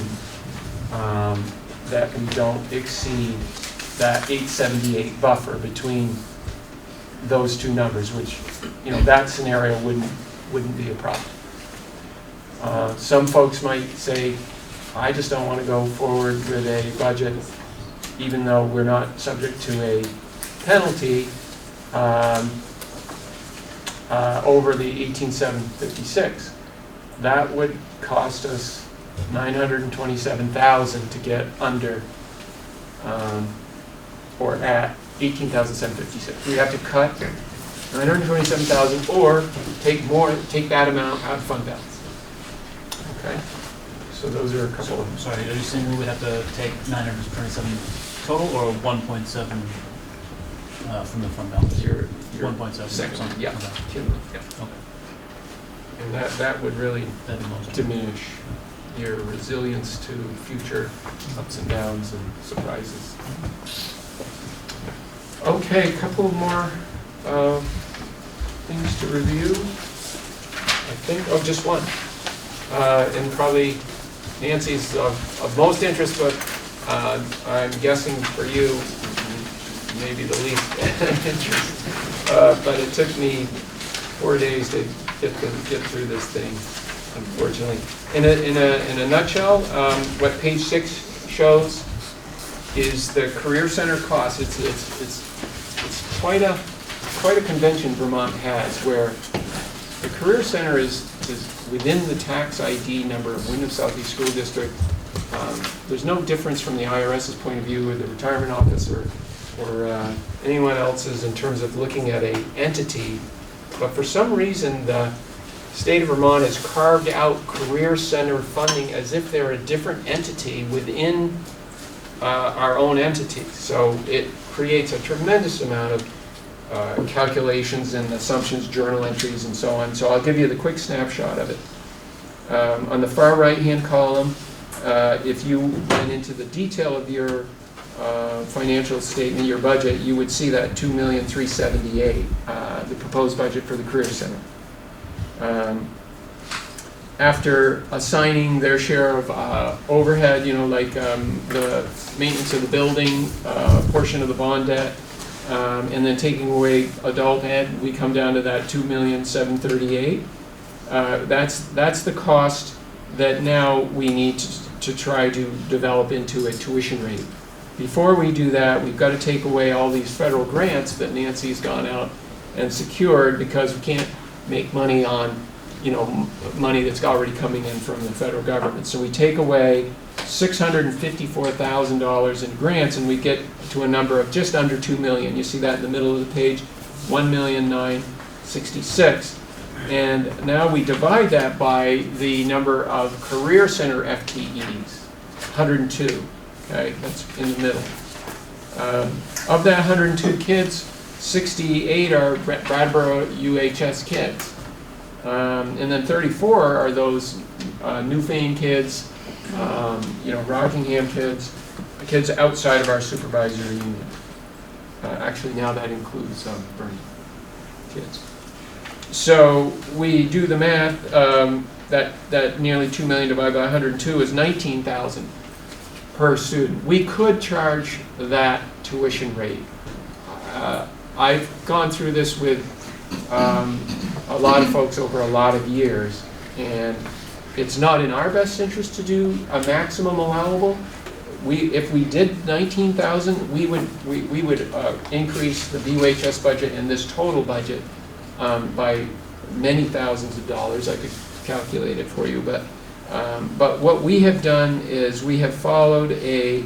that we don't exceed that 878 buffer between those two numbers, which, that scenario wouldn't be a problem. Some folks might say, I just don't want to go forward with a budget, even though we're not subject to a penalty over the 18,756. That would cost us $927,000 to get under or at 18,756. We have to cut 927,000 or take that amount out of fund balance. Okay, so those are a couple of. Sorry, are you saying we would have to take 927 total or 1.7 from the fund balance? Your 1.7. Second, yeah. Okay. Yeah. Okay. And that would really That'd be most diminish your resilience to future ups and downs and surprises. Okay, a couple more things to review. I think, just one. And probably Nancy's of most interest, but I'm guessing for you, maybe the least interest. But it took me 4 days to get through this thing, unfortunately. In a nutshell, what page 6 shows is the Career Center cost. It's quite a convention Vermont has, where the Career Center is within the tax ID number of Windham Southeast School District. There's no difference from the IRS's point of view or the retirement office or anyone else's in terms of looking at a entity. But for some reason, the state of Vermont has carved out Career Center funding as if they're a different entity within our own entity. So it creates a tremendous amount of calculations and assumptions, journal entries, and so on. So I'll give you the quick snapshot of it. On the far right-hand column, if you went into the detail of your financial statement, your budget, you would see that $2,378,000, the proposed budget for the Career Center. After assigning their share of overhead, like the maintenance of the building, portion of the bond debt, and then taking away adult ed, we come down to that $2,738,000. That's the cost that now we need to try to develop into a tuition rate. Before we do that, we've got to take away all these federal grants that Nancy's gone out and secured, because we can't make money on money that's already coming in from the federal government. So we take away $654,000 in grants, and we get to a number of just under $2 million. You see that in the middle of the page, $1,966,000. And now we divide that by the number of Career Center FTEs, 102. Okay, that's in the middle. Of that 102 kids, 68 are Brattleboro UHS kids. And then 34 are those Newfane kids, Rockingham kids outside of our supervisory union. Actually, now that includes Bernie kids. So we do the math, that nearly $2 million divided by 102 is $19,000 per student. We could charge that tuition rate. I've gone through this with a lot of folks over a lot of years, and it's not in our best interest to do a maximum allowable. If we did 19,000, we would increase the BUHS budget and this total budget by many thousands of dollars. I could calculate it for you, but what we have done is we have followed a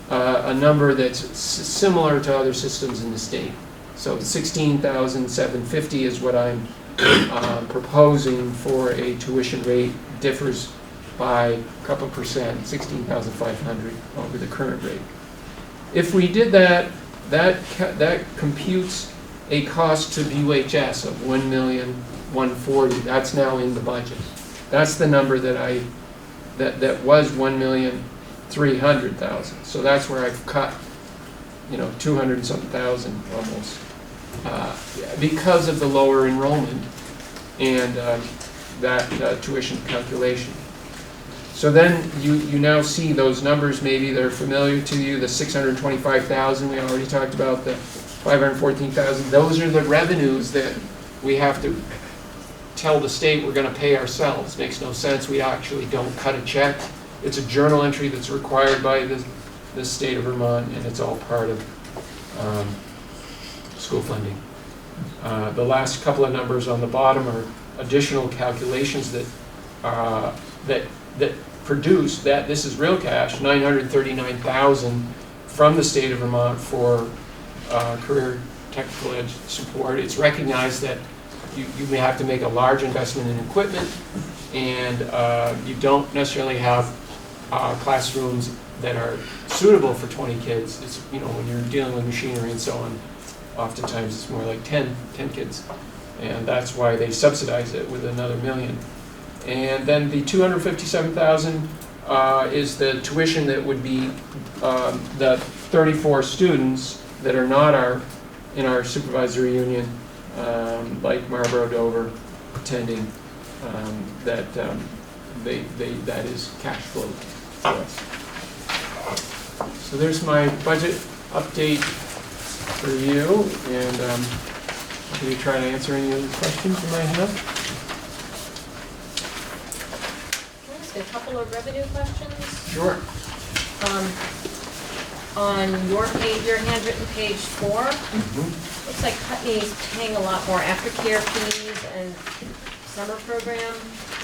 number that's similar to other systems in the state. So 16,750 is what I'm proposing for a tuition rate. Differs by a couple percent, 16,500 over the current rate. If we did that computes a cost to BUHS of $1,140,000. That's now in the budget. That's the number that was $1,300,000. So that's where I've cut, 200 and something thousand almost because of the lower enrollment and that tuition calculation. So then you now see those numbers, maybe they're familiar to you, the 625,000, we already talked about, the 514,000. Those are the revenues that we have to tell the state we're going to pay ourselves. Makes no sense. We actually don't cut a check. It's a journal entry that's required by the state of Vermont, and it's all part of school funding. The last couple of numbers on the bottom are additional calculations that produce that this is real cash, $939,000 from the state of Vermont for career technical ed support. It's recognized that you may have to make a large investment in equipment, and you don't necessarily have classrooms that are suitable for 20 kids. It's, you know, when you're dealing with machinery and so on, oftentimes it's more like 10 kids. And that's why they subsidize it with another $1 million. And then the $257,000 is the tuition that would be the 34 students that are not in our supervisory union, like Marlboro, Dover, attending, that is cash flow for us. So there's my budget update for you, and can you try to answer any of the questions you might have? Can I ask a couple of revenue questions? Sure. On your page, your handwritten page 4, looks like Putney's paying a lot more aftercare fees and summer program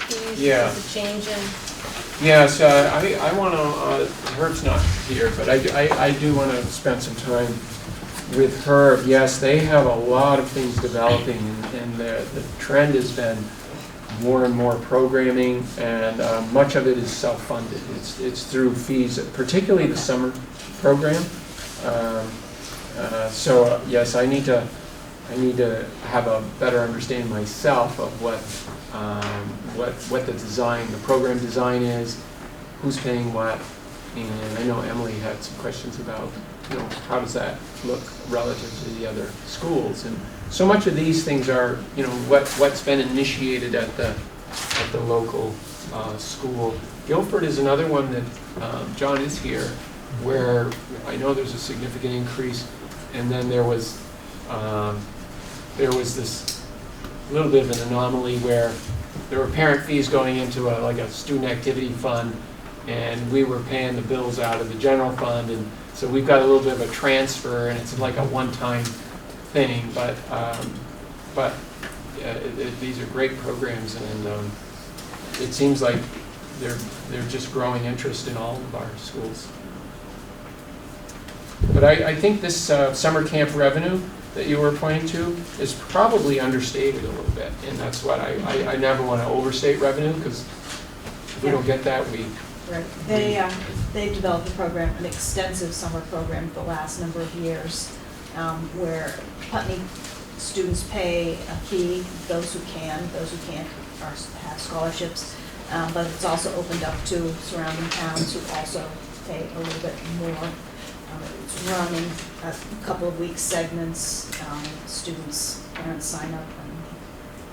fees. Yeah. Is a change in? Yes, I want to, Herb's not here, but I do want to spend some time with Herb. Yes, they have a lot of things developing, and the trend has been more and more programming, and much of it is self-funded. It's through fees, particularly the summer program. So yes, I need to have a better understanding myself of what the design, the program design is, who's paying what, and I know Emily had some questions about, you know, how does that look relative to the other schools, and so much of these things are, you know, what's been initiated at the local school. Guilford is another one that John is here, where I know there's a significant increase, and then there was this little bit of an anomaly where there were parent fees going into like a student activity fund, and we were paying the bills out of the general fund, and so we've got a little bit of a transfer, and it's like a one-time thing, but these are great programs, and it seems like they're just growing interest in all of our schools. But I think this summer camp revenue that you were pointing to is probably understated a little bit, and that's what I never want to overstate revenue, because if we don't get that, we... Right. They've developed a program, an extensive summer program for the last number of years, where Putney students pay a fee, those who can't have scholarships, but it's also opened up to surrounding towns who also pay a little bit more. It's run in a couple of week segments. Students, parents sign up, and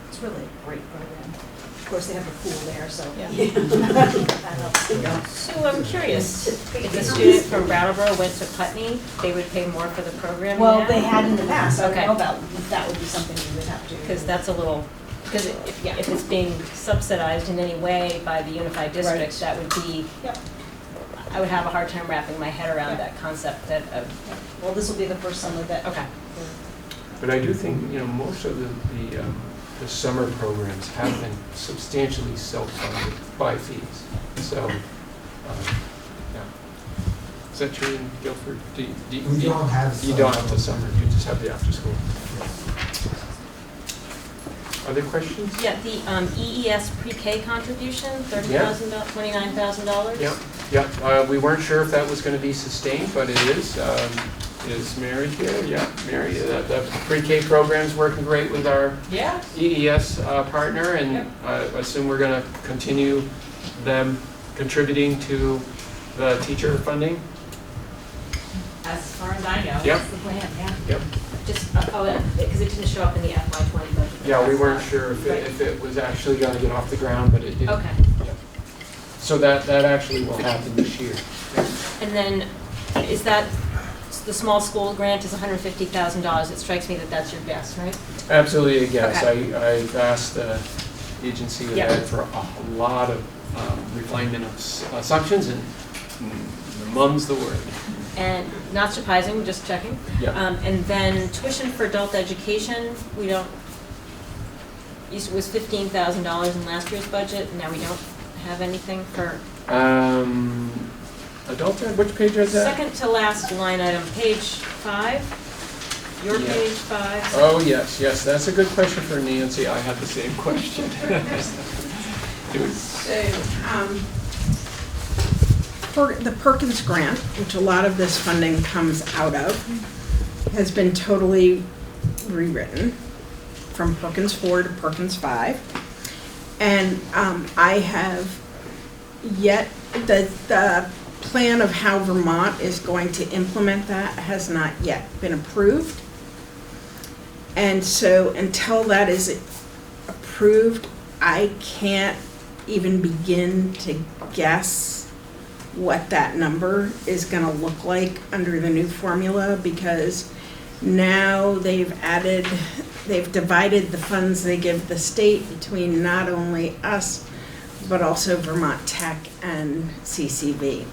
it's really a great program. Of course, they have a pool there, so that helps. So I'm curious, if a student from Brattleboro went to Putney, they would pay more for the program Well, now? they had in the past. I Okay. don't know about if that would be something we would have to. Because that's a little, because if it's being subsidized in any way by the unified district, Right. that would be, Yep. I would have a hard time wrapping my head around that concept that of, Well, this will be the first summer that. okay. But I do think, you know, most of the summer programs have been substantially self-funded by fees. So, yeah. Is that true in Guilford? You don't have the summer, you just have the after-school. Other questions? Yeah, the EES pre-K contribution, $30,000, $29,000? Yeah. We weren't sure if that was going to be sustained, but it is. Is Mary here? Yeah, Mary. The pre-K program's working great with our EES partner, and I assume we're going to continue them contributing to the teacher funding. As far as I know, Yep. that's the plan, yeah. Yep. Just, because it didn't show up in the FY20 budget. Yeah, we weren't sure if it was actually gonna get off the ground, but it did. Okay. So that actually will happen this year. And then, is that, the small school grant is $150,000. It strikes me that that's your guess, right? Absolutely a guess. Okay. I've asked the agency of Yep. Ed for a lot of refinement of assumptions, and mum's the word. And not surprising, just checking. Yeah. And then tuition for adult education, we don't, it was $15,000 in last year's budget, and now we don't have anything for. Adult ed, which page is that? Second to last line item, page 5. Your Yeah. page 5. Oh, yes, that's a good question for Nancy. I had the same question. It was, The Perkins grant, which a lot of this funding comes out of, has been totally rewritten from Perkins 4 to Perkins 5. And I have yet, the plan of how Vermont is going to implement that has not yet been approved. And so until that is approved, I can't even begin to guess what that number is going to look like under the new formula, because now they've divided the funds they give the state between not only us, but also Vermont Tech and CCV.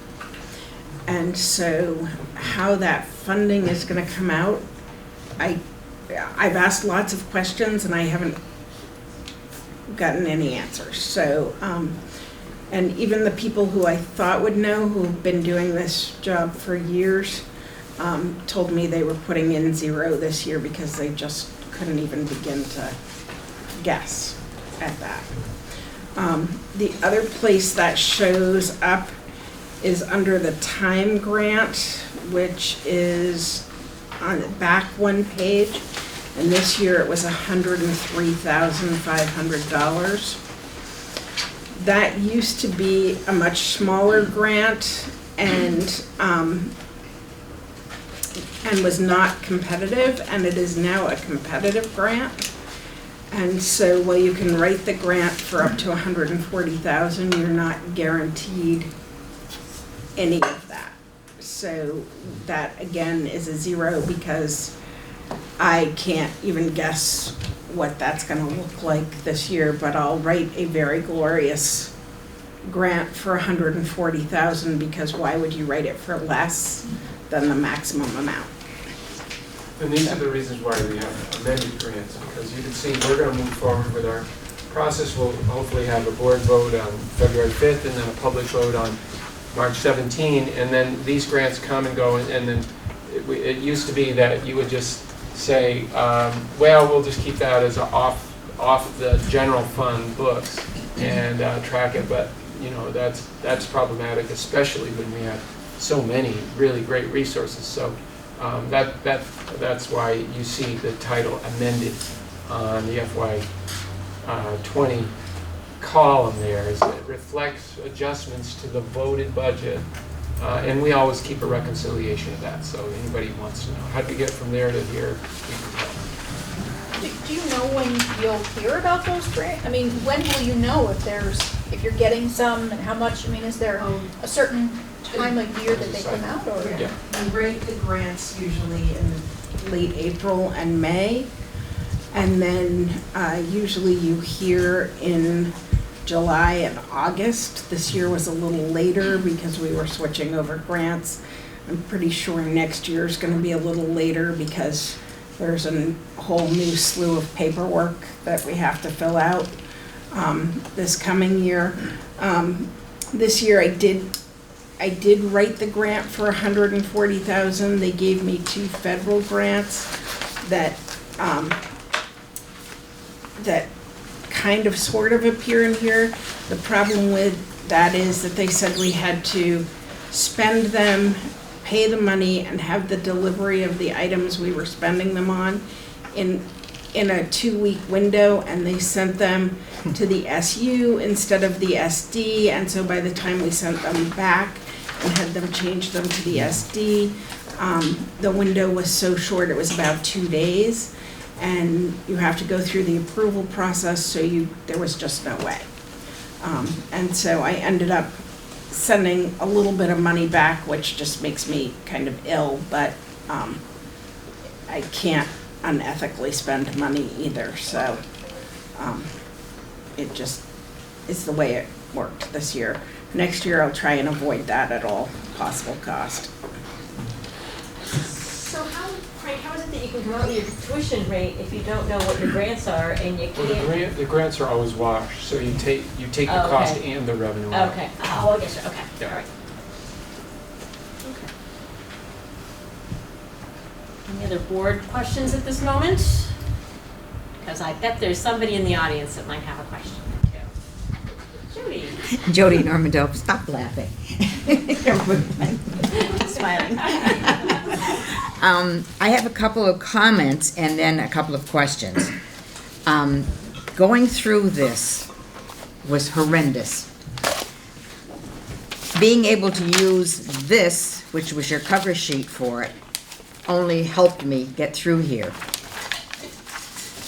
And so how that funding is going to come out, I've asked lots of questions and I haven't gotten any answers. So, and even the people who I thought would know, who've been doing this job for years, told me they were putting in 0 this year because they just couldn't even begin to guess at that. The other place that shows up is under the time grant, which is on the back one page. And this year it was $103,500. That used to be a much smaller grant and was not competitive, and it is now a competitive grant. And so while you can write the grant for up to $140,000, you're not guaranteed any of that. So that again is a 0 because I can't even guess what that's going to look like this year, but I'll write a very glorious grant for $140,000, because why would you write it for less than the maximum amount? and these are the reasons why we have amended grants, because you can see we're going to move forward with our process. We'll hopefully have a board vote on February 5th and then a public vote on March 17, and then these grants come and go, and then it used to be that you would just say, well, we'll just keep that as off the general fund books and track it, but you know that's problematic, especially when we have so many really great resources. So that's why you see the title amended on the FY20 column there, is it reflects adjustments to the voted budget, and we always keep a reconciliation of that, so anybody who wants to know how do we get from there to here, we can tell. Do you know when you'll hear about those grants? I mean, when will you know if you're getting some and how much? I mean, is there a certain time of year that they come out, or? Yeah. We write the grants usually in late April and May, and then usually you hear in July and August. This year was a little later because we were switching over grants. I'm pretty sure next year is going to be a little later because there's a whole new slew of paperwork that we have to fill out this coming year. This year I did write the grant for $140,000. They gave me 2 federal grants that kind of sort of appear in here. The problem with that is that they said we had to spend them, pay the money, and have the delivery of the items we were spending them on in a 2-week window, and they sent them to the SU instead of the SD, and so by the time we sent them back and had them change them to the SD, The window was so short, it was about 2 days, and you have to go through the approval process, so there was just no way. And so I ended up sending a little bit of money back, which just makes me kind of ill, but I can't unethically spend money either, so it just is the way it worked this year. Next year, I'll try and avoid that at all possible cost. So Frank, how is it that you can come out with your tuition rate if you don't know what your grants are and you can't? The grants are always washed, so you take the Oh, cost okay. and the revenue out. Okay, oh, I guess, okay, Yeah. all right. Okay. Any other board questions at this moment? Because I bet there's somebody in the audience that might have a question. Judy. Jody Normandale, stop laughing. Smiling. I have a couple of comments and then a couple of questions. Going through this was horrendous. Being able to use this, which was your cover sheet for it, only helped me get through here.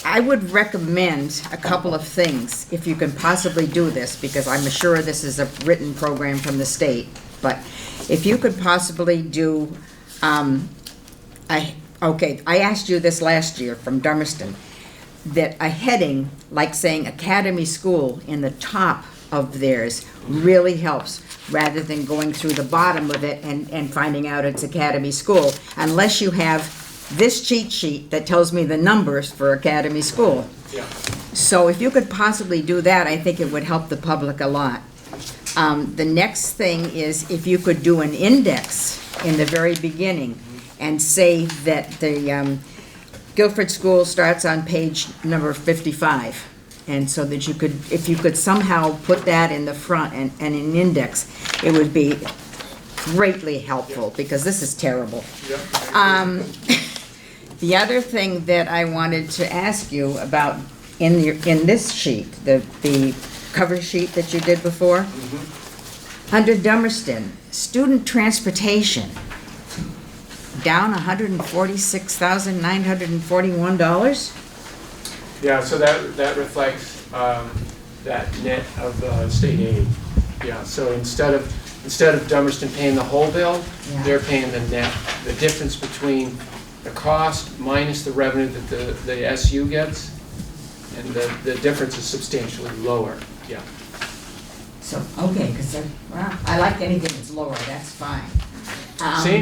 I would recommend a couple of things if you can possibly do this, because I'm sure this is a written program from the state, but if you could possibly do, I asked you this last year from Dummerston, that a heading like saying Academy School in the top of theirs really helps, rather than going through the bottom of it and finding out it's Academy School, unless you have this cheat sheet that tells me the numbers for Academy School. Yeah. So if you could possibly do that, I think it would help the public a lot. The next thing is if you could do an index in the very beginning and say that the Guilford School starts on page number 55. And so that you could, if you could somehow put that in the front and an index, it would be greatly helpful, because this is terrible. The other thing that I wanted to ask you about in this sheet, the cover sheet that you did before, under Dummerston, student transportation, down $146,941. Yeah, so that reflects that net of state aid. Yeah, so instead of Dummerston paying the whole bill, Yeah. they're paying the net, the difference between the cost minus the revenue that the SU gets, and the difference is substantially lower. Yeah. So, okay, because I like anything that's lower, that's fine.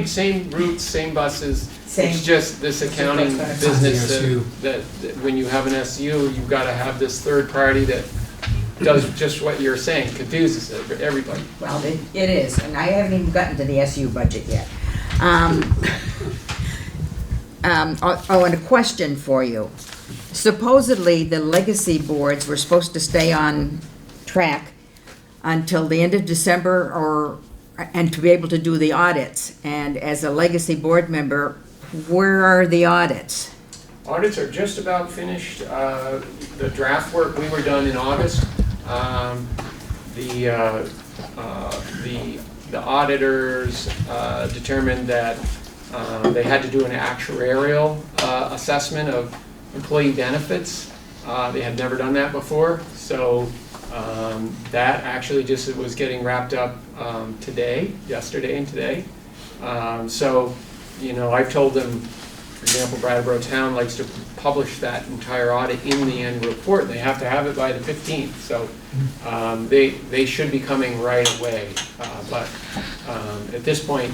Same routes, same buses. Same- It's just this accounting That's business SU. that when you have an SU, you've got to have this third party that does just what you're saying, confuses everybody. Well, it is, and I haven't even gotten to the SU budget yet. And a question for you. Supposedly, the legacy boards were supposed to stay on track until the end of December and to be able to do the audits. And as a legacy board member, where are the audits? Audits are just about finished. The draft work, we were done in August. The auditors determined that they had to do an actuarial assessment of employee benefits. They had never done that before, so that actually just was getting wrapped up yesterday and today. So, I've told them, for example, Brattleboro Town likes to publish that entire audit in the annual report, and they have to have it by the 15th. So they should be coming right away. But at this point,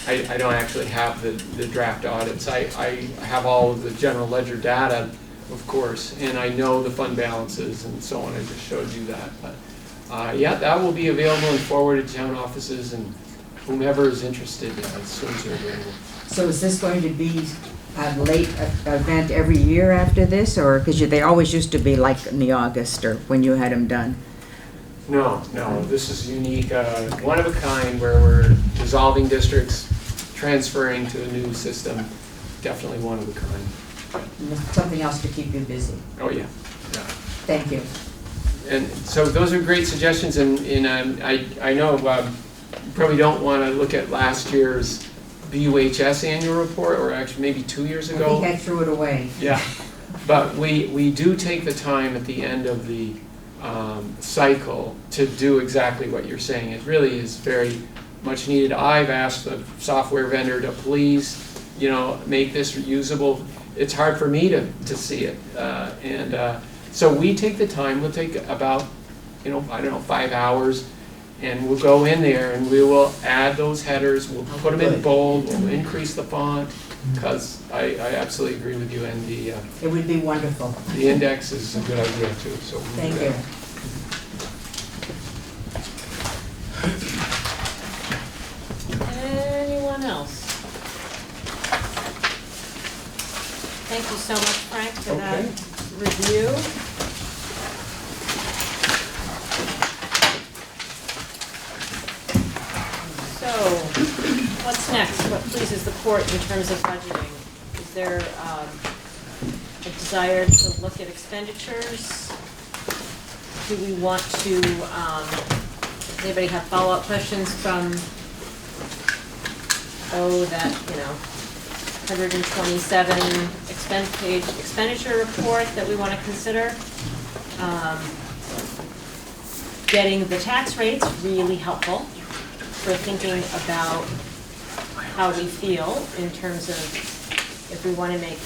I don't actually have the draft audits. I have all of the general ledger data, of course, and I know the fund balances and so on. I just showed you that. But yeah, that will be available and forwarded to town offices and whomever is interested as soon as they're available. So is this going to be a late event every year after this, or because they always used to be like in the August or when you had them done? No, this is unique, one of a kind, where we're dissolving districts, transferring to the new system. Definitely one of a kind. Something else to keep you busy. Oh, yeah. Thank you. And so those are great suggestions, and I know you probably don't want to look at last year's BUHS annual report, or actually maybe 2 years I ago. think I threw it away. Yeah, but we do take the time at the end of the cycle to do exactly what you're saying. It really is very much needed. I've asked the software vendor to please, make this usable. It's hard for me to see it. So we take the time, we'll take about, 5 hours, and we'll go in there and we will add those headers, we'll put them in bold, we'll increase the font, because I absolutely agree with you, and It would be wonderful. the index is a good idea too, so. we'll do Thank that. you. Anyone else? Thank you so much, Frank, for that Okay. review. So, what's next? What pleases the court in terms of budgeting? Is there a desire to look at expenditures? Do we want to, does anybody have follow-up questions from, that, 127 page expenditure report that we want to consider? Getting the tax rates really helpful for thinking about how we feel in terms of if we want to make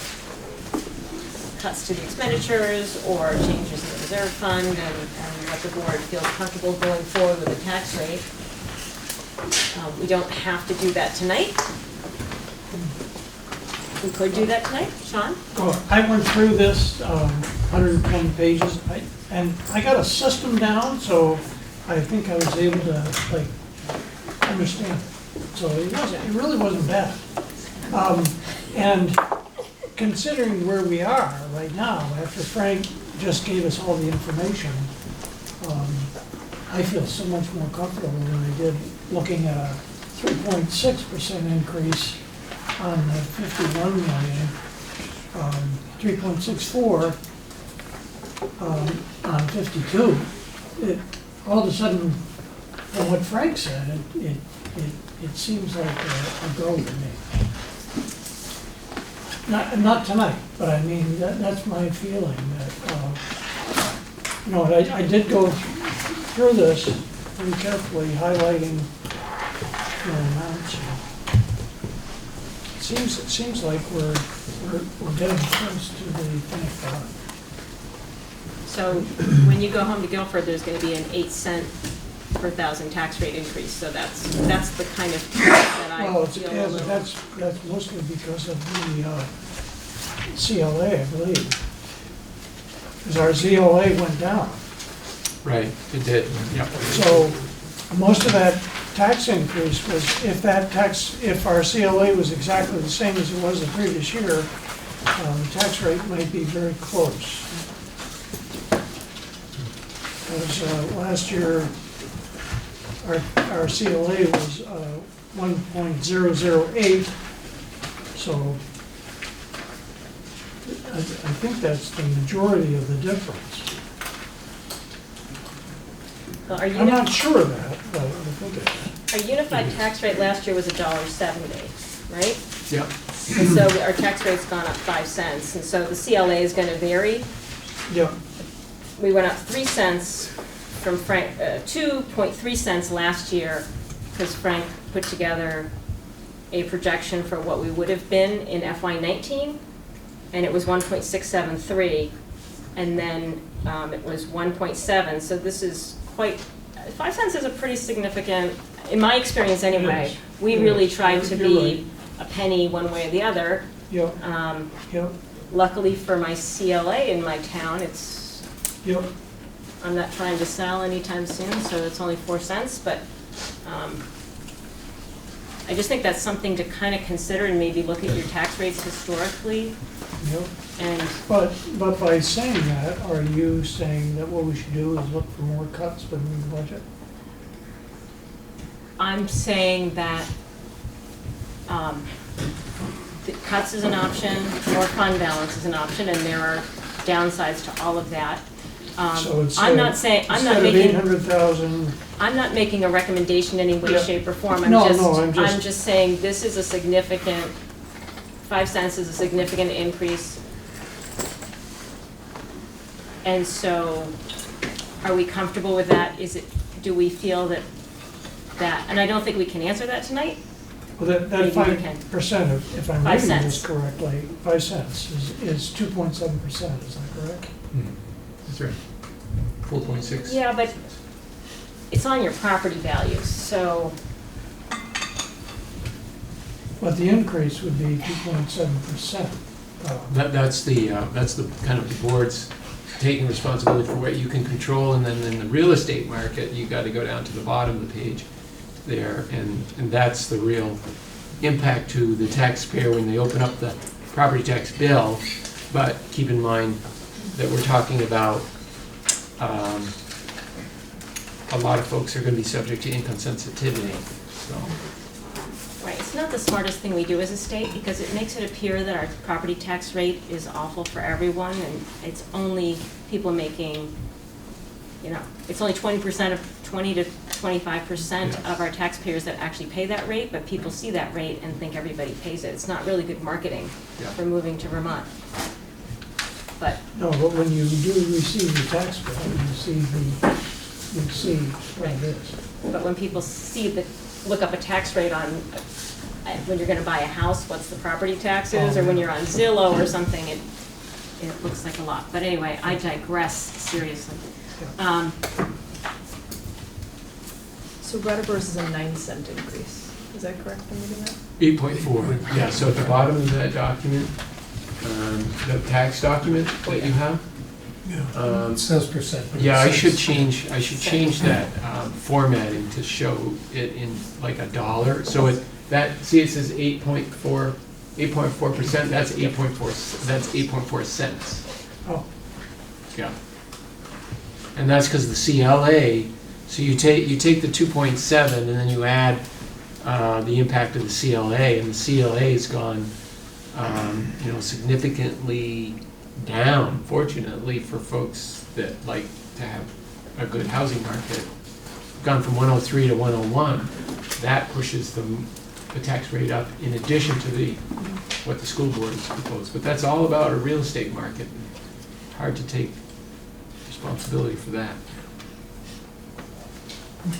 cuts to the expenditures or changes in the reserve fund, and what the board feels comfortable going forward with the tax rate. We don't have to do that tonight. We could do that tonight, Sean? Well, I went through this 120 pages, and I got a system down, so I think I was able to understand it. So it really wasn't bad. And considering where we are right now, after Frank just gave us all the information, I feel so much more comfortable than I did looking at a 3.6% increase on the 51 million, 3.64 on 52. All of a sudden, from what Frank said, it seems like a go to me. Not tonight, but I mean, that's my feeling that, I did go through this pretty carefully, highlighting the amounts. It seems like we're getting close to the finish line. So when you go home to Guilford, there's going to be an 8 cent per thousand tax rate increase. So that's the kind of that I Well, feel a little. that's mostly because of the CLA, I believe. Because our CLA went down. Right, it did, yeah. So most of that tax increase was, if our CLA was exactly the same as it was the previous year, the tax rate might be very close. Because last year, our CLA was 1.008, so I think that's the majority of the difference. Well, I'm not sure of that, but I think it is. Our unified tax rate last year was $1.70, right? Yeah. And so our tax rate's gone up 5 cents, and so the CLA is going to vary. Yeah. We went up 3 cents from Frank, 2.3 cents last year, because Frank put together a projection for what we would have been in FY19, and it was 1.673, and then it was 1.7. So this is quite. 5 cents is a pretty significant, in my experience anyway. We really tried to be a penny one way or the other. Yep. Yep. Luckily for my CLA in my town, it's. Yep. I'm not trying to sell anytime soon, so it's only 4 cents, but I just think that's something to kind of consider and maybe look at your tax rates historically. Yep. And But by saying that, are you saying that what we should do is look for more cuts within the budget? I'm saying that the cuts is an option, more fund balance is an option, and there are downsides to all of that. So I'm not saying, I'm not instead of making, 800,000, I'm not making a recommendation in any way, Yeah. shape, or form. No, no, I'm just- I'm just saying this is a significant, 5 cents is a significant increase. And so, are we comfortable with that? Do we feel that, and I don't think we can answer that tonight. well, that Maybe we 5%, if I'm 5 reading this cents. correctly, 5 cents is 2.7%, is that correct? That's right. 4.6. Yeah, but it's on your property values, so, But the increase would be 2.7%. That's the kind of the board's taking responsibility for what you can control, and then in the real estate market, you got to go down to the bottom of the page there, and that's the real impact to the taxpayer when they open up the property tax bill. But keep in mind that we're talking about a lot of folks are going to be subject to income sensitivity, so. right, it's not the smartest thing we do as a state, because it makes it appear that our property tax rate is awful for everyone, and it's only people making, it's only 20 to 25% of our taxpayers that actually pay that rate, but people see that rate and think everybody pays it. It's not really good marketing for moving to Vermont. But No, but when you do receive the tax bill, you see what it is. But when people look up a tax rate on, when you're gonna buy a house, what's the property taxes, or when you're on Zillow or something, it looks like a lot. But anyway, I digress seriously. So Brattleboro's is a 9-cent increase. Is that correct in reading that? 8.4, yeah, so at the bottom of that document, the tax document that you have. It says percent. but Yeah, it I should says- change that formatting to show it in like a dollar. So it says 8.4%, that's 8.4 cents. Oh. Yeah. And that's because the CLA, so you take the 2.7 and then you add the impact of the CLA, and the CLA has gone significantly down, fortunately, for folks that like to have a good housing market. Gone from 103 to 101. That pushes the tax rate up in addition to what the school board has proposed. But that's all about a real estate market. Hard to take responsibility for that.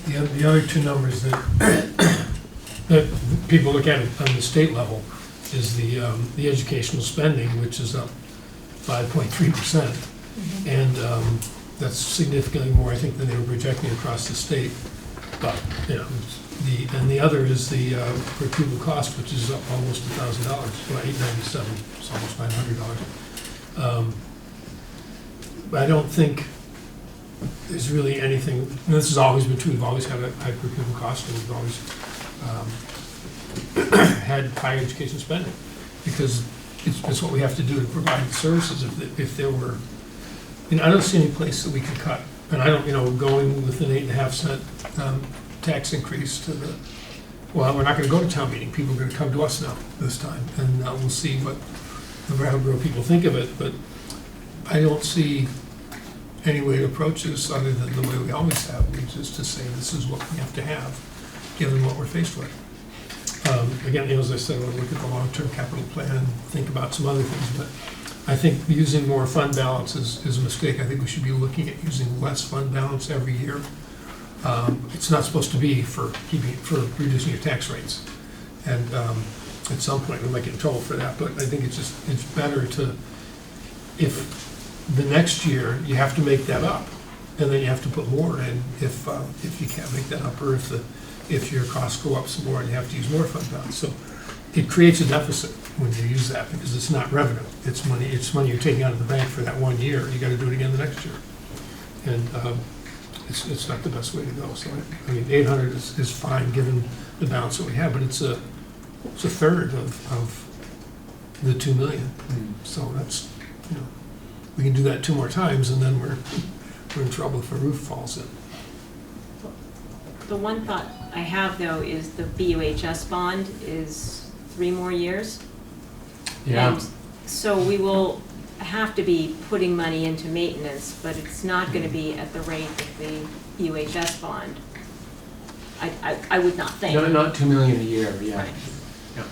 The other two numbers that people look at on the state level is the educational spending, which is up 5.3%. And that's significantly more, I think, than they were projecting across the state. But, the other is the per pupil cost, which is up almost $1,000, about $897, it's almost $900. But I don't think there's really anything, and this has always been true, we've always had a high per pupil cost, and we've always had high education spending, because it's what we have to do to provide the services. If there were, I don't see any place that we could cut, and I don't, going with an 8.5 cent tax increase to we're not gonna go to town meeting, people are gonna come to us now, this time, and we'll see what the Brattleboro people think of it, but I don't see any way to approach this other than the way we always have, which is to say this is what we have to have, given what we're faced with. Again, as I said, we'll look at the long-term capital plan, think about some other things, but I think using more fund balance is a mistake. I think we should be looking at using less fund balance every year. It's not supposed to be for reducing your tax rates. And at some point, we might get in trouble for that, but I think it's better to, if the next year, you have to make that up, and then you have to put more in if you can't make that up, or if your costs go up some more and you have to use more fund balance. So it creates a deficit when you use that, because it's not revenue. It's money you're taking out of the bank for that 1 year. You gotta do it again the next year. And it's not the best way to go. So, 800 is fine, given the balance that we have, but it's a third of the 2 million. So that's, we can do that 2 more times, and then we're in trouble if a roof falls in. the one thought I have, though, is the BUHS bond is 3 more years. Yeah. And so we will, have to be putting money into maintenance, but it's not gonna be at the rate of the UHS bond. I would not think. No, not 2 million a year, yeah. Right. Yeah.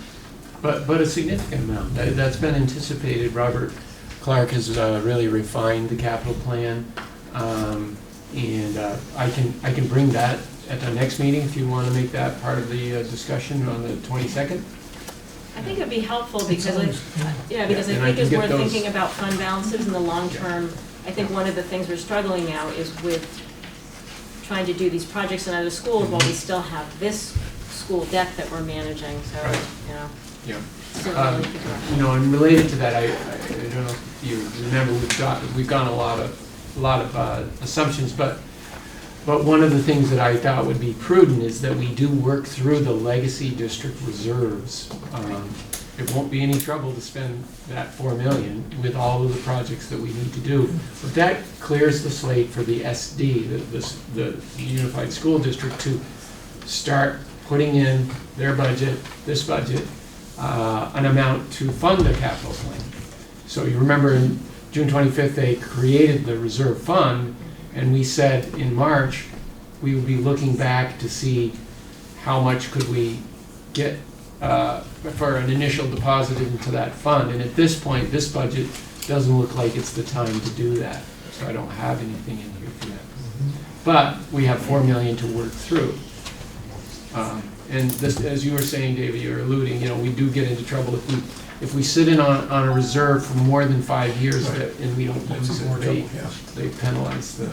But a significant amount. That's been anticipated. Robert Clark has really refined the capital plan. And I can bring that at the next meeting if you want to make that part of the discussion on the 22nd. I think it'd be helpful because I And I think can as get we're those- thinking about fund balances in the long term, I think one of the things we're struggling now is with trying to do these projects in other schools while we still have this school debt that we're managing, so, Right. you know. Yeah. still really figure out. You know, and related to that, I don't know if you remember, we've gone a lot of assumptions, but one of the things that I thought would be prudent is that we do work through the legacy district reserves. It won't be any trouble to spend that 4 million with all of the projects that we need to do. But that clears the slate for the SD, the Unified School District, to start putting in their budget, this budget, an amount to fund the capital plan. So you remember in June 25th, they created the reserve fund, and we said in March, we would be looking back to see how much could we get for an initial deposit into that fund. And at this point, this budget doesn't look like it's the time to do that. So I don't have anything in here for that. But we have 4 million to work through. And this, as you were saying, David, you're alluding, you know, we do get into trouble if we sit in on a reserve for more than 5 years and we don't use it, they penalize the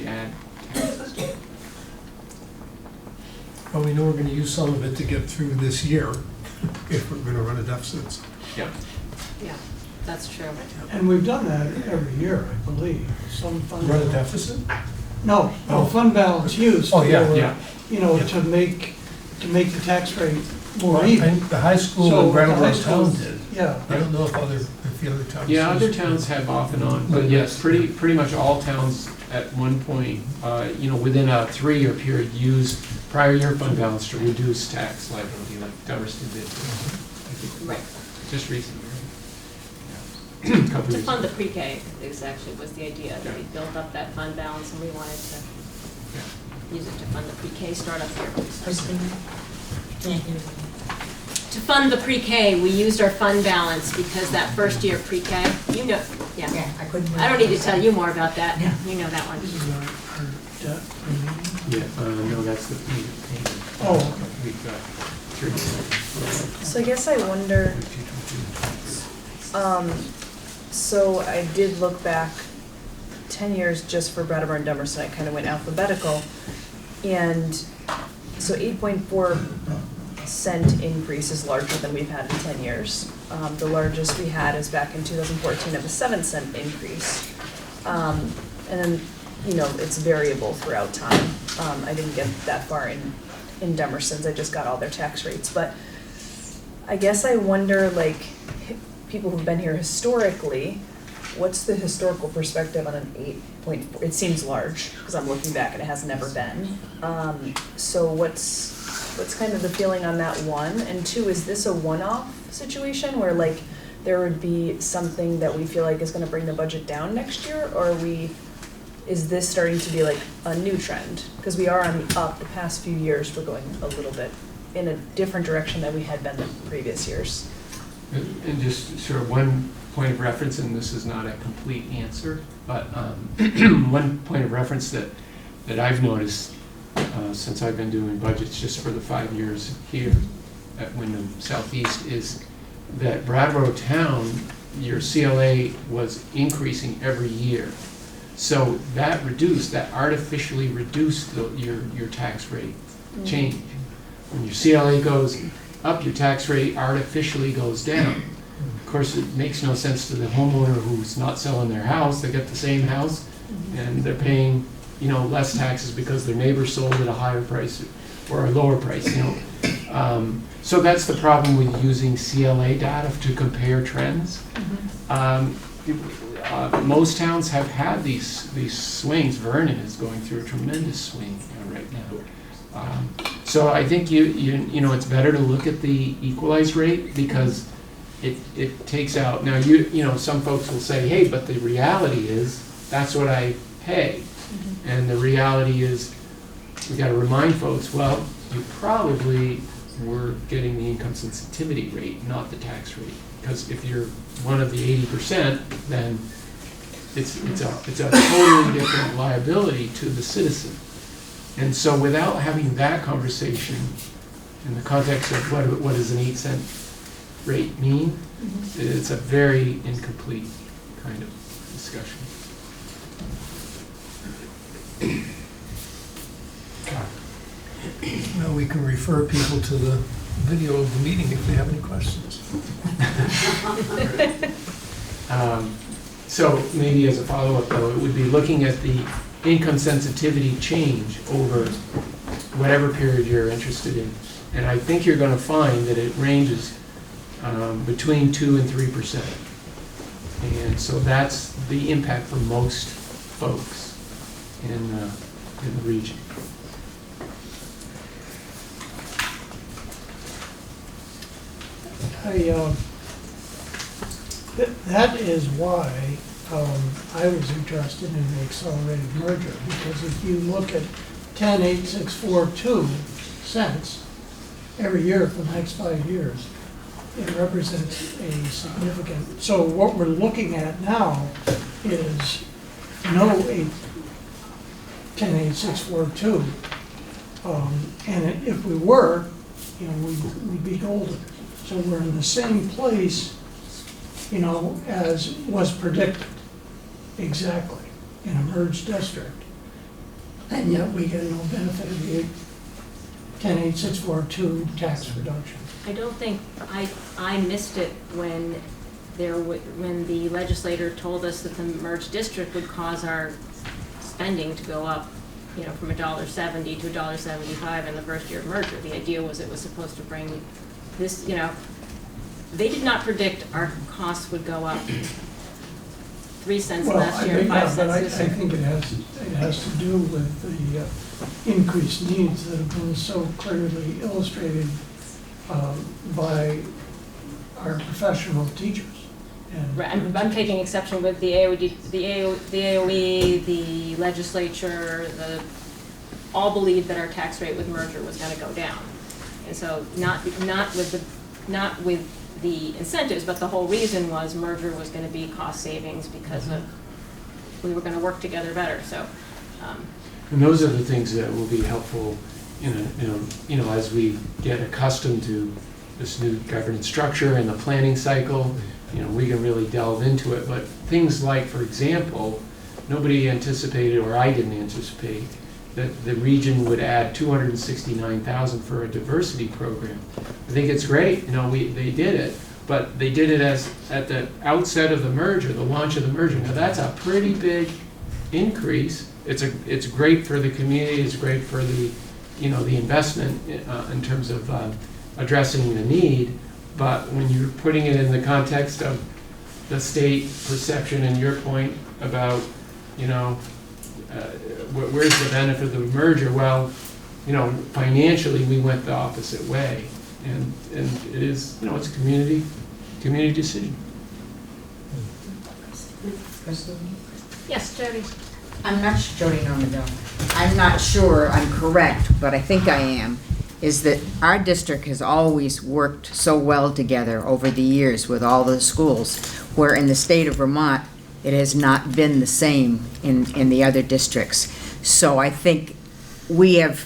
ad taxes. Well, we know we're gonna use some of it to get through this year if we're gonna run a deficit. Yeah. Yeah, that's true. And we've done that every year, I believe, some fund. Run a deficit? No, Oh. fund balance used. Oh, yeah, for, yeah. You know, to make the tax rate more even. And the high school So in Brattleboro the high town schools- did. Yeah. I don't know if the other towns. Yeah, other used it. towns have off and on, but yes, pretty much all towns at one point, you know, within a 3-year period, used prior year fund balance to reduce tax liability, like Dummerston did. I think, Right. just recently, right? Yeah. Couple To years fund the ago. pre-K is actually was the idea, that we built up that fund balance and we wanted to use it to fund the pre-K startup here. To fund the pre-K, we used our fund balance because that first year pre-K, you know, yeah. I couldn't. I don't need to tell you more about that. Yeah. You know that one. This is our debt remaining. Yeah, no, that's the payment. Oh, okay. We've got 3. So I guess I wonder, so I did look back 10 years just for Brattleboro and Dummerston. I kind of went alphabetical. And so 8.4% increase is larger than we've had in 10 years. The largest we had is back in 2014 of a 7-cent increase. And then, you know, it's variable throughout time. I didn't get that far in Dummerston's, I just got all their tax rates. But I guess I wonder, like, people who've been here historically, what's the historical perspective on an 8.4? It seems large, because I'm looking back and it has never been. So what's kind of the feeling on that, 1? And 2, is this a one-off situation where, like, there would be something that we feel like is gonna bring the budget down next year? Or is this starting to be like a new trend? Because we are on the up. The past few years, we're going a little bit in a different direction than we had been the previous years. And just sort of one point of reference, and this is not a complete answer, but one point of reference that I've noticed since I've been doing budgets just for the 5 years here at Windham Southeast is that Brattleboro town, your CLA was increasing every year. So that artificially reduced your tax rate change. When your CLA goes up, your tax rate artificially goes down. Of course, it makes no sense to the homeowner who's not selling their house. They got the same house, and they're paying, you know, less taxes because their neighbor sold at a higher price or a lower price, you know. So that's the problem with using CLA data to compare trends. Most towns have had these swings. Vernon is going through a tremendous swing right now. So I think you know it's better to look at the equalized rate because it takes out, now you know, some folks will say, hey, but the reality is, that's what I pay. And the reality is, we gotta remind folks, well, you probably were getting the income sensitivity rate, not the tax rate. Because if you're one of the 80%, then it's a totally different liability to the citizen. And so without having that conversation in the context of what does an 8-cent rate mean, it's a very incomplete kind of discussion. Well, we can refer people to the video of the meeting if they have any questions. So maybe as a follow-up though, it would be looking at the income sensitivity change over whatever period you're interested in. And I think you're going to find that it ranges between 2 and 3%. And so that's the impact for most folks in the region. That is why I was interested in the accelerated merger, because if you look at 10,864.2 cents every year for the next 5 years, it represents a significant, so what we're looking at now is no 10,864.2, and if we were, you know, we'd be golden. So we're in the same place, you know, as was predicted, exactly, in a merged district. And yet we get no benefit of the 10,864.2 tax reduction. I don't think, I missed it when when the legislator told us that the merged district would cause our spending to go up, you know, from $1.70 to $1.75 in the first year of merger. The idea was it was supposed to bring this, you know, they did not predict our costs would go up 3 cents last year, 5 cents this year. I think it has to do with the increased needs that have been so clearly illustrated by our professional teachers. And right, I'm taking exception with the AOE, the legislature, all believed that our tax rate with merger was going to go down, and so not with the incentives, but the whole reason was merger was going to be cost savings because of we were going to work together better. So, and those are the things that will be helpful, as we get accustomed to this new governance structure and the planning cycle. You know, we can really delve into it. But things like, for example, nobody anticipated, or I didn't anticipate, that the region would add $269,000 for a diversity program. I think it's great, they did it, but they did it at the outset of the merger, the launch of the merger. Now that's a pretty big increase. It's great for the community, it's great for the investment in terms of addressing the need, but when you're putting it in the context of the state perception and your point about, where's the benefit of the merger? Well, financially we went the opposite way, and it is, it's a community decision. yes, Jody. I'm not Jody Normandale. I'm not sure I'm correct, but I think I am. Is that our district has always worked so well together over the years with all the schools, where in the state of Vermont it has not been the same in the other districts. So I think we've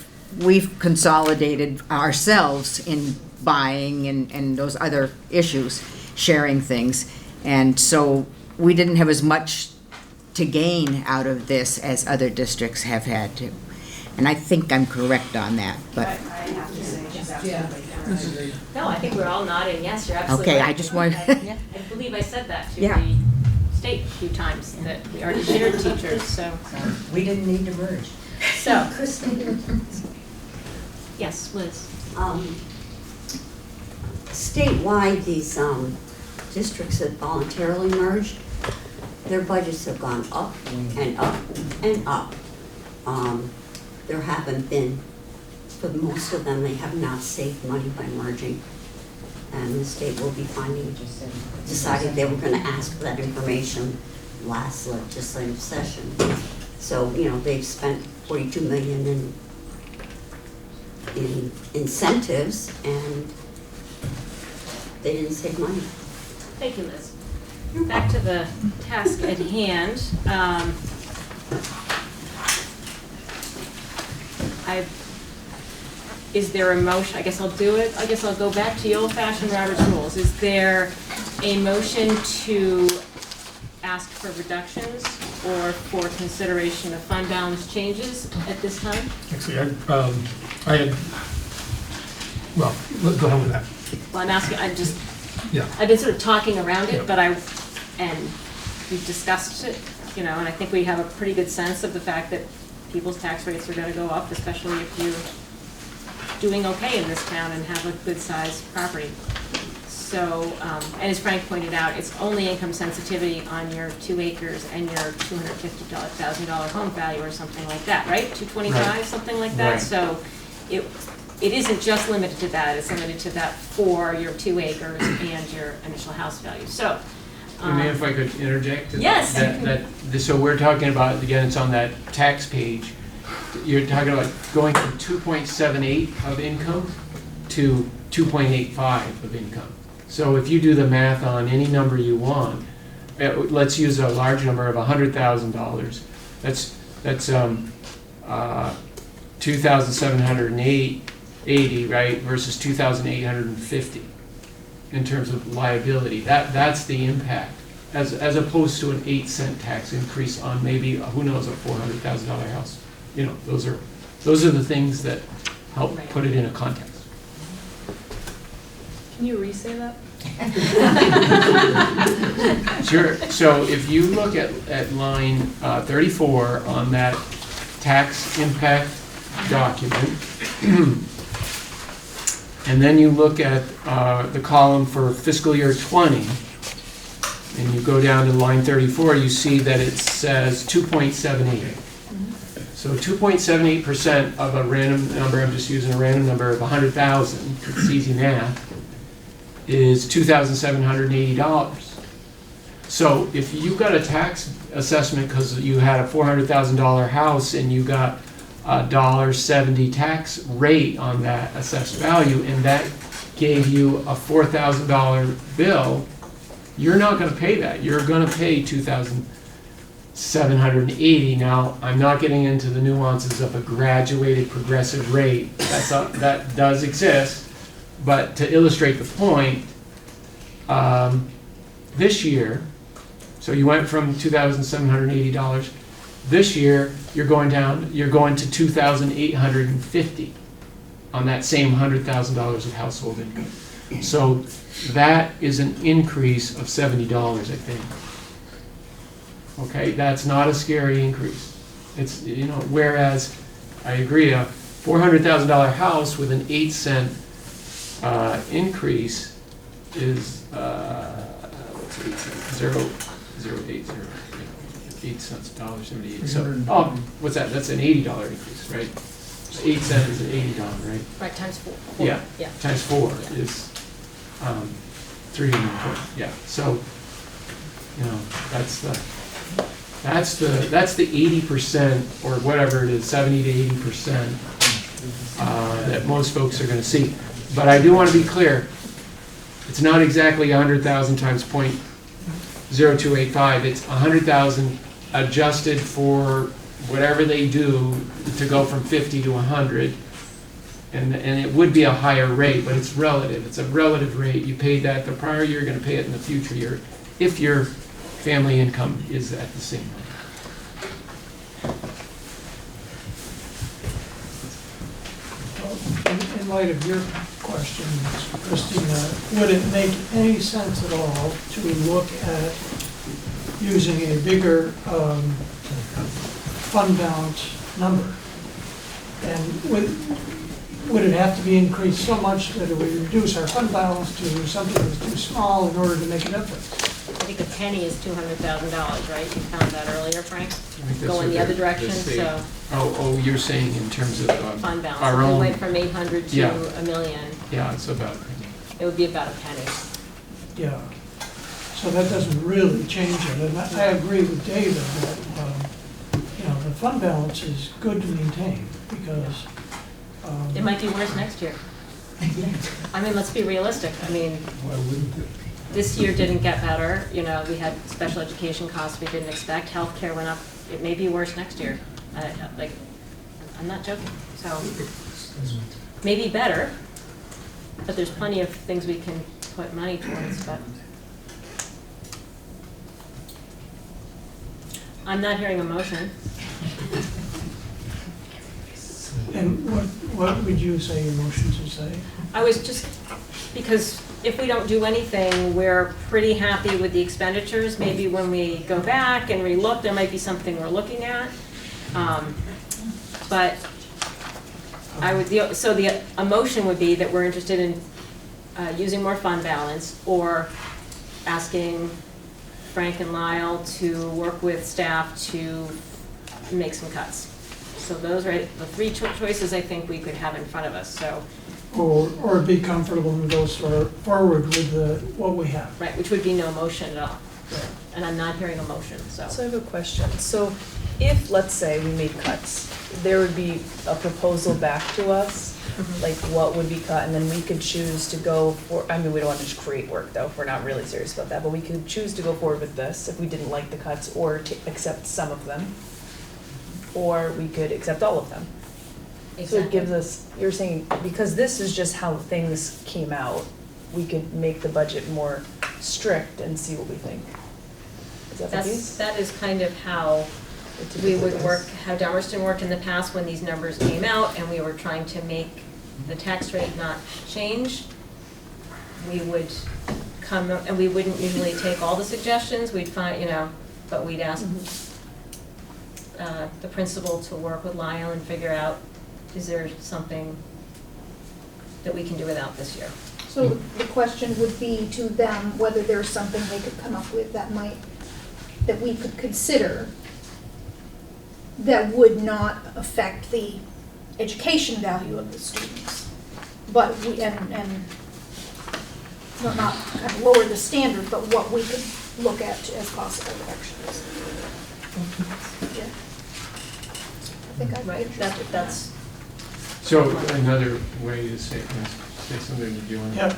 consolidated ourselves in buying and those other issues, sharing things, and so we didn't have as much to gain out of this as other districts have had to. And I think I'm correct on that, but. I have to say, she's absolutely No, I think we're all nodding, yes, you're absolutely Okay, right. I just wanted. I believe I said that to the state a few times, that we already shared teachers, so. We didn't need to merge. So, Christine, yes, Liz. statewide, these districts that voluntarily merged, their budgets have gone up and up and up. There haven't been, for most of them, they have not saved money by merging. and the state will be decided they were gonna ask for that information last legislative session. So, you know, they've spent 42 million in incentives, and they didn't save money. Thank you, Liz. Back to the task at hand. Is there a motion? I guess I'll do it. I guess I'll go back to the old-fashioned Robert's rules. Is there a motion to ask for reductions or for consideration of fund balance changes at this time? Actually, I had, well, go ahead with that. Well, I'm asking, Yeah. I've been sort of talking around Yeah. it, but we've discussed it, you know, and I think we have a pretty good sense of the fact that people's tax rates are gonna go up, especially if you're doing okay in this town and have a good-sized property. So, and as Frank pointed out, it's only income sensitivity on your 2 acres and your $250,000 home value or something like that, right? 225, Right. something like that? Right. So it isn't just limited to that, it's limited to that for your 2 acres and your initial house value. So, I mean, if I could interject? Yes. So we're talking about, again, it's on that tax page. You're talking about going from 2.78 of income to 2.85 of income. So if you do the math on any number you want, let's use a large number of $100,000. That's $2,780, right, versus $2,850 in terms of liability. That's the impact, as opposed to an 8-cent tax increase on maybe, who knows, a $400,000 house. You know, those are the things that help put it in a context. Can you re-say that? Sure. So if you look at line 34 on that tax impact document, and then you look at the column for fiscal year 20, and you go down to line 34, you see that it says 2.78. So 2.78% of a random number, I'm just using a random number of 100,000, it's easy math, is $2,780. So if you got a tax assessment because you had a $400,000 house and you got a $1.70 tax rate on that assessed value, and that gave you a $4,000 bill, you're not going to pay that. You're going to pay $2,780. Now, I'm not getting into the nuances of a graduated progressive rate. That does exist. But to illustrate the point, this year, so you went from $2,780. This year, you're going to $2,850 on that same $100,000 of household income. So that is an increase of $70, I think. Okay, that's not a scary increase. It's, you know, whereas I agree, a $400,000 house with an 8-cent increase is what's 8 cents? 0.080, 8 cents, $1.78. So, what's that? That's an $80 increase, right? 8 cents is an $80, right? Right, times 4. Yeah. Yeah. Times 4 is 340. Yeah. So, you know, that's the 80% or whatever it is, 70 to 80% that most folks are going to see. But I do want to be clear, it's not exactly 100,000 times 0.0285. It's 100,000 adjusted for whatever they do to go from 50 to 100. And it would be a higher rate, but it's relative. It's a relative rate. You paid that the prior year, you're going to pay it in the future year if your family income is at the same rate. In light of your question, Christina, would it make any sense at all to look at using a bigger fund balance number? And would it have to be increased so much that it would reduce our fund balance to something that's too small in order to make a difference? I think a penny is $200,000, right? You found that earlier, Frank? I think that's Going what the other the direction, state- so Oh, you're saying in terms of fund balance. our We own. went from 800 to Yeah. $1 million. Yeah, it's about. It would be about a penny. Yeah. So that doesn't really change it, and I agree with David that, the fund balance is good to maintain, because, It might be worse next year. I mean, let's be realistic. I mean, Why wouldn't it? this year didn't get better. You know, we had special education costs we didn't expect. Healthcare went up. It may be worse next year. I'm not joking. So maybe better, but there's plenty of things we can put money towards. But I'm not hearing a motion. and what would you say your motion to say? I was just, because if we don't do anything, we're pretty happy with the expenditures. Maybe when we go back and relook, there might be something we're looking at. But I would, a motion would be that we're interested in using more fund balance, or asking Frank and Lyle to work with staff to make some cuts. So those are the three choices I think we could have in front of us, so. Or be comfortable and go forward with what we have. Right, which would be no motion at all. And I'm not hearing a motion, so. So I have a question. So if, let's say, we made cuts, there would be a proposal back to us, like what would be cut, and then we could choose to go for, I mean, we don't want to just create work though, if we're not really serious about that, but we could choose to go forward with this if we didn't like the cuts, or to accept some of them, or we could accept all of them. So it gives us, you're saying, because this is just how things came out, we could make the budget more strict and see what we think. Is that the case? That is kind of how we would work, how Dummerston worked in the past when these numbers came out and we were trying to make the tax rate not change. We would come, and we wouldn't usually take all the suggestions, we'd find, but we'd ask the principal to work with Lyle and figure out, is there something that we can do without this year? So the question would be to them whether there's something they could come up with that we could consider that would not affect the education value of the students, but and not kind of lower the standard, but what we could look at as possible directions. Yeah. I think that's. So another way to say something, did you want to? Yeah.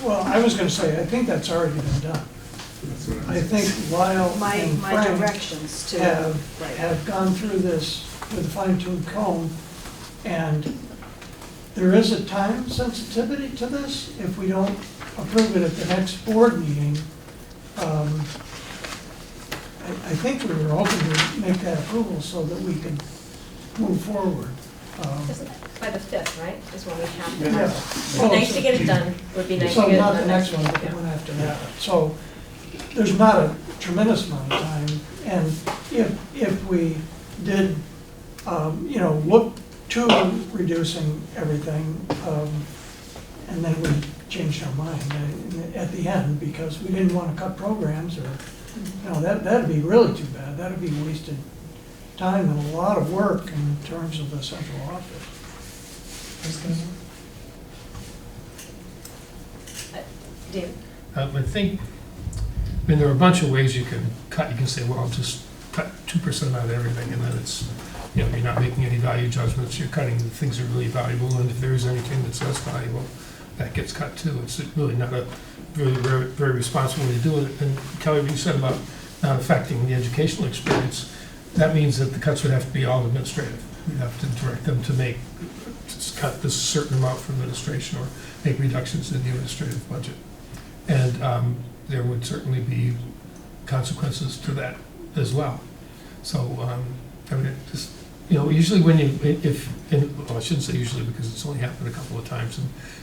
Well, I was going to say, I think that's already been done. I think Lyle and Frank directions to have gone through this with a fine-tooth comb, and there is a time sensitivity to this. If we don't approve it at the next board meeting, I think we were hoping to make that approval so that we can move forward. By the 5th, right, is when we have to. Yeah. It'd be nice to get it done, would be nice to So get it done. not the next one, but the one after that. So there's not a tremendous amount of time, and if we did, look to reducing everything, and then we changed our mind at the end because we didn't want to cut programs, or that'd be really too bad. That'd be wasted time and a lot of work in terms of the central office. David? I mean, there are a bunch of ways you can cut. You can say, well, just cut 2% out of everything, and then it's, you're not making any value judgments. You're cutting the things that are really valuable, and if there is anything that's less valuable, that gets cut too. It's really not a very, very, very responsible way to do it. And Kelly, what you said about not affecting the educational experience, that means that the cuts would have to be all administrative. We'd have to direct them to cut this certain amount for administration or make reductions in the administrative budget. And there would certainly be consequences to that as well. So, I mean, usually when I shouldn't say usually because it's only happened a couple of times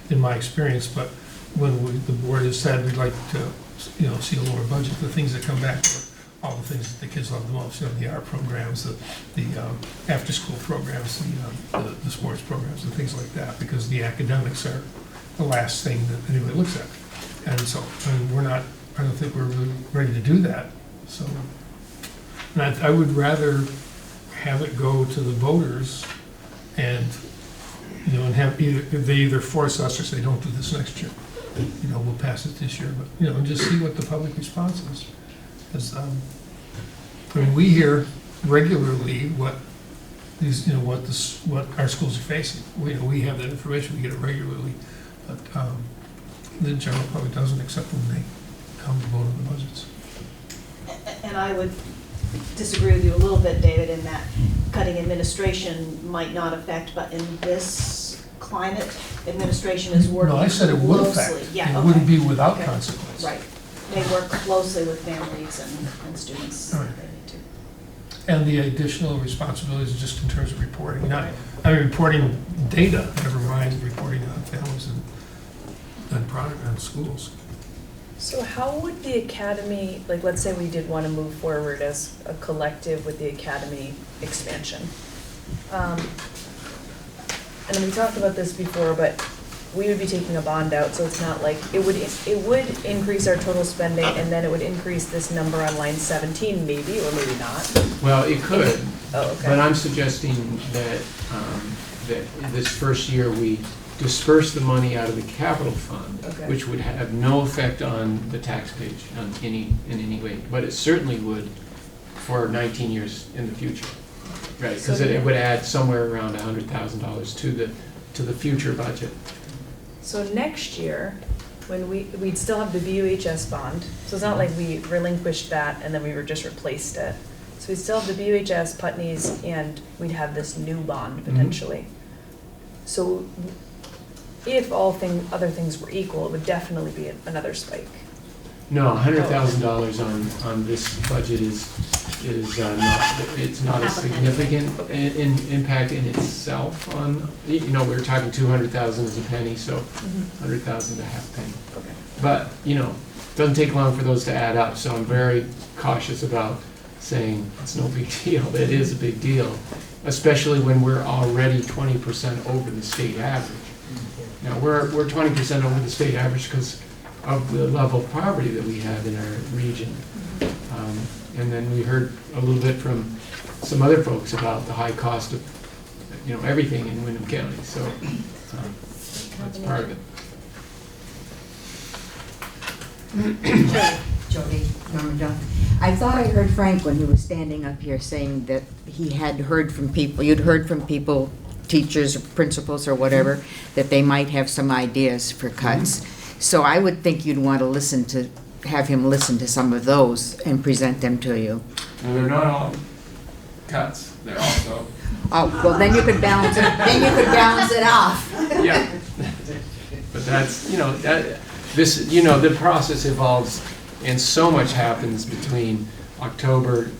in my experience, but when the board has said we'd like to, see a lower budget, the things that come back are all the things that the kids love the most, the art programs, the after-school programs, the sports programs, and things like that, because the academics are the last thing that anybody looks at. And so, I don't think we're really ready to do that. So, and I would rather have it go to the voters and, and have they either force us or say, don't do this next year. you know, we'll pass it this year, but, you know, and just see what the public response is. 'Cause, I mean, we hear regularly what these, you know, what our schools are facing. We have that information, we get it regularly, but the general public doesn't, except when they come to vote on the budgets. And I would disagree with you a little bit, David, in that cutting administration might not affect, but in this climate, administration is working No, I closely. said it would affect. Yeah, It wouldn't okay. be without Okay. consequence. Right. They work closely with families and students. All right. They need to. And the additional responsibilities just in terms of reporting, not, I mean, reporting data, never mind reporting on families and product and schools. So how would the academy, like, let's say we did want to move forward as a collective with the academy expansion. And we talked about this before, but we would be taking a bond out, so it's not like, it would increase our total spending, and then it would increase this number on line 17 maybe, or maybe not. Well, it could, Oh, okay. but I'm suggesting that, that this first year we disperse the money out of the capital fund, Okay. which would have no effect on the tax page in any way, but it certainly would for 19 years in the future. Right, because So- it would add somewhere around $100,000 to the future budget. So next year, when we'd still have the BUHS bond, so it's not like we relinquished that and then we were just replaced it. So we'd still have the BUHS, Putney's, and we'd have this new bond potentially. So if other things were equal, it would definitely be another spike. No, $100,000 on this budget is not, it's not a significant impact in itself on, you know, we were talking 200,000 is a penny, so 100,000 is a half penny. Okay. But, you know, it doesn't take long for those to add up, so I'm very cautious about saying it's no big deal. It is a big deal, especially when we're already 20% over the state average. Now, we're 20% over the state average because of the level of poverty that we have in our region. And then we heard a little bit from some other folks about the high cost of, you know, everything in Windham County, so that's part of it. Jody, Norman John. I thought I heard Frank when he was standing up here saying that he had heard from people, you'd heard from people, teachers, or principals or whatever, that they might have some ideas for cuts. So I would think you'd want to have him listen to some of those and present them to you. Well, they're not all cuts, they're also. Oh, well, then you could balance it off. Yeah. But that's, you know, the process evolves and so much happens between October,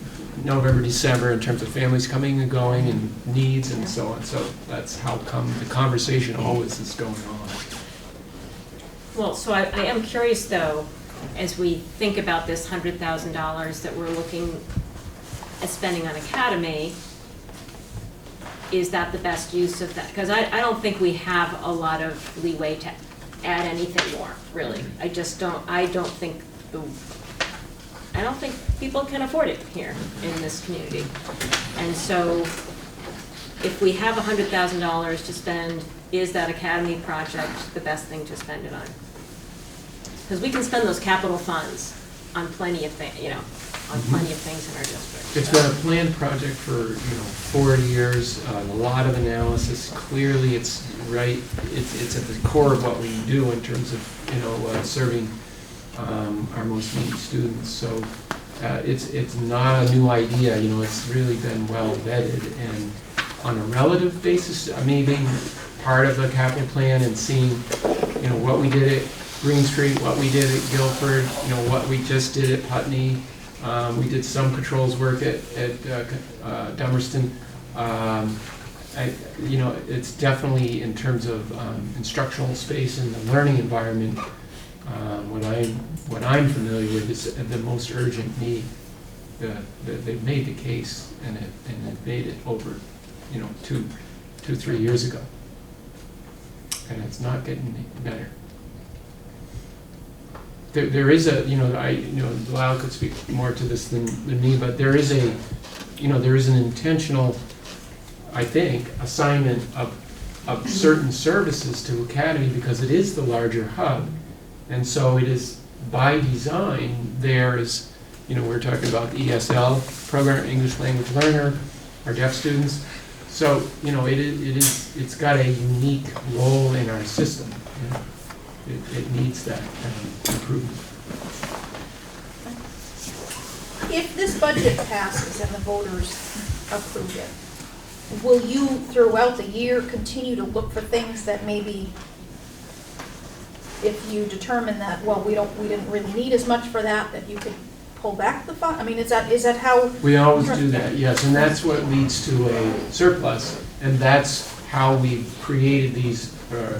November, December in terms of families coming and going and needs and so on. So that's how come the conversation always is going on. Well, so I am curious though, as we think about this $100,000 that we're looking at spending on Academy, is that the best use of that? Because I don't think we have a lot of leeway to add anything more, really. I don't think people can afford it here in this community. And so if we have $100,000 to spend, is that Academy project the best thing to spend it on? Because we can spend those capital funds on plenty of things, you know, on plenty of things in our district. It's been a planned project for, 4 years, a lot of analysis. Clearly, it's right, it's at the core of what we do in terms of, serving our most needy students. So it's not a new idea, it's really been well vetted. And on a relative basis, me being part of the capital plan and seeing, what we did at Green Street, what we did at Guilford, what we just did at Putney. We did some controls work at Dummerston. It's definitely in terms of instructional space and the learning environment. What I'm familiar with is the most urgent need. They've made the case and it made it over, 2-3 years ago, and it's not getting better. There is a, Lyle could speak more to this than me, but there is an intentional, I think, assignment of certain services to Academy because it is the larger hub, And so it is by design, there's, we're talking about the ESL program, English Language Learner, our deaf students. So, it's got a unique role in our system. It needs that improvement. If this budget passes and the voters approve it, will you throughout the year continue to look for things that maybe, if you determine that, well, we didn't really need as much for that you could pull back the fund? I mean, is that how? We always do that, yes, and that's what leads to a surplus, and that's how we created these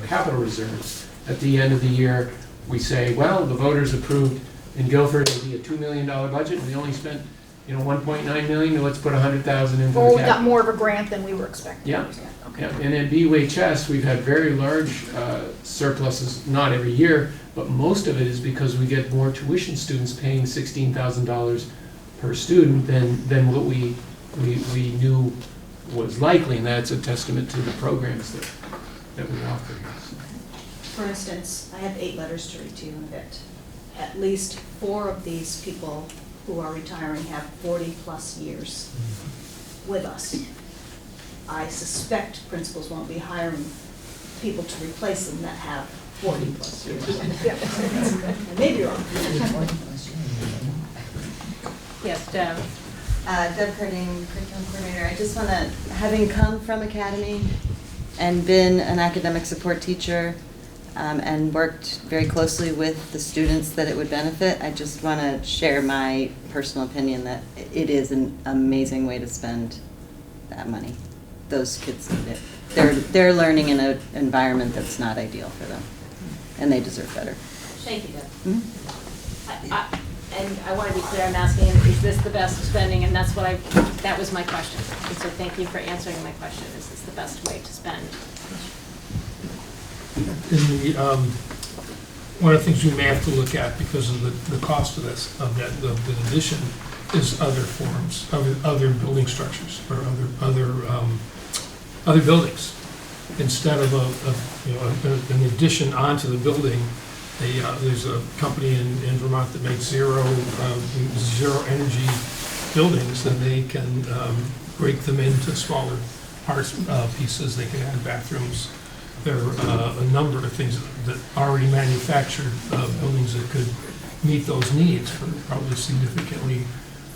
capital reserves. At the end of the year, we say, well, the voters approved in Guilford it'll be a $2 million budget, and we only spent, 1.9 million, let's put 100,000 into the Or we capital. got more of a grant than we were expecting? Yeah. Okay. Yeah, and at BUHS, we've had very large surpluses, not every year, but most of it is because we get more tuition students paying $16,000 per student than what we knew was likely, and that's a testament to the programs that we offer. For instance, I have 8 letters to read to you in a bit. At least 4 of these people who are retiring have 40-plus years with us. I suspect principals won't be hiring people to replace them that have 40-plus years. I may be wrong. Yes, Deb. Deb Carding, Curriculum Coordinator. I just want to, having come from Academy and been an academic support teacher and worked very closely with the students that it would benefit, I just want to share my personal opinion that it is an amazing way to spend that money. Those kids need it. They're learning in an environment that's not ideal for them, and they deserve better. Thank you, Deb. Mm-hmm. And I want to be clear, I'm asking, is this the best spending? And that was my question. And so thank you for answering my question. Is this the best way to spend? One of the things we may have to look at because of the cost of the addition is other forms, other building structures or other buildings. Instead of an addition onto the building, there's a company in Vermont that makes zero energy buildings, and they can break them into smaller parts, pieces. They can add bathrooms. There are a number of things that already manufactured buildings that could meet those needs for probably significantly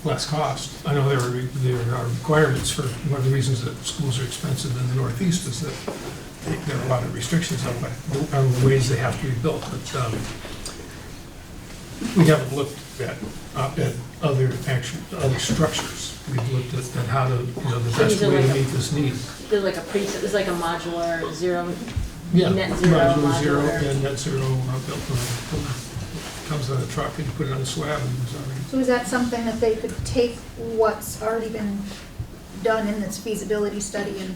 less cost. I know there are requirements for one of the reasons that schools are expensive in the Northeast is that there are a lot of restrictions on the ways they have to be built. But we haven't looked at other structures. We've looked at how to, the best way to meet this need. There's like a modular zero, Yeah, net zero modular zero, modular. and net zero built comes on a truck and you put it on a slab and it's already. So is that something that they could take what's already been done in this feasibility study and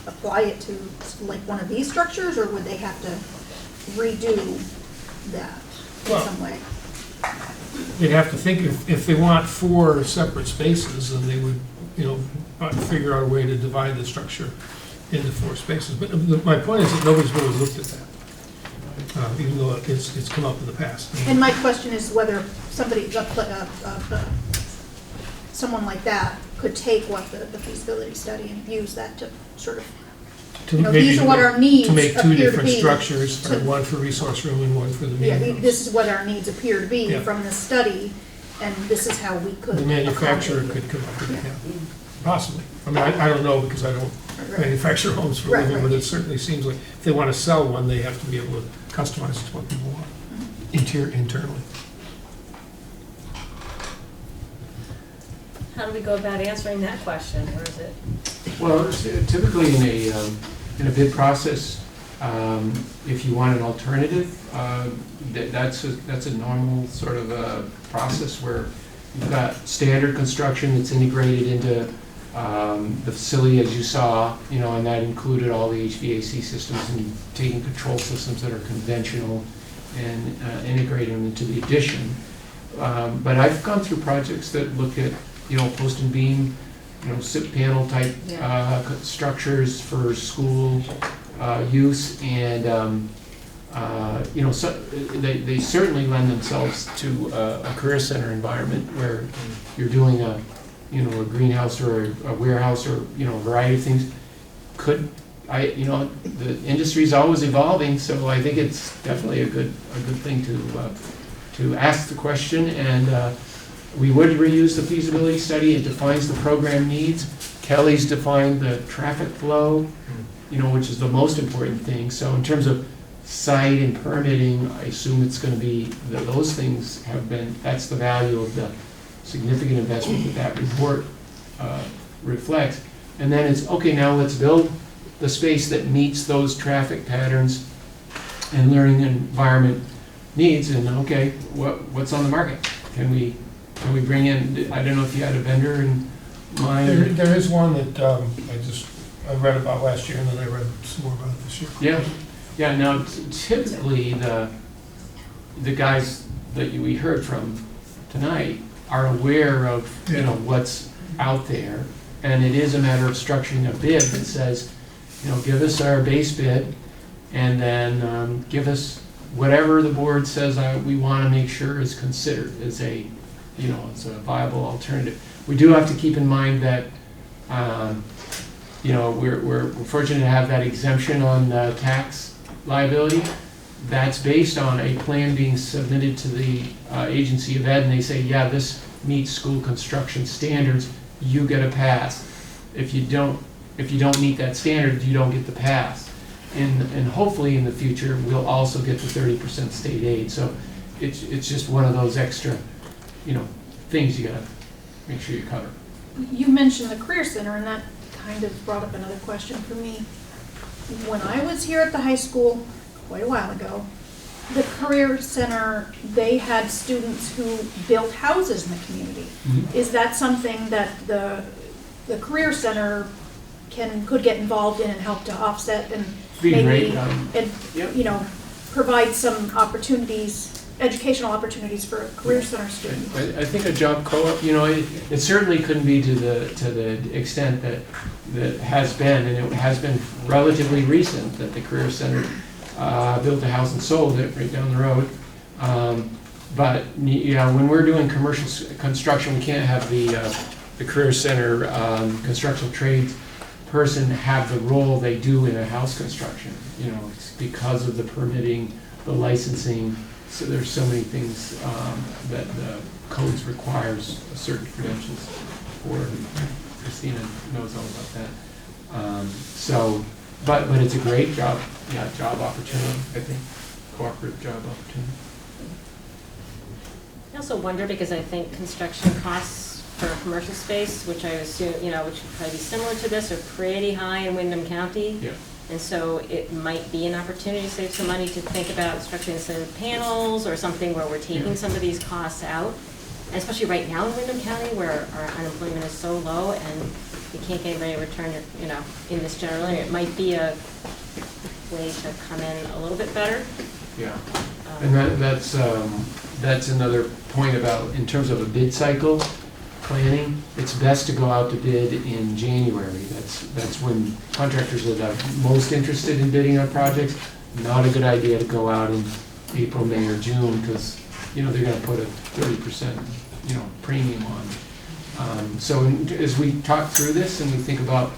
apply it to like one of these structures, or would they have to redo that in some way? They'd have to think if they want 4 separate spaces, then they would, figure out a way to divide the structure into 4 spaces. But my point is that nobody's really looked at that, even though it's come up in the past. And my question is whether somebody, someone like that could take what the feasibility study and use that to sort of, these are what our needs to make 2 appear to different be. structures, one for resource room and one for the Yeah, meeting rooms. this is what our needs appear to be Yeah. from the study, and this is how we could The manufacturer accommodate it. could come up with it, yeah. Possibly. I mean, I don't know because I don't Right. manufacture homes for a Right, living, right. but it certainly seems like if they want to sell one, they have to be able to customize it to what people want, internally. How do we go about answering that question, or is it? Well, typically in a bid process, if you want an alternative, that's a normal sort of a process where you've got standard construction that's integrated into the facility as you saw, and that included all the HVAC systems and taking control systems that are conventional and integrating them into the addition. But I've gone through projects that look at, post and beam, SIP panel type structures for school use, and you know, so, they certainly lend themselves to a career center environment where you're doing a, you know, a greenhouse or a warehouse or, you know, a variety of things. You know, the industry's always evolving, so I think it's definitely a good thing to ask the question, and we would reuse the feasibility study. It defines the program needs. Kelly's defined the traffic flow, you know, which is the most important thing. So in terms of site and permitting, I assume it's gonna be, those things have been, that's the value of the significant investment that report reflects. And then it's, okay, now let's build the space that meets those traffic patterns and learning environment needs, and okay, what's on the market? Can we bring in, I don't know if you had a vendor in mind? There is one that I read about last year, and then I read some more about it this year. Yeah, now typically the guys that we heard from tonight are aware of, you know, what's out there, and it is a matter of structuring a bid that says, you know, give us our base bid, and then give us whatever the board says we want to make sure is considered as a, you know, as a viable alternative. We do have to keep in mind that, you know, we're fortunate to have that exemption on tax liability. That's based on a plan being submitted to the agency of ed, and they say, yeah, this meets school construction standards, you get a pass. If you don't meet that standard, you don't get the pass. And hopefully in the future, we'll also get the 30% state aid. So it's just one of those extra, you know, things you gotta make sure you cover. You mentioned the Career Center, and that kind of brought up another question for me. When I was here at the high school quite a while ago, the Career Center, they had students who built houses in the community. Mm-hmm. Is that something that the Career Center could get involved in and help to offset and maybe, you know, provide some opportunities, educational opportunities for Career Center students? I think a job co-op, you know, it certainly couldn't be to the extent that has been, and it has been relatively recent that the Career Center built a house and sold it right down the road. But yeah, when we're doing commercial construction, we can't have the Career Center construction trades person have the role they do in a house construction, you know, because of the permitting, the licensing. So there's so many things that the codes requires certain credentials for. Christina knows all about that. So, but it's a great job opportunity, I think, cooperative job opportunity. I also wonder, because I think construction costs for a commercial space, which I assume, you know, which would probably be similar to this, are pretty high in Windham County. Yeah. And so it might be an opportunity to save some money to think about structuring some panels or something where we're taking some of these costs out. And especially right now in Windham County, where our unemployment is so low and you can't get anybody to return, you know, in this general area. It might be a way to come in a little bit better. Yeah, and that's another point about, in terms of a bid cycle planning, it's best to go out to bid in January. That's when contractors are the most interested in bidding on projects. Not a good idea to go out in April, May, or June, because, you know, they're gonna put a 30%, you know, premium on. So as we talk through this and we think about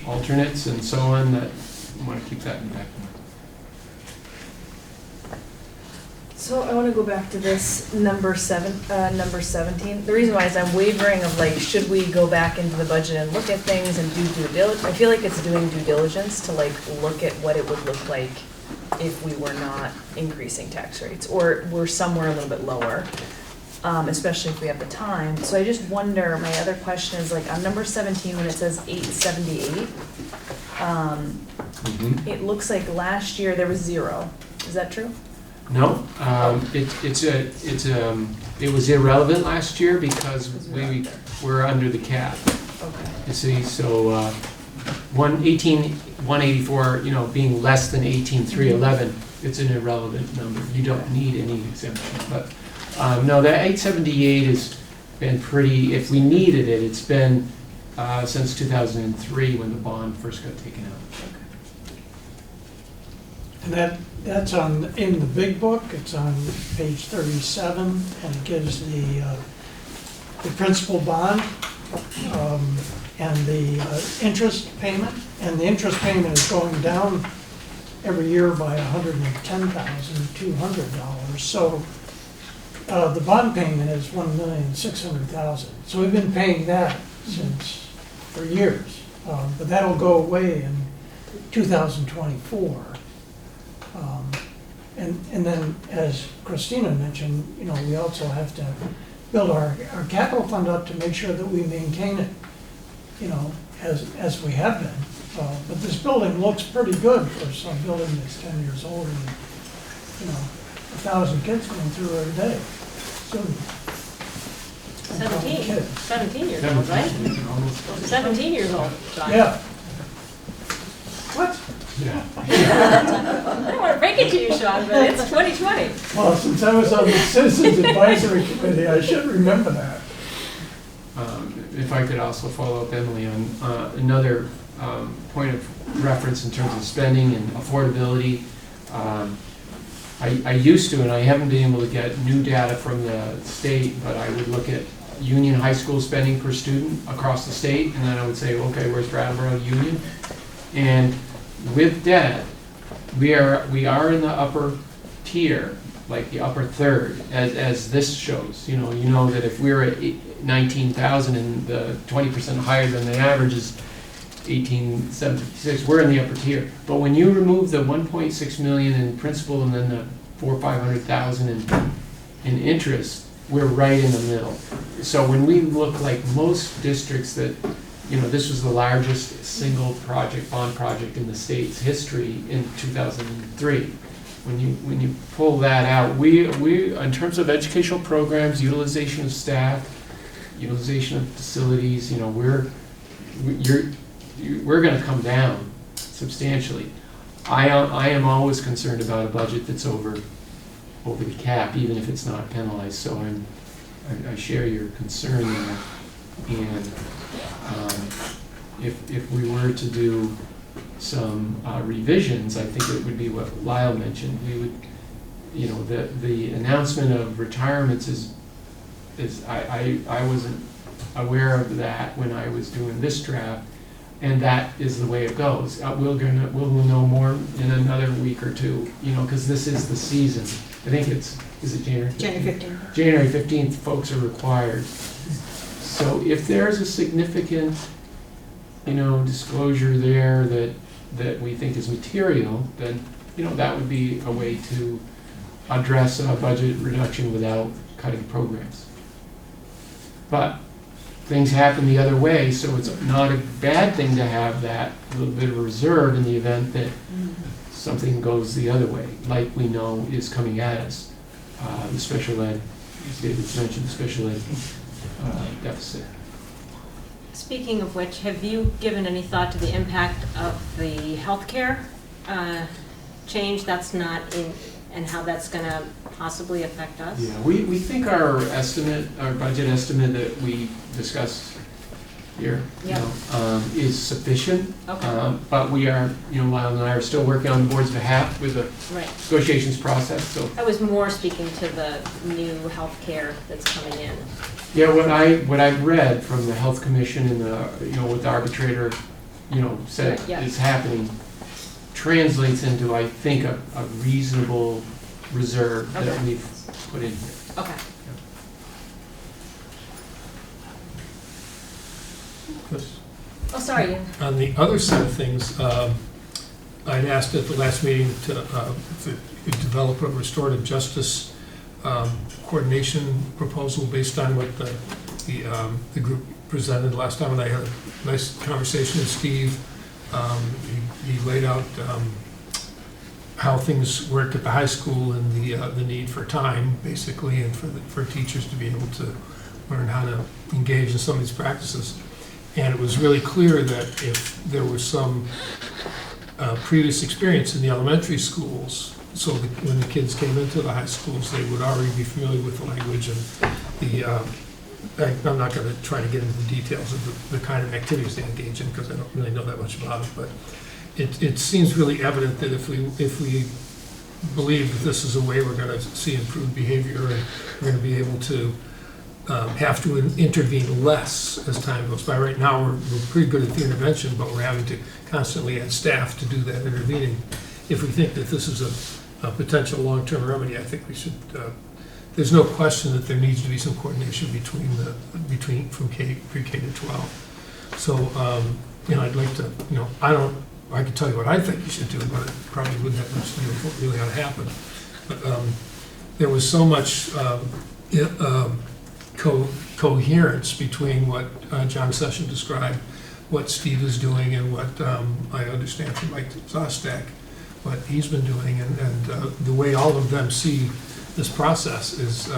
alternates and so on, that we want to keep that in back. So I want to go back to this number 17. The reason why is I'm wavering of like, should we go back into the budget and look at things and do due diligence? I feel like it's doing due diligence to like look at what it would look like if we were not increasing tax rates, or we're somewhere a little bit lower, especially if we have the time. So I just wonder, my other question is like on number 17, when it says 878, it looks like last year there was 0. Is that true? No, it was irrelevant last year because we were under the cap. Okay. You see, so 184, you know, being less than 18,311, it's an irrelevant number. You don't need any exemption. But no, that 878 has been pretty. If we needed it, it's been since 2003 when the bond first got taken out. And that's in the big book, it's on page 37, and it gives the principal bond, and the interest payment. And the interest payment is going down every year by $110,200. So the bond payment is $1,600,000. So we've been paying that for years. But that'll go away in 2024. And then, as Christina mentioned, we also have to build our capital fund up to make sure that we maintain it, as we have been. But this building looks pretty good for some building that's 10 years old and, 1,000 kids going through every day. Soon. 17 years old, right? 17 years old, John. Yeah. What? I don't want to break it to you, Sean, but it's 2020. Well, since I was on the Citizens Advisory Committee, I should remember that. If I could also follow up, Emily, on another point of reference in terms of spending and affordability. I used to, and I haven't been able to get new data from the state, but I would look at Union High School spending per student across the state, and then I would say, okay, where's Brattleboro Union? And with debt, we are in the upper tier, like the upper third, as this shows. You know that if we're at 19,000 and the 20% higher than the average is 18,756, we're in the upper tier. But when you remove the 1.6 million in principal and then the 400,000-500,000 in interest, we're right in the middle. So when we look like most districts that, this was the largest single bond project in the state's history in 2003. When you pull that out, we in terms of educational programs, utilization of staff, utilization of facilities, we're going to come down substantially. I am always concerned about a budget that's over the cap, even if it's not penalized. So I share your concern there. And if we were to do some revisions, I think it would be what Lyle mentioned. We would, the announcement of retirements is I wasn't aware of that when I was doing this draft, and that is the way it goes. We'll know more in another week or two, because this is the season. I think is it January 15th? January 15th. January 15th, folks are required. So if there's a significant, disclosure there that we think is material, then, that would be a way to address a budget reduction without cutting programs. But things happen the other way, so it's not a bad thing to have that little bit of reserve in the event that something goes the other way, like we know is coming at us. The special ed, as David's mentioned, the special ed deficit. Speaking of which, have you given any thought to the impact of the healthcare change that's not in, and how that's going to possibly affect us? Yeah, we think our budget estimate that we discussed here, is sufficient. Okay. But we are, Lyle and I are still working on the board's behalf with the negotiations process. So I was more speaking to the new healthcare that's coming in. yeah, what I've read from the Health Commission and the what the arbitrator said is happening translates into, I think, a reasonable reserve that we've put in here. Okay. Oh, sorry. On the other side of things, I'd asked at the last meeting to develop a restorative justice coordination proposal based on what the group presented last time, and I had a nice conversation with Steve. He laid out how things work at the high school and the need for time, basically, and for teachers to be able to learn how to engage in some of these practices. And it was really clear that if there was some previous experience in the elementary schools, so that when the kids came into the high schools, they would already be familiar with the language and I'm not going to try to get into the details of the kind of activities they engage in because I don't really know that much about it, but it seems really evident that if we believe that this is a way we're gonna see improved behavior, and we're gonna be able to have to intervene less as time goes by. Right now, we're pretty good at the intervention, but we're having to constantly add staff to do that intervening. If we think that this is a potential long-term remedy, I think we should, there's no question that there needs to be some coordination between from pre-K to 12. So, I'd like to, I can tell you what I think you should do, but it probably wouldn't have much to do with what really ought to happen. But there was so much coherence between what John Session described, what Steve is doing, and what I understand from Mike Zostak, what he's been doing, and the way all of them see this process is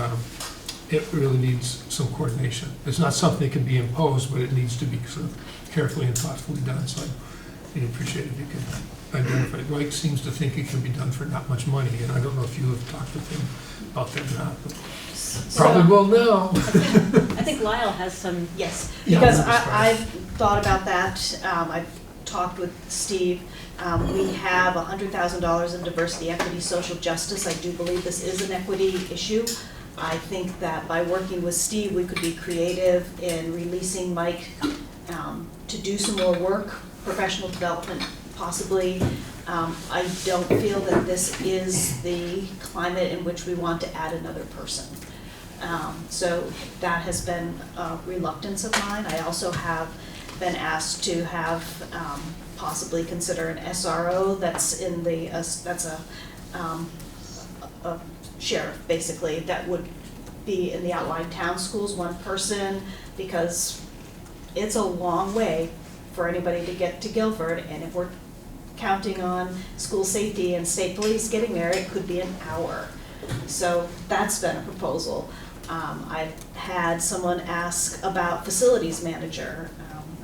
it really needs some coordination. It's not something that can be imposed, but it needs to be sort of carefully and thoughtfully done. So I'd appreciate if you could identify. Mike seems to think it can be done for not much money, and I don't know if you have talked with him about that or not, but probably will now. I think Lyle has some. Yes, Yeah, because that's right. I've thought about that. I've talked with Steve. We have $100,000 in diversity, equity, social justice. I do believe this is an equity issue. I think that by working with Steve, we could be creative in releasing Mike to do some more work, professional development possibly. I don't feel that this is the climate in which we want to add another person. So that has been a reluctance of mine. I also have been asked to have possibly consider an SRO that's in the, that's a sheriff basically, that would be in the outlying town schools, one person, because it's a long way for anybody to get to Guilford, and if we're counting on school safety and state police getting there, it could be an hour. So that's been a proposal. I've had someone ask about facilities manager.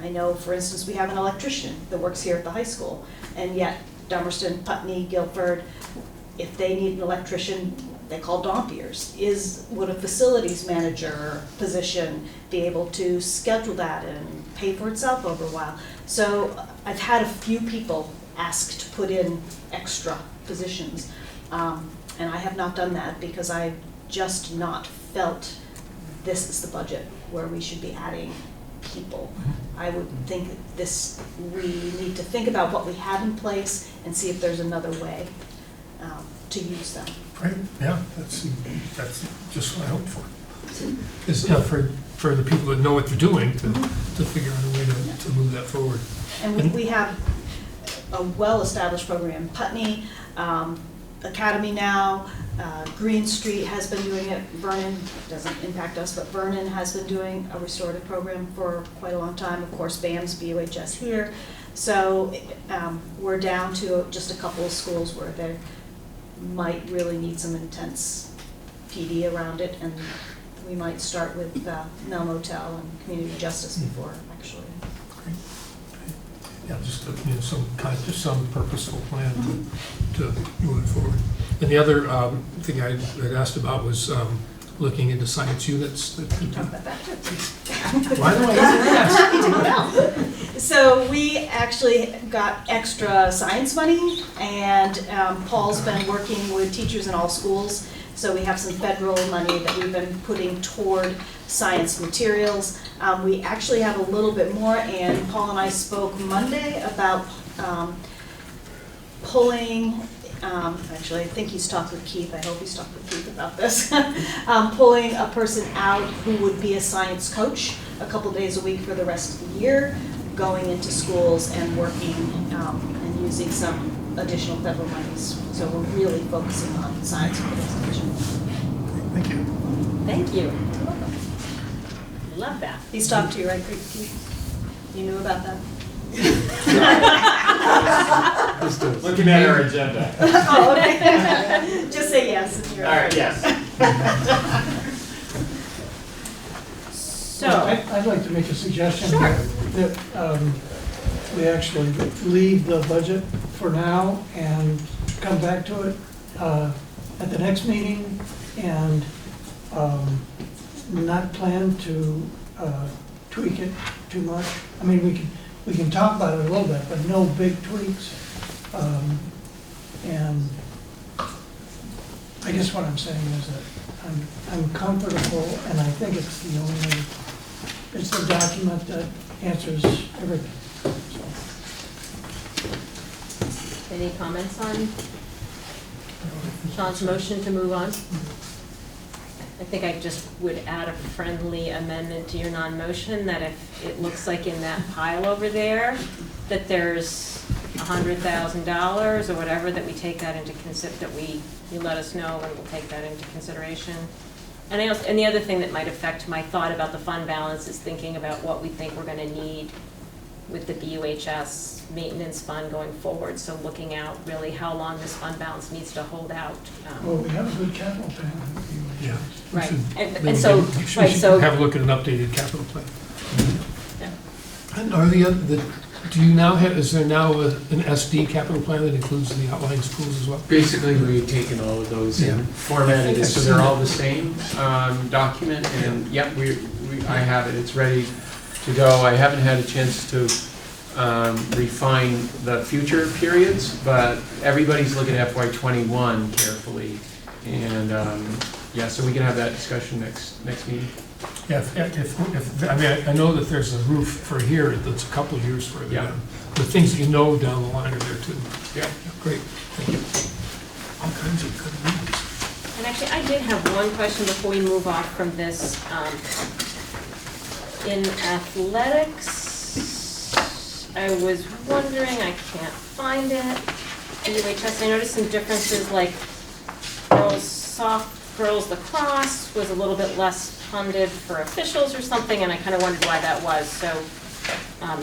I know, for instance, we have an electrician that works here at the high school, and yet Dummerston, Putney, Guilford, if they need an electrician, they call Dompiers. Would a facilities manager position be able to schedule that and pay for itself over a while? So I've had a few people ask to put in extra positions, and I have not done that because I've just not felt this is the budget where we should be adding people. I would think that we need to think about what we have in place and see if there's another way to use them. Right, yeah, that's just what I hope for. Is for the people that know what they're doing to figure out a way to move that forward. And we have a well-established program. Putney, Academy now, Green Street has been doing it. Vernon, doesn't impact us, but Vernon has been doing a restorative program for quite a long time. Of course, BAM's BUHS here. So we're down to just a couple of schools where they might really need some intense PD around it, and we might start with Mel Motel and community justice before actually. Great. Yeah, just some purposeful plan to move it forward. And the other thing I had asked about was looking into science units. Talk about that too. Why do I ask? So we actually got extra science money, and Paul's been working with teachers in all schools. So we have some federal money that we've been putting toward science materials. We actually have a little bit more, and Paul and I spoke Monday about pulling, actually I think he's talked with Keith, I hope he's talked with Keith about this, pulling a person out who would be a science coach a couple days a week for the rest of the year, going into schools and working and using some additional federal monies. So we're really focusing on science for education. Thank you. Thank you. You're welcome. Love that. He's talked to you, right, Keith? You knew about that? Looking at our agenda. Oh, okay. Just say yes if you're. All right, yes. So, I'd like to make a suggestion that we actually leave the budget for now and come back to it at the next meeting, and not plan to tweak it too much. I mean, we can talk about it a little bit, but no big tweaks. And I guess what I'm saying is that I'm comfortable, and I think it's the document that answers everything. So. Any comments on Sean's motion to move on? I think I just would add a friendly amendment to your non-motion that if it looks like in that pile over there that there's $100,000 or whatever, that we take that into you let us know and we'll take that into consideration. And the other thing that might affect my thought about the fund balance is thinking about what we think we're going to need with the BUHS maintenance fund going forward. So looking out really how long this fund balance needs to hold out. Well, we have a good capital plan. Yeah. Right. And so have a look at an updated capital plan. Yeah. And are do you now have, is there now an SD capital plan that includes the outlying schools as well? Basically, we've taken all of those and formatted it so they're all the same document, and yep, I have it, it's ready to go. I haven't had a chance to refine the future periods, but everybody's looking at FY21 carefully, and yeah, so we can have that discussion next meeting. Yeah, if I mean, I know that there's a roof for here that's a couple of years further down. The things that you know down the line are there too. Yeah. Great, thank you. All kinds of good reasons. And actually, I did have one question before we move off from this. In athletics, I was wondering, I can't find it. BUHS, I noticed some differences, like girls lacrosse was a little bit less funded for officials or something, and I kind of wondered why that was. So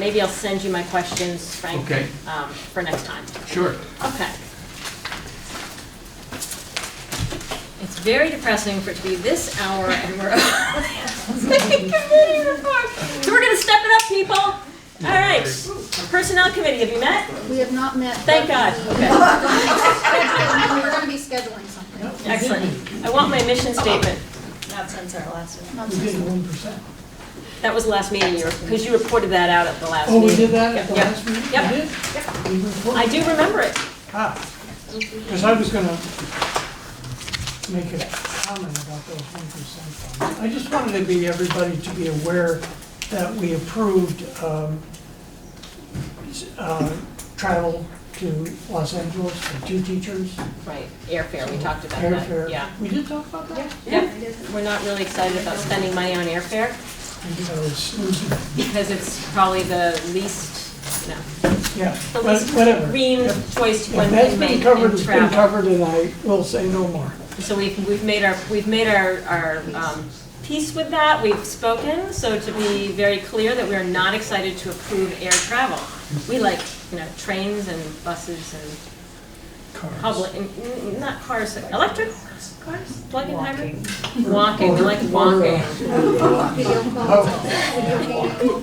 maybe I'll send you my questions, Frank, okay. For next time. Sure. Okay. It's very depressing for it to be this hour and we're so we're going to step it up, people. All right. Personnel committee, have you met? We have not met. Thank God. Okay. We're going to be scheduling something. Excellent. I want my mission statement. Not since our last one. We did 1%. That was the last meeting, because you reported that out at the last meeting. Oh, we did that at the yep. last meeting? Yep. We did? Yep. We I do remember it. Because I was going to make a comment about those 1% funds. I just wanted everybody to be aware that we approved travel to Los Angeles for 2 teachers. Right, airfare, we talked about Airfare. that. Yeah. We did talk about that? Yeah. We're not really excited about spending money on airfare. Because it's probably the least, yeah, the least whatever. Green choice to make that's in been covered, it's travel. been covered, and I will say no more. So we've made our peace with that. We've spoken. So to be very clear that we are not excited to approve air travel. We like trains and buses and cars. Public, not cars, electric cars, plug-in hybrid. Walking. We like walking.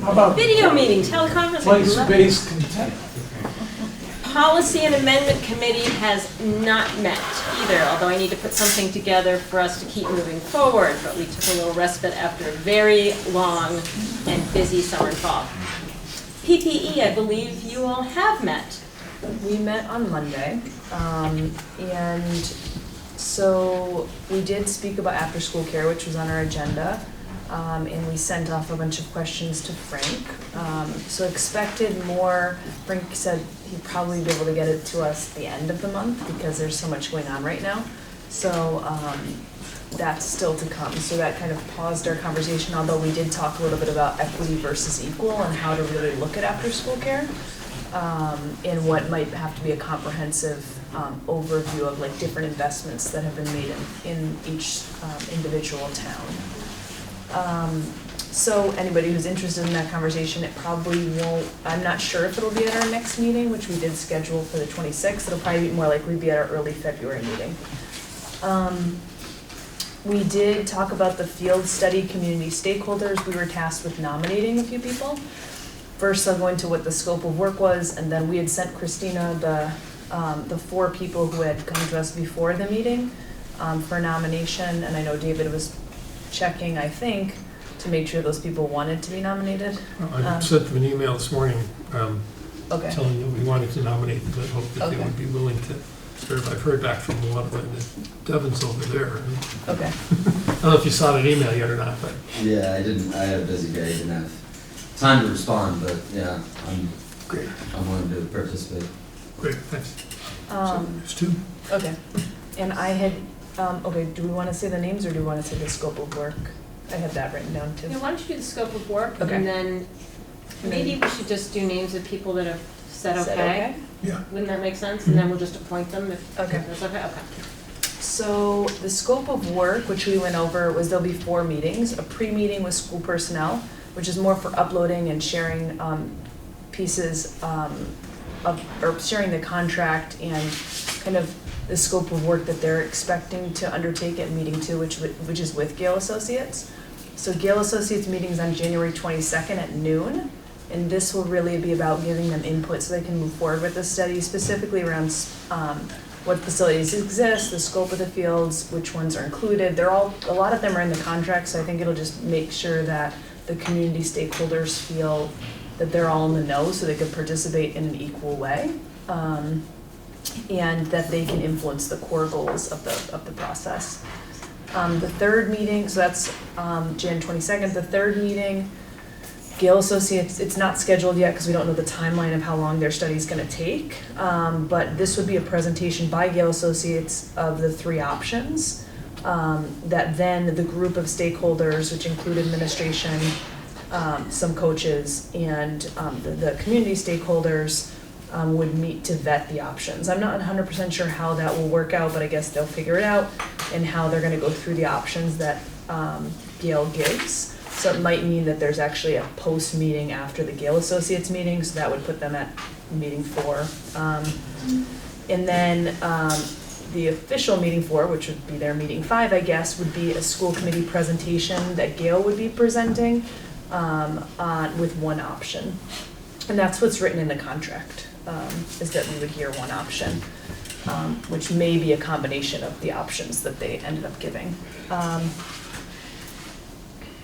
How about video meetings, teleconferencing? Place-based content. Policy and Amendment Committee has not met either, although I need to put something together for us to keep moving forward, but we took a little respite after a very long and busy summer and fall. PPE, I believe you all have met. We met on Monday, and so we did speak about after-school care, which was on our agenda, and we sent off a bunch of questions to Frank. So expected more. Frank said he'd probably be able to get it to us at the end of the month because there's so much going on right now. So that's still to come. So that kind of paused our conversation, although we did talk a little bit about equity versus equal and how to really look at after-school care. And what might have to be a comprehensive overview of like different investments that have been made in each individual town. So anybody who's interested in that conversation, it probably won't, I'm not sure if it'll be at our next meeting, which we did schedule for the 26th. It'll probably more likely be at our early February meeting. We did talk about the field study community stakeholders. We were tasked with nominating a few people. First, I'll go into what the scope of work was, and then we had sent Christina the 4 people who had come to us before the meeting for nomination, and I know David was checking, I think, to make sure those people wanted to be nominated. I sent them an email this morning Okay. telling them we wanted to nominate them, but hope that they Okay. would be willing to serve. I've heard back from one of them, that Devin's over there. Okay. I don't know if you saw that email yet or not, but. Yeah, I didn't, I had a busy day, didn't have time to respond, but yeah, Great. I'm willing to participate. Great, thanks. There's two. Okay. And I had, okay, do we want to say the names or do we want to say the scope of work? I have that written down too. Yeah, why don't you do the scope of work, Okay. and then maybe we should just do names of people that have said Said okay? Yeah. Wouldn't that make sense? And then we'll just appoint them if Okay. that's okay? Okay. So the scope of work, which we went over, was there'll be 4 meetings. A pre-meeting with school personnel, which is more for uploading and sharing pieces or sharing the contract and kind of the scope of work that they're expecting to undertake at meeting 2, which is with Gale Associates. So Gale Associates meeting's on January 22nd at noon. And this will really be about giving them input so they can move forward with the study, specifically around what facilities exist, the scope of the fields, which ones are included. They're all, a lot of them are in the contract, so I think it'll just make sure that the community stakeholders feel that they're all in the know so they could participate in an equal way. And that they can influence the core goals of the process. The third meeting, so that's Jan 22nd, the third meeting, Gale Associates, it's not scheduled yet because we don't know the timeline of how long their study is going to take, but this would be a presentation by Gale Associates of the 3 options that then the group of stakeholders, which include administration, some coaches, and the community stakeholders would meet to vet the options. I'm not 100% sure how that will work out, but I guess they'll figure it out and how they're going to go through the options that Gale gives. So it might mean that there's actually a post-meeting after the Gale Associates meeting, so that would put them at meeting 4. And then the official meeting 4, which would be their meeting 5, I guess, would be a school committee presentation that Gale would be presenting with one option. And that's what's written in the contract, is that we would hear one option, which may be a combination of the options that they ended up giving.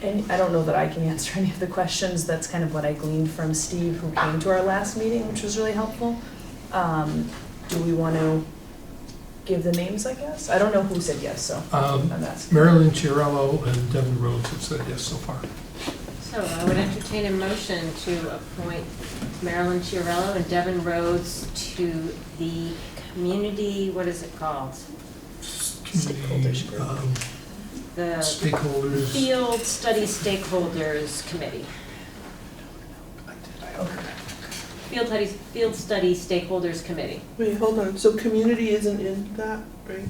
And I don't know that I can answer any of the questions. That's kind of what I gleaned from Steve, who came to our last meeting, which was really helpful. Do we want to give the names, I guess? I don't know who said yes, so I'm asking. Marilyn Chiarello and Devin Rhodes have said yes so far. So I would entertain a motion to appoint Marilyn Chiarello and Devin Rhodes to the community, what is it called? Stakeholders group. The Stakeholders. Field Study Stakeholders Committee. Field Study Stakeholders Committee. Wait, hold on. So community isn't in that, right?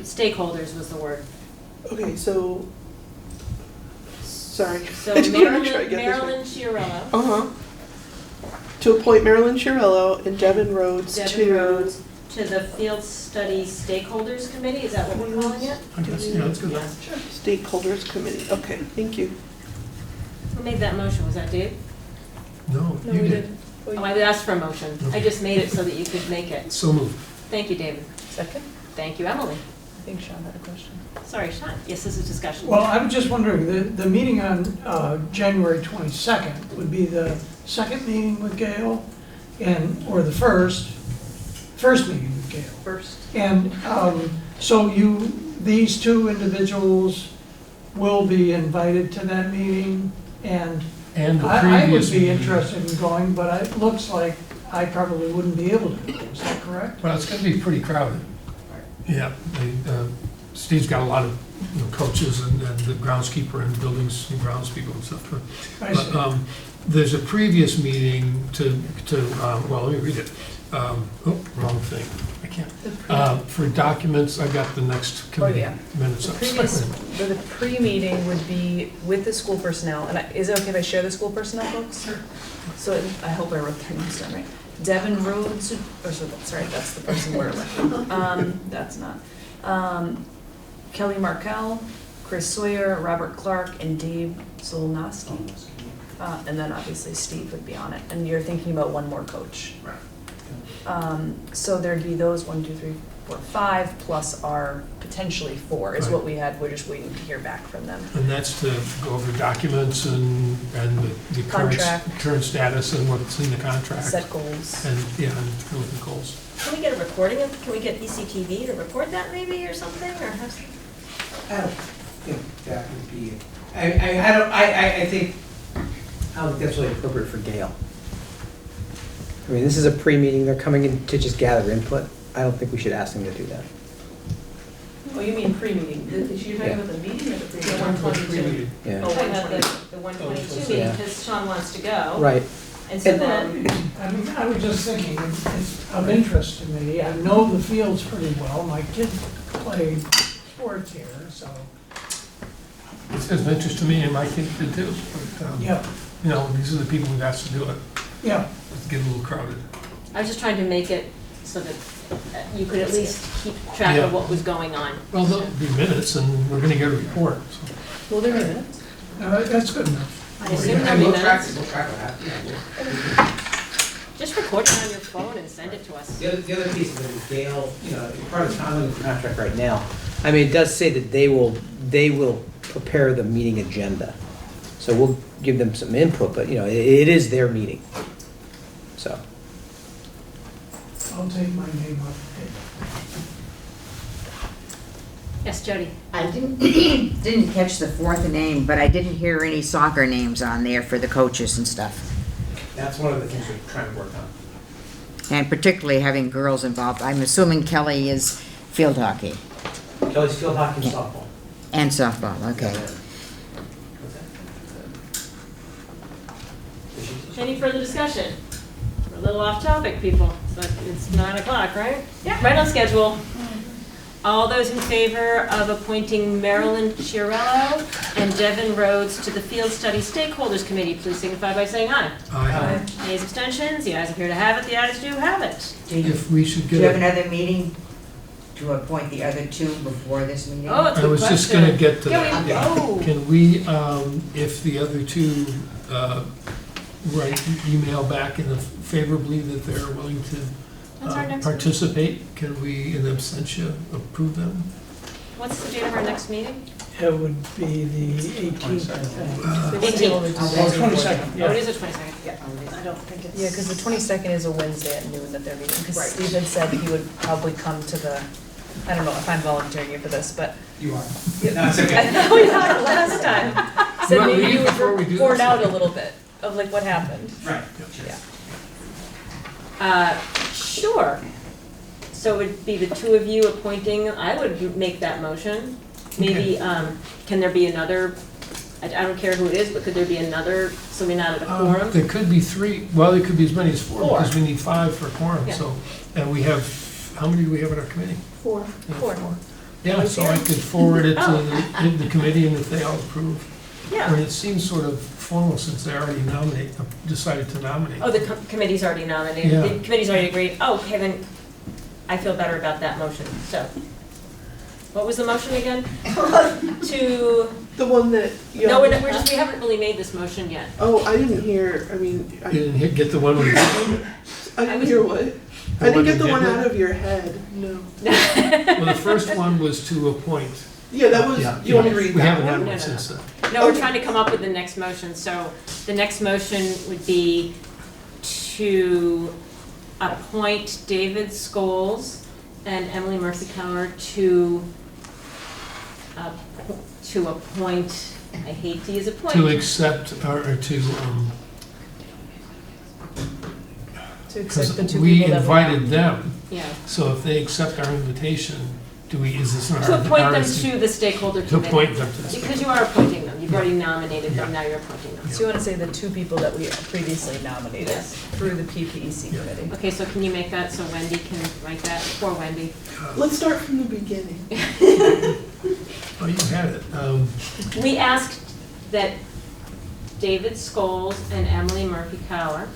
Stakeholders was the word. Okay, so, sorry. So I just wanna make sure I get this right. Marilyn Chiarello. Uh-huh. To appoint Marilyn Chiarello and Devin Rhodes to the Field Study Stakeholders Committee, is that what we're calling it? I guess, yeah, that's good. Sure. Stakeholders Committee. Okay, thank you. Who made that motion? Was that Dave? No, No, you we did. Oh, I asked for a motion. I Okay. just made it so that you could make it. So moved. Thank you, David. Second? Thank you, Emily. I think Sean had a question. Sorry, Sean. Yes, this is discussion. Well, I was just wondering, the meeting on January 22nd would be the second meeting with Gale, or the first meeting with Gale. First. And so these 2 individuals will be invited to that meeting, and And the I would previous be meeting. interested in going, but it looks like I probably wouldn't be able to go. Is that correct? Well, it's going to be pretty crowded. Yeah, Steve's got a lot of coaches and the groundskeeper and buildings and groundspeople and stuff. I see. But, there's a previous meeting well, let me read it. Wrong thing. I can't. For documents, I got the next committee minutes up. The pre-meeting would be with the school personnel, and is it okay if I share the school personnel folks? Sure. So I hope I wrote their names down right. Devin Rhodes, sorry, that's the person we're electing. That's not. Kelly Markell, Chris Sawyer, Robert Clark, and Dave Solnoski. And then obviously Steve would be on it. And you're thinking about one more coach. Right. So there'd be those 1, 2, 3, report 5 plus our potentially 4 is Right. what we had. We're just waiting to hear back from them. And that's to go over documents and the Contract. current status and what's in the contract. Set goals. And, yeah, and look at goals. Can we get a recording of, can we get ECTV to record that maybe or something, or have some? I don't think that would be, I think that's really appropriate for Gail. I mean, this is a pre-meeting, they're coming in to just gather input. I don't think we should ask them to do that. Oh, you mean pre-meeting? Is you talking about the meeting or the pre-meeting? The 122. Yeah. Oh, we have the 122 meeting, Yeah. because Sean wants to go. Right. And so then, I was just thinking, it's of interest to me. I know the fields pretty well. My kids play sports here, so. It's of interest to me and my kids did too. But, Yeah. You know, these are the people who've asked to do it. Yeah. It's getting a little crowded. I was just trying to make it so that you could at least keep track of Yeah. what was going on. Well, there'll be minutes and we're gonna get a report, so. Will there be minutes? That's good enough. I assume there'll be minutes. We'll track what happens. Just record it on your phone and send it to us. The other piece of it is Gail, you know, part of the timeline of the contract right now, I mean, it does say that they will prepare the meeting agenda. So we'll give them some input, but, you know, it is their meeting, so. I'll take my name off Yes, Jody? I didn't catch the fourth name, but I didn't hear any soccer names on there for the coaches and stuff. That's one of the things we're trying to work on. And particularly having girls involved. I'm assuming Kelly is field hockey Kelly's field hockey and softball. and softball, okay. Any further discussion? We're a little off topic, people, but it's 9 o'clock, right? Yeah. Right on schedule. All those in favor of appointing Marilyn Chiarello and Devin Rhodes to the Field Study Stakeholders Committee, please signify by saying aye. Aye. Nays, abstentions, the ayes appear to have it, the ayes do have it. If we should Do you get, have another meeting to appoint the other two before this meeting? Oh, it's a I good was just question. gonna get to Can we- that. oh. Can we, if the other two, write email back in favorably that they're willing to What's our next participate, can we, in absentia, approve them? What's the date of our next meeting? It would be the 18th, I think. 18th. Oh, 22nd, Oh, it yeah. is the 22nd. Yeah. I don't think it's. Yeah, because the 22nd is a Wednesday at noon that they're meeting. Because Steve had said he would probably come to the, I don't know if I'm volunteering you for this, but. You are. Yeah, no, it's okay. I know we had it last time. Said wanna maybe leave you before we would do report this? out a little bit of like what happened. Right. Yeah. Sure. So it would be the two of you appointing, I would make that motion. Maybe, can there be another, I don't care who it is, but could there be another, so we're not at a quorum? There could be three, well, there could be as many as four, Four. because we need 5 for a quorum, Yeah. so. And we have, how many do we have on our committee? 4. Yeah, Four. Yeah, so I could forward it to Oh. the committee, and if they all approve. Yeah. And it seems sort of formal since they already decided to nominate. Oh, the committee's already nominated, Yeah. the committee's already agreed. Oh, okay, then I feel better about that motion, so. What was the motion again? To, The one that you. no, we haven't really made this motion yet. Oh, I didn't hear, I mean, You didn't get the one with I didn't hear what? I didn't get the one that out of your head, no. Well, the first one was to appoint. Yeah, that was, Yeah, you want me to read We that haven't had one? No, one no, since then. No, we're trying to come up with the next motion, so the next motion would be to appoint David Scholes and Emily Murphy-Cower to appoint, I hate to use appoint. To accept, or to, To accept because the two we people that invited them, Yeah. so if they accept our invitation, is this an To appoint them RSC? to the stakeholder To committee. appoint them to the Because you are appointing them, you've already nominated them, now you're appointing them. So you want to say the two people that we previously nominated Yes. through the PPEC committee? Okay, so can you make that so Wendy can write that? Poor Wendy. Let's start from the beginning. Oh, you had it. We asked that David Scholes and Emily Murphy-Cower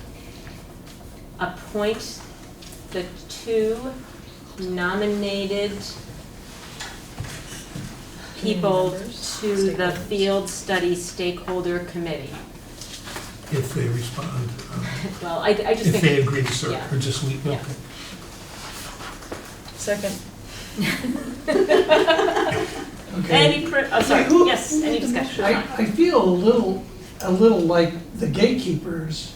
appoint the two nominated people to the Field Study Stakeholder Committee. If they respond. Well, I just think. If they agree to serve, yeah. or just leave, Yeah. okay. Second. Any, sorry, yes, any discussion? I feel a little like the gatekeepers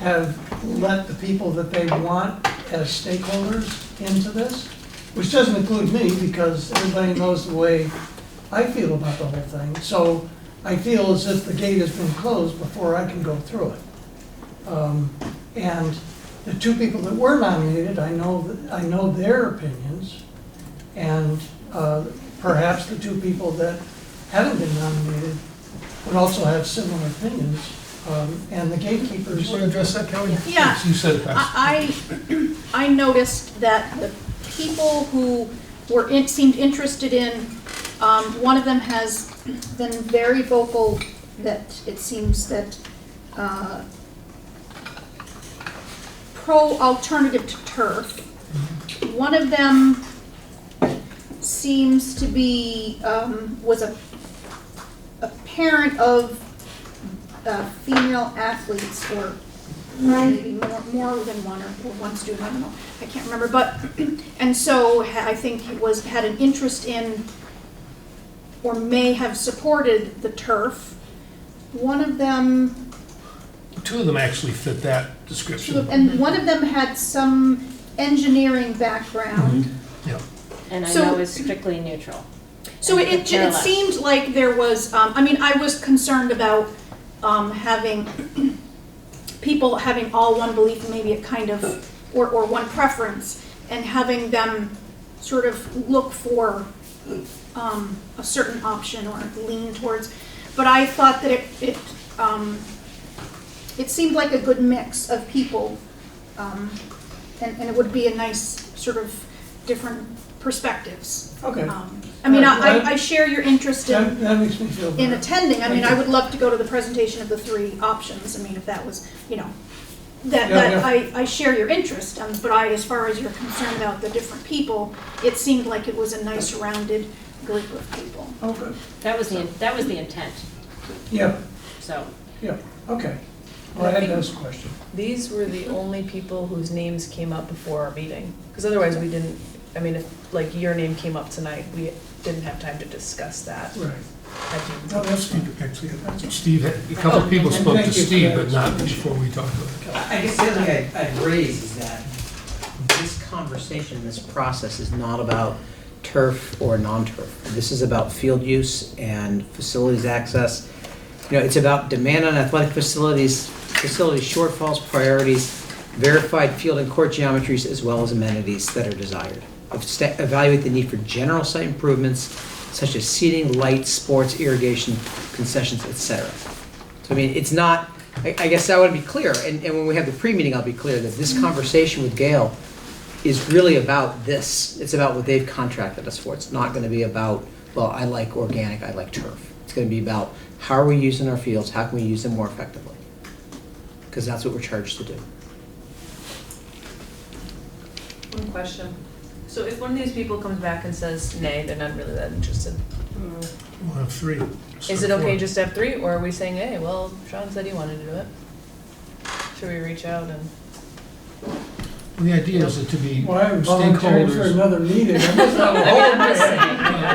have let the people that they want as stakeholders into this, which doesn't include me, because everybody knows the way I feel about the whole thing. So I feel as if the gate has been closed before I can go through it. And the two people that were nominated, I know their opinions, and perhaps the two people that haven't been nominated would also have similar opinions. And the gatekeepers. You want to address that, Kelly? Yeah. You said it best. I noticed that the people who seemed interested in, one of them has been very vocal that it seems that pro-alternative to turf. One of them seems to be, was a parent of female athletes, or maybe more than one, or one student, I don't know, I can't remember, but, and so I think he had an interest in, or may have supported the turf. One of them, Two of them actually fit that description. and one of them had some engineering background. Yeah. And I So- know is strictly neutral. So And it care less. seemed like there was, I mean, I was concerned about having people having all one belief, and maybe a kind of, or one preference, and having them sort of look for a certain option or lean towards. But I thought that it seemed like a good mix of people, and it would be a nice sort of different perspectives. Okay. I mean, I share your interest in, That makes me feel in better. attending. I mean, I would love to go to the presentation of the three options. I mean, if that was, that Yeah. I share your interest. But as far as you're concerned about the different people, it seemed like it was a nice rounded group of people. Oh, good. That was the intent, Yeah, so. yeah, okay. Well, I had those questions. These were the only people whose names came up before our meeting, because otherwise we didn't, I mean, if, like, your name came up tonight, we didn't have time to discuss that. Right. No, that's Steve, actually, Steve, a couple of people spoke to Thank you for Steve, that but not before we talked about it. I guess the other thing I'd raise is that this conversation, this process is not about turf or non-turf. This is about field use and facilities access. It's about demand on athletic facilities, facility shortfalls, priorities, verified field and court geometries, as well as amenities that are desired. Evaluate the need for general site improvements, such as seating, lights, sports, irrigation, concessions, etc. So, I mean, it's not, I guess I want to be clear, and when we have the pre-meeting, I'll be clear that this conversation with Gail is really about this. It's about what they've contracted us for. It's not going to be about, well, I like organic, I like turf. It's going to be about how are we using our fields, how can we use them more effectively? Because that's what we're charged to do. One question. So if one of these people comes back and says, nay, they're not really that interested, We'll have three. is it okay just to have three, or are we saying, hey, well, Sean said he wanted to do it? Should we reach out and? Well, the idea is to be Well, I'm volunteering for stakeholders. another meeting. I'm just not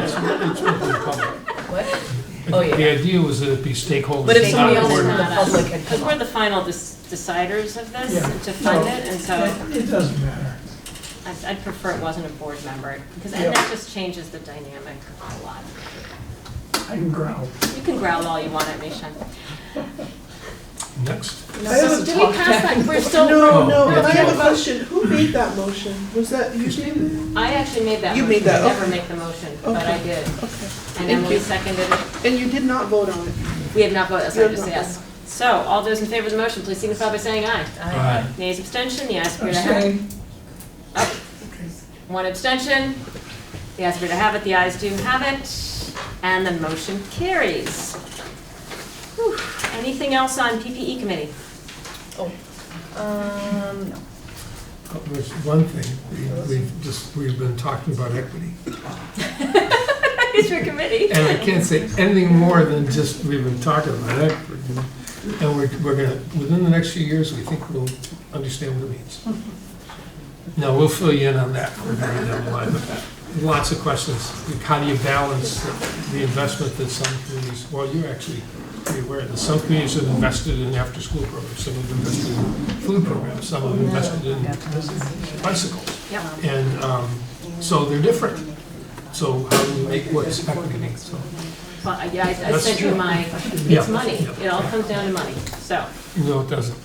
It's open to the public. What? Oh, yeah. The idea was that it be stakeholders. But if not somebody else board from the members. public had Because come we're up. the final deciders of this, Yeah. to fund No, it, and so It doesn't matter. I'd prefer it wasn't a board member, because Yeah. that just changes the dynamic a lot. I can growl. You can growl all you want at me, Sean. Next. I haven't Did we talked- pass that? We're still. No, no, Oh, but I have a yeah. question. Who made that motion? Was that you, David? I actually made that You motion. made that, I never okay. make the motion, but I Okay. did. Okay. And Thank Emily you. seconded it. And you did not vote on it. We have not voted, that's You why I have just not yes. So, all those in favor of the motion, please signify by saying aye. Aye. Nays, abstention, the ayes appear to have it. Abstain. Oh. One abstention, the ayes appear to have it, the ayes do have it, and the motion carries. Whew. Anything else on PPE committee? No. There's one thing, we've been talking about equity. It's your committee. And I can't say anything more than just, we've been talking about equity. And we're gonna, within the next few years, we think we'll understand what it means. Now, we'll fill you in on that, we're very down the line with that. lots of questions. How do you balance the investment that some communities, well, you're actually pretty aware that some communities have invested in after-school programs, some have invested in food programs, some have invested in bicycles. Yep. And so they're different. So how do we make what's equitable? So, Well, yeah, I That's sent you true. my, Yeah. it's money. It all comes down to money, so. no, it doesn't.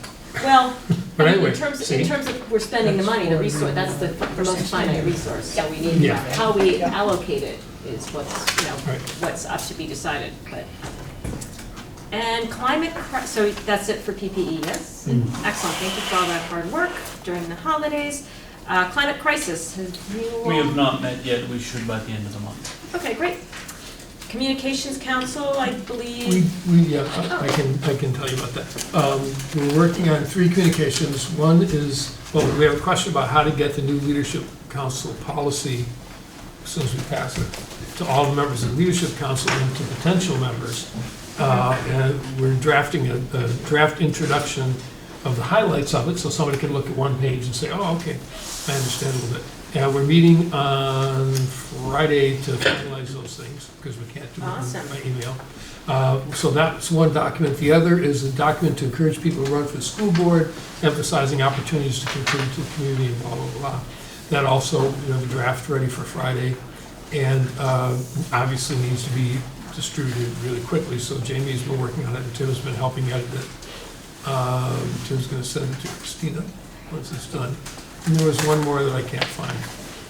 Well, But I mean, anyway, in terms of we're spending the money, the resource, that's the most finite resource. So we need, Yeah. how we allocate it is what's, Right. what's up to be decided, but. And so that's it for PPE, yes? Excellent, thank you for all that hard work during the holidays. Climate crisis, We have not met yet, we should by the end of the month. Okay, great. Communications Council, I believe. I can tell you about that. We're working on 3 communications. One is, well, we have a question about how to get the new Leadership Council policy, as soon as we pass it, to all the members of the Leadership Council and to potential members. And we're drafting a draft introduction of the highlights of it, so somebody can look at one page and say, oh, okay, I understand a little bit. And we're meeting on Friday to finalize those things, because we can't do it by email. So that's one document. The other is a document to encourage people to run for the school board, emphasizing opportunities to contribute to the community and blah, blah, blah. That also, we have a draft ready for Friday, and obviously needs to be distributed really quickly. So Jamie's been working on it, and Tim's been helping edit it. Tim's going to send it to Christina once it's done. And there was one more that I can't find,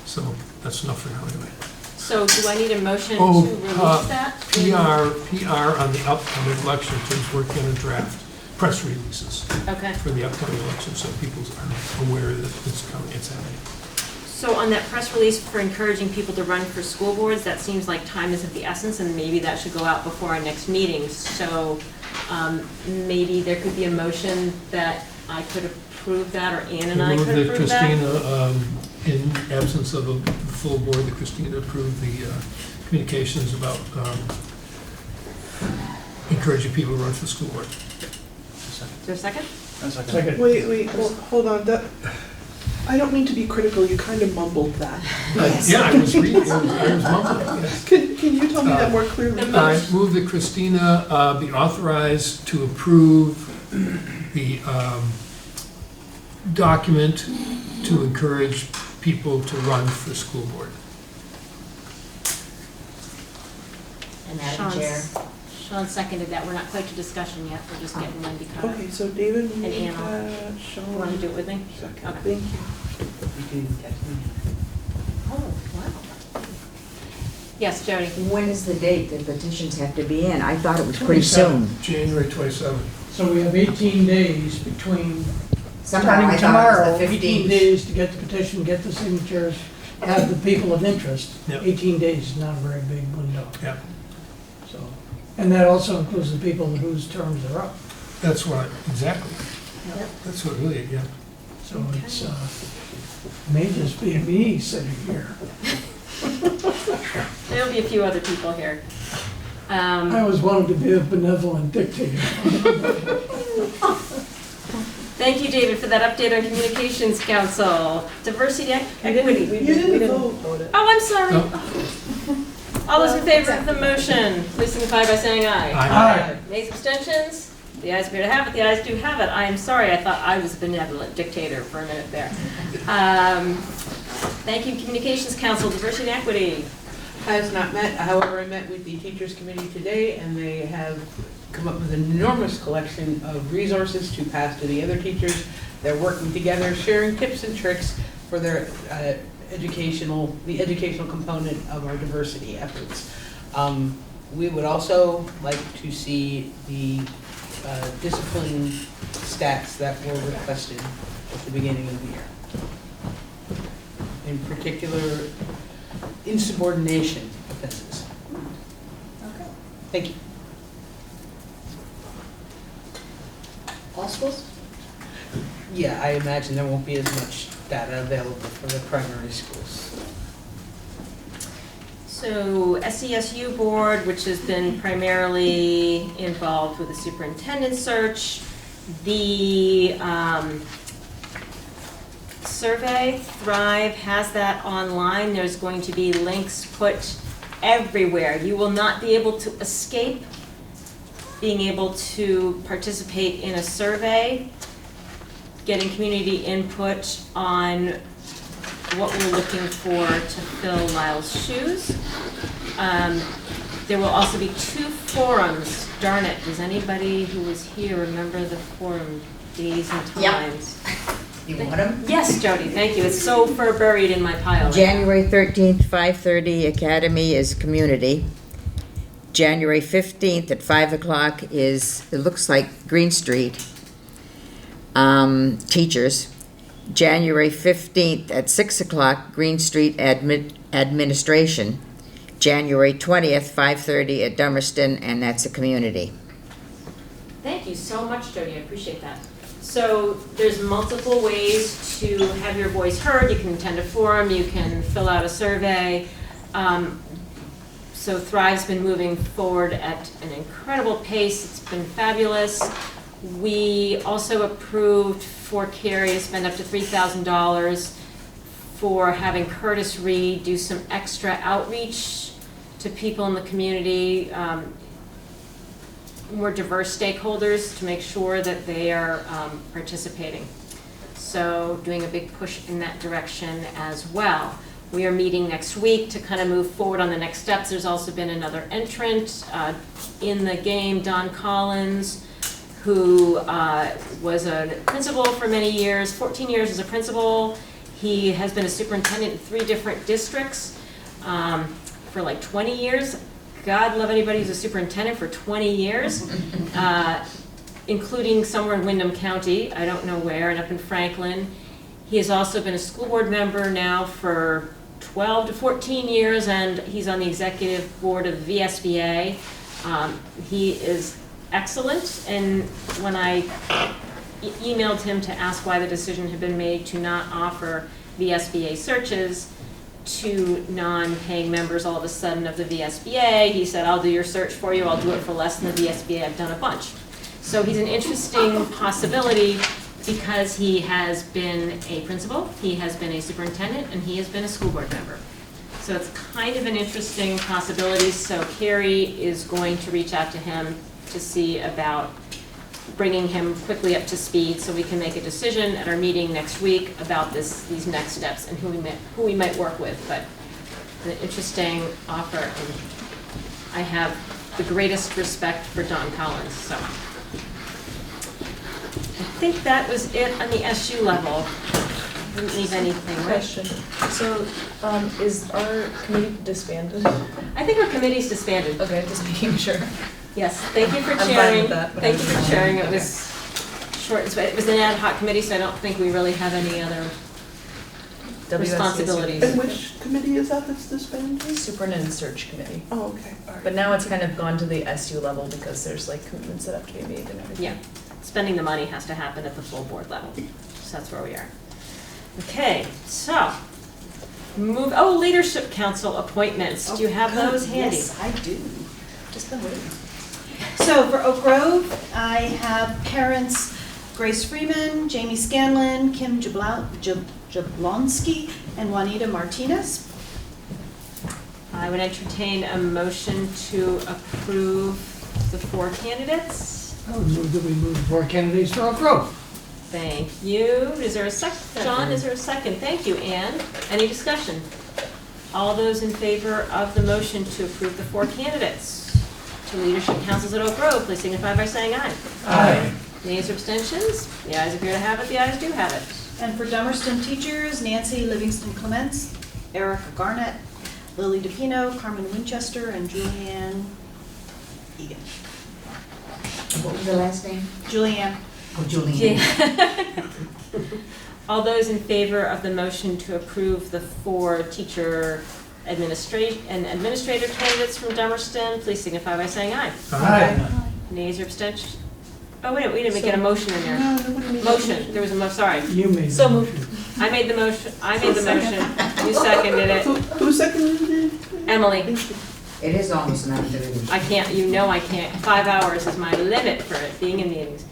so that's enough for now anyway. So do I need a motion to release that? PR on the upcoming election. Tim's working on a draft, press releases Okay. for the upcoming election, so people are aware that it's coming, it's happening. So on that press release for encouraging people to run for school boards, that seems like time is of the essence, and maybe that should go out before our next meeting. So maybe there could be a motion that I could approve that, or Ann and I could approve that. Christina, in absence of a full board, that Christina approved the communications about encouraging people to run for the school board. Is there a second? Second. Wait, hold on. I don't mean to be critical, you kind of mumbled that. Yeah, I was reading, I was mumbling, yes. Can you tell me that more clearly? I move that Christina be authorized to approve the document to encourage people to run for school board. And Madam Chair. Sean seconded that. We're not quite to discussion yet. We're just getting Wendy caught up. Okay, so David And moved Ann. that, Sean. You want to do it with me? Second, Okay. thank you. Oh, wow. Yes, Jody. When is the date that petitions have to be in? I thought it was pretty soon. January 27th. So we have 18 days between, Somehow starting I thought it was tomorrow, the 18 15th. days to get the petition, get the signatures, have the people of interest. Yep. 18 days is not a very big window. Yeah, So, and that also includes the people whose terms are up. that's what, exactly. That's what really, yeah. So it's, may just be me sitting here. There'll be a few other people here. I always wanted to be a benevolent dictator. Thank you, David, for that update on Communications Council. Diversity, equity. You didn't vote. Oh, I'm sorry. No. All those in favor of the motion, please signify by saying aye. Aye. Nays, abstentions? The ayes appear to have it. The ayes do have it. I am sorry. I thought I was a benevolent dictator for a minute there. Thank you, Communications Council, Diversity and Equity. Has not met, however, I met with the Teachers Committee today, and they have come up with an enormous collection of resources to pass to the other teachers. They're working together, sharing tips and tricks for their the educational component of our diversity efforts. We would also like to see the discipline stats that were requested at the beginning of the year. In particular, insubordination offenses. Okay. Thank you. All schools? Yeah, I imagine there won't be as much data available for the primary schools. So SESU board, which has been primarily involved with the superintendent search, the survey. Thrive has that online. There's going to be links put everywhere. You will not be able to escape being able to participate in a survey, getting community input on what we're looking for to fill Lyle's shoes. There will also be 2 forums. Darn it, does anybody who was here remember the forum days and times? You want them? Yes, Jody, thank you. It's so far buried in my pile. Right January 13th, 5:30, Academy is community. January 15th at 5 o'clock is, it looks like Green Street, teachers. January 15th at 6 o'clock, Green Street administration. January 20th, 5:30 at Dummerston, and that's a community. Thank you so much, Jody. I appreciate that. So there's multiple ways to have your voice heard. You can attend a forum, you can fill out a survey. So Thrive's been moving forward at an incredible pace. It's been fabulous. We also approved for Carrie to spend up to $3,000 for having Curtis Reed do some extra outreach to people in the community, more diverse stakeholders, to make sure that they are participating. So doing a big push in that direction as well. We are meeting next week to kind of move forward on the next steps. There's also been another entrant in the game, Don Collins, who was a principal for many years, 14 years as a principal. He has been a superintendent in 3 different districts for like 20 years. God love anybody who's a superintendent for 20 years, including somewhere in Windham County, I don't know where, and up in Franklin. He has also been a school board member now for 12 to 14 years, and he's on the executive board of VSBA. He is excellent, and when I emailed him to ask why the decision had been made to not offer VSBA searches to non-paying members all of a sudden of the VSBA, he said, I'll do your search for you, I'll do it for less than the VSBA, I've done a bunch. So he's an interesting possibility because he has been a principal, he has been a superintendent, and he has been a school board member. So it's kind of an interesting possibility. So Carrie is going to reach out to him to see about bringing him quickly up to speed so we can make a decision at our meeting next week about these next steps and who we might work with. But an interesting offer, and I have the greatest respect for Don Collins. So I think that was it on the SU level. Didn't leave anything, right? Question. So, is our committee disbanded? I think our committee's disbanded. Okay, just making sure. Yes, thank you for I'm fine sharing. with that, but Thank you I'm for sharing. It okay. was short and sweet. It was an ad hoc committee, so I don't think we really have any other WSESU. responsibilities. And which committee is that that's disbanded? Superintendent search committee. Oh, okay, all right. But now it's kind of gone to the SU level because there's like commitments that have to be made and everything. Yeah, spending the money has to happen at the full board level. So that's where we are. Okay, so leadership council appointments. Do you have those handy? Yes, I do. Just been waiting. So for Oak Grove, I have parents Grace Freeman, Jamie Scanlon, Kim Jablonski, and Juanita Martinez. I would entertain a motion to approve the 4 candidates. I would move that we move the 4 candidates for Oak Grove. Thank you. Is there a second? John, is there a second? Thank you, Ann. Any discussion? All those in favor of the motion to approve the 4 candidates to leadership councils at Oak Grove, please signify by saying aye. Aye. Nays or abstentions? The ayes appear to have it, the ayes do have it. And for Dummerston teachers, Nancy Livingston Clements, Erica Garnett, Lily DePino, Carmen Winchester, and Julianne Egan. What was the last name? Julianne. Oh, Julianne. All those in favor of the motion to approve the 4 teacher administrator candidates from Dummerston, please signify by saying aye. Aye. Nays or abstentions? Oh, wait, we didn't get a motion in there. No, nobody made Motion, there was a sorry. You made So the moved. motion. I made the motion, you seconded it. Who seconded it? Emily, It is almost 9:30. I can't, I can't, 5 hours is my limit for it being in meetings.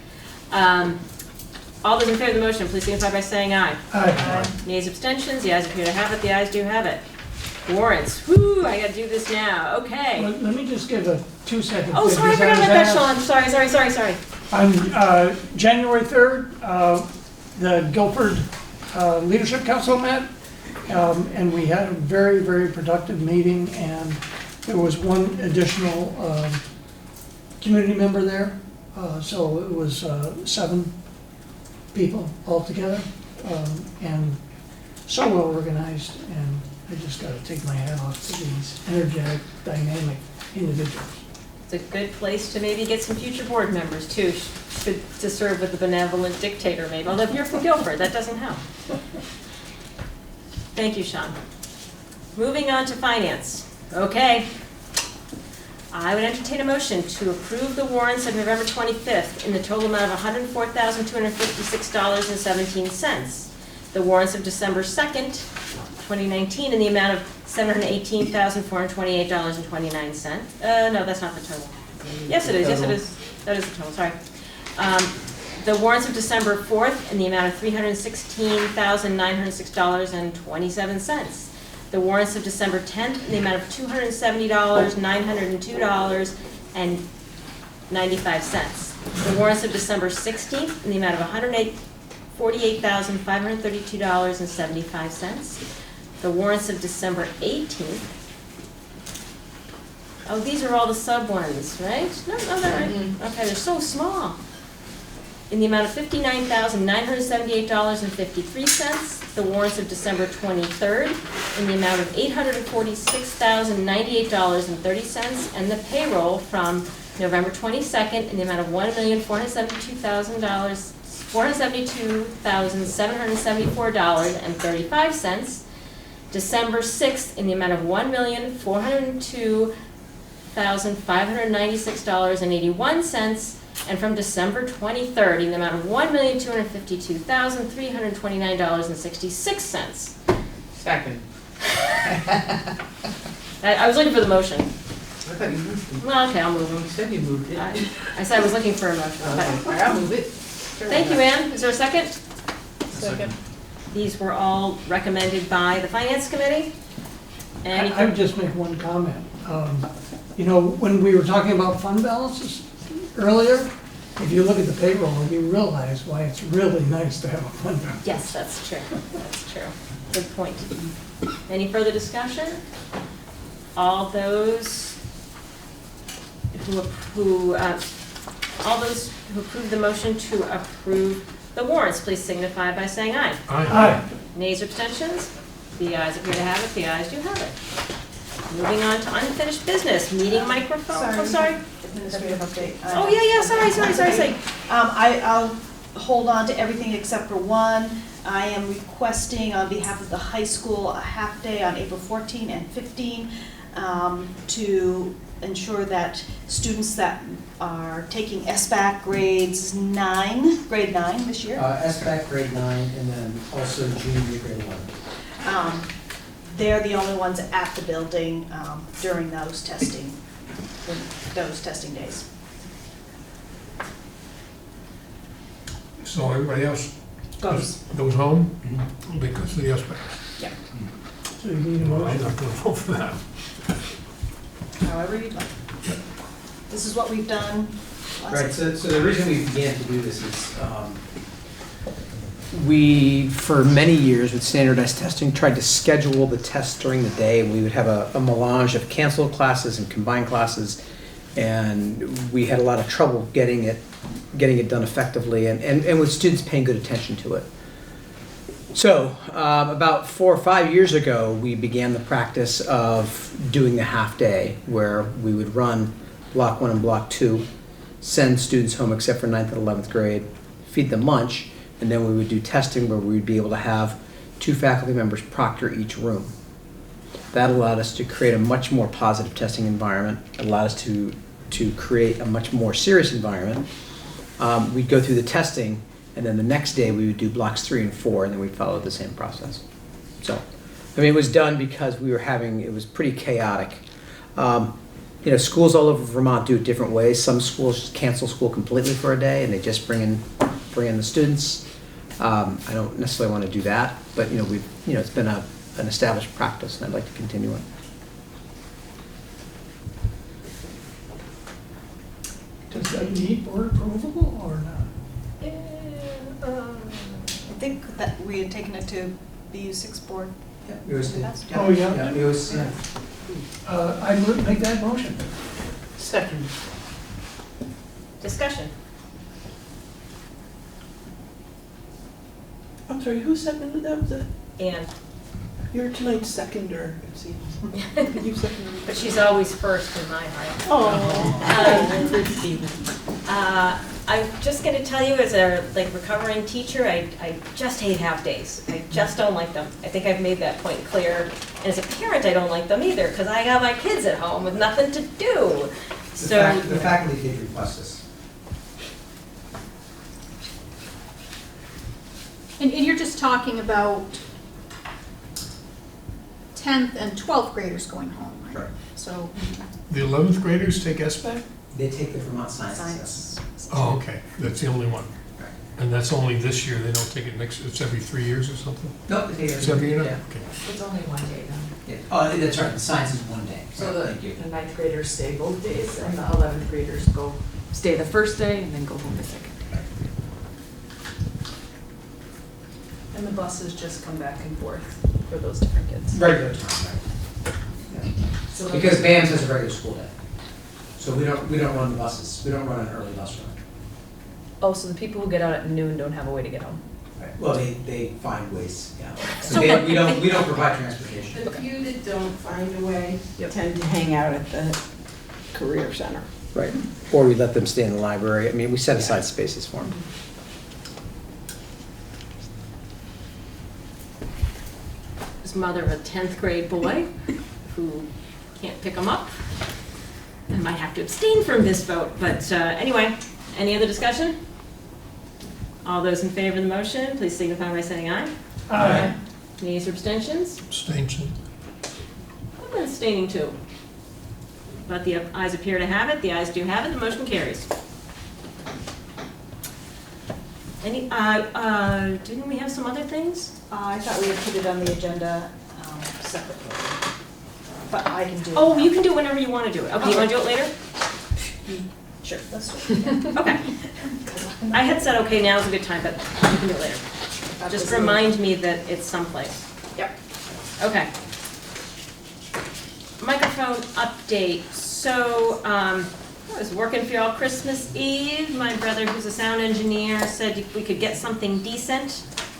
All those in favor of the motion, please signify by saying aye. Aye. Nays, abstentions, the ayes appear to have it, the ayes do have it. Warrants, whoo, I gotta do this now, okay. Let me just give a 2-second. Oh, sorry, I forgot about that, Sean, sorry. On January 3rd, the Guilford Leadership Council met, and we had a very, very productive meeting, and there was one additional community member there, so it was 7 people altogether, and so well organized, and I just gotta take my hat off to these energetic, dynamic individuals. It's a good place to maybe get some future board members too, to serve with the benevolent dictator maybe, although if you're from Guilford, that doesn't help. Thank you, Sean. Moving on to finance. Okay. I would entertain a motion to approve the warrants of November 25th in the total amount of $104,256.17. The warrants of December 2nd, 2019 in the amount of $718,428.29. No, that's not the total. Yes, it is. That is the total, sorry. The warrants of December 4th in the amount of $316,906.27. The warrants of December 10th in the amount of $270,902.95. The warrants of December 16th in the amount of $148,532.75. The warrants of December 18th. Oh, these are all the sub ones, right? No, they're right. Okay, they're so small. In the amount of $59,978.53. The warrants of December 23rd in the amount of $846,098.30. And the payroll from November 22nd in the amount of $1,472,774.35. December 6th in the amount of $1,402,596.81. And from December 23rd in the amount of $1,252,329.66. Second. I was looking for the motion. I thought you moved it. Well, okay, I'll move them. You said you moved it. I said I was looking for a motion. All right, I'll move it. Thank you, Ann. Is there a second? Second. These were all recommended by the Finance Committee. Any I would just make one comment. You know, when we were talking about fund balances earlier, if you look at the payroll, you realize why it's really nice to have a fund balance. Yes, that's true. That's true. Good point. Any further discussion? All those who approve the motion to approve the warrants, please signify by saying aye. Aye. Nays or abstentions? The ayes appear to have it. The ayes do have it. Moving on to unfinished business, meeting microphone. Oh, sorry. Administrative update. Oh, yeah, sorry. I'll hold on to everything except for one. I am requesting on behalf of the high school a half day on April 14 and 15 to ensure that students that are taking SBAC grade 9 this year. SBAC grade 9 and then also junior grade 11. They're the only ones at the building during those testing days. So everybody else Goes. goes home because of the SBAC. Yeah. So you need a I'm motion. not going to vote for that. However you'd like. This is what we've done. Right, so the reason we began to do this is we, for many years with standardized testing, tried to schedule the tests during the day. We would have a melange of canceled classes and combined classes, and we had a lot of trouble getting it done effectively and with students paying good attention to it. So about 4 or 5 years ago, we began the practice of doing the half day where we would run block 1 and block 2, send students home except for 9th and 11th grade, feed them lunch, and then we would do testing where we would be able to have 2 faculty members proctor each room. That allowed us to create a much more positive testing environment, allowed us to create a much more serious environment. We'd go through the testing, and then the next day we would do blocks 3 and 4, and then we'd follow the same process. So, I mean, it was done because it was pretty chaotic. Schools all over Vermont do it different ways. Some schools cancel school completely for a day, and they just bring in the students. I don't necessarily want to do that, but, it's been an established practice, and I'd like to continue it. Does that need board approval or not? I think that we had taken it to BU6 board. It was, Oh, yeah. yeah, it was, yeah. I make that motion. Second. Discussion. I'm sorry, who seconded that? Was it? And, You're tonight's seconder, it seems. You seconded. but she's always first in my heart. Oh. I'm just gonna tell you, as a recovering teacher, I just hate half days. I just don't like them. I think I've made that point clear. And as a parent, I don't like them either, because I got my kids at home with nothing to do. The faculty did request this. And you're just talking about 10th and 12th graders going home, right? Right. So, The 11th graders take SBAC? They take the Vermont Science Test. Oh, okay, that's the only one. Right. And that's only this year, they don't take it next, it's every 3 years or something? No, they take it It's every year now? yeah. Okay. It's only one day then. Yeah. Oh, that's right, the science is one day. So Thank you. the 9th graders stay both days and the 11th graders stay the first day and then go home the second. And the buses just come back and forth for those different kids. Regular time, right? So Because BAMS has a regular school day. So we don't run the buses, we don't run an early bus run. Oh, so the people who get out at noon don't have a way to get home? Right. Well, they find ways, yeah. So we what- don't provide transportation. The few that don't find a way Yep. tend to hang out at the career center. Right, or we let them stay in the library, I mean, we set aside spaces for them. As mother of a 10th grade boy who can't pick them up, I might have to abstain from this vote, but anyway, any other discussion? All those in favor of the motion, please signify by saying aye. Aye. Nays or abstentions? Abstention. I'm abstaining too. But the ayes appear to have it, the ayes do have it, the motion carries. Any, didn't we have some other things? I thought we had put it on the agenda separately, but I can do it. Oh, you can do it whenever you want to do it. Okay, you want to do it later? Sure, let's do it. Okay. I had said, okay, now's a good time, but you can do it later. Just remind me that it's someplace. Yep. Okay. Microphone update. So, I was working for y'all Christmas Eve. My brother, who's a sound engineer, said we could get something decent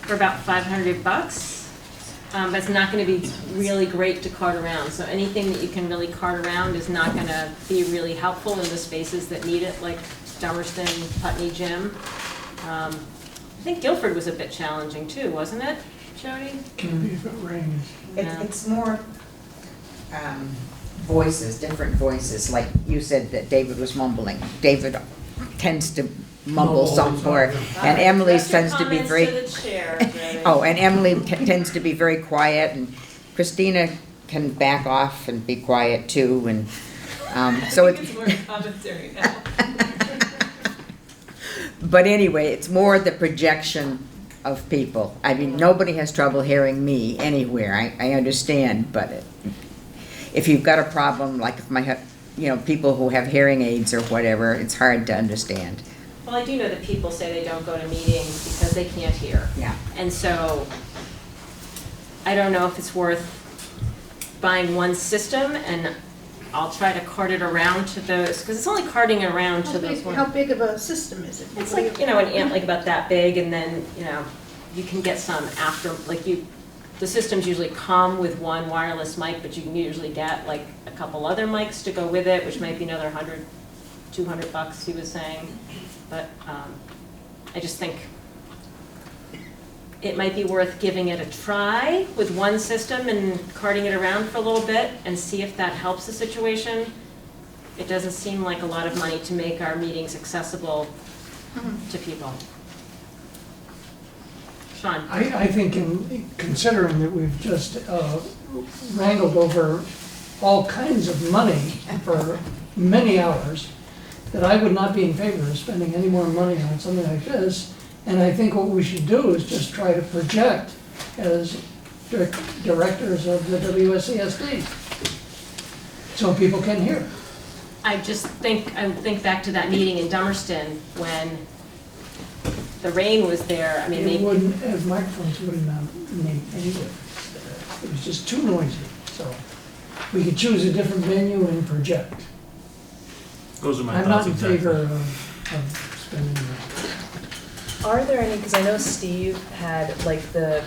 for about $500. But it's not gonna be really great to cart around. So anything that you can really cart around is not gonna be really helpful in the spaces that need it, like Dummerston, Putney Gym. I think Guilford was a bit challenging too, wasn't it, Jody? Can be if it rains. It's more voices, different voices, like you said that David was mumbling. David tends to mumble some more, and Emily tends to be very... Oh, and Emily tends to be very quiet, and Christina can back off and be quiet too, and so it's... more commentary now. But anyway, it's more the projection of people. I mean, nobody has trouble hearing me anywhere, I understand, but if you've got a problem, like if people who have hearing aids or whatever, it's hard to understand. Well, I do know that people say they don't go to meetings because they can't hear. Yeah. And so, I don't know if it's worth buying one system, and I'll try to cart it around to those, because it's only carting it around to those ones. How big of a system is it? It's like, an amp like about that big, and then, you can get some after, the systems usually come with one wireless mic, but you can usually get like a couple other mics to go with it, which might be another $100, $200, he was saying. But I just think it might be worth giving it a try with one system and carting it around for a little bit and see if that helps the situation. It doesn't seem like a lot of money to make our meetings accessible to people. Sean? I think in considering that we've just wrangled over all kinds of money for many hours, that I would not be in favor of spending any more money on something like this And I think what we should do is just try to project as directors of the WSESD, so people can hear. I think back to that meeting in Dummerston when the rain was there. I mean, It maybe, wouldn't, as microphones wouldn't make any difference. It was just too noisy, so we could choose a different venue and project. Those are my I'm not thoughts in exactly. favor of spending money. Are there any, because I know Steve had like the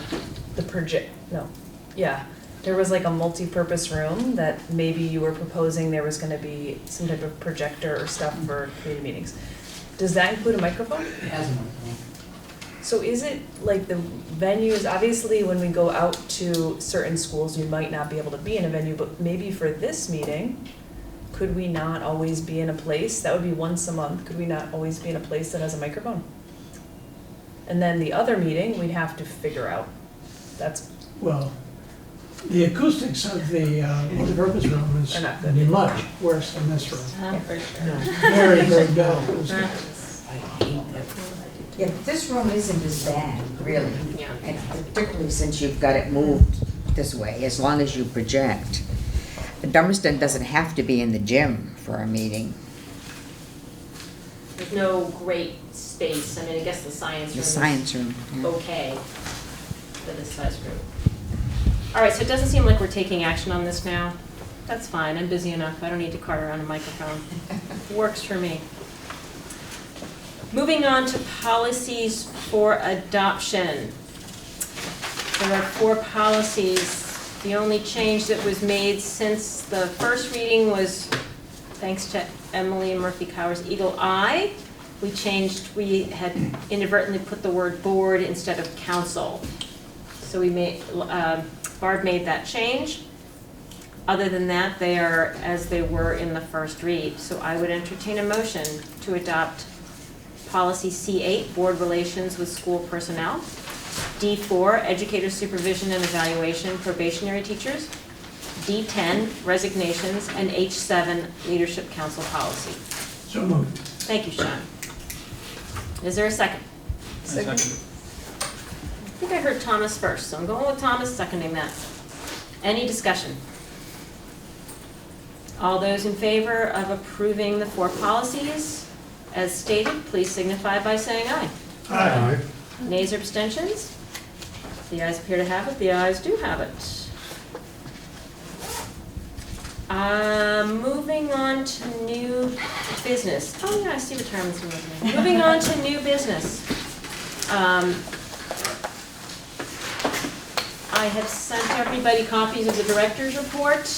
project, no, yeah. There was like a multi-purpose room that maybe you were proposing there was gonna be some type of projector or stuff for community meetings. Does that include a microphone? It has a microphone. So is it like the venues, obviously when we go out to certain schools, you might not be able to be in a venue, but maybe for this meeting, could we not always be in a place, that would be once a month, could we not always be in a place that has a microphone? And then the other meeting, we'd have to figure out. That's, Well, the acoustics of the multipurpose room is They're not good. much worse than this room. for sure. Very, very dull. Yeah, but this room isn't as bad, really. Yeah. And particularly since you've got it moved this way, as long as you project. Dummerston doesn't have to be in the gym for a meeting. There's no great space. I mean, I guess the science room The is science room. yeah. okay for this size group. All right, so it doesn't seem like we're taking action on this now. That's fine, I'm busy enough. I don't need to cart around a microphone. Works for me. Moving on to policies for adoption. There are 4 policies. The only change that was made since the first reading was, thanks to Emily and Murphy Cower's eagle eye, we had inadvertently put the word board instead of council. So Barb made that change. Other than that, they are as they were in the first read. So I would entertain a motion to adopt policy C8, board relations with school personnel. D4, educator supervision and evaluation, probationary teachers. D10, resignations, and H7, leadership council policy. So moved. Thank you, Sean. Is there a second? Second. I think I heard Thomas first, so I'm going with Thomas seconding that. Any discussion? All those in favor of approving the 4 policies as stated, please signify by saying aye. Aye. Nays or abstentions? The ayes appear to have it. The ayes do have it. Moving on to new business. Oh yeah, I see retirement's moving. Moving on to new business. I have sent everybody copies of the director's report.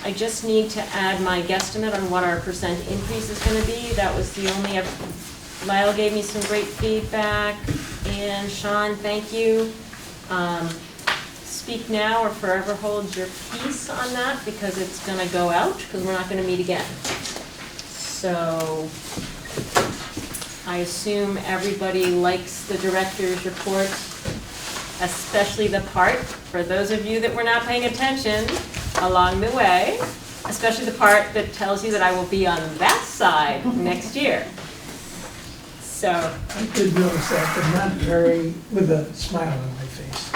I just need to add my guesstimate on what our percent increase is going to be. That was the only, Lyle gave me some great feedback, and Sean, thank you. Speak now or forever hold your peace on that, because it's going to go out, because we're not going to meet again. So I assume everybody likes the director's report, especially the part, for those of you that were not paying attention along the way, especially the part that tells you that I will be on that side next year. So. I did notice that, but not very, with a smile on my face.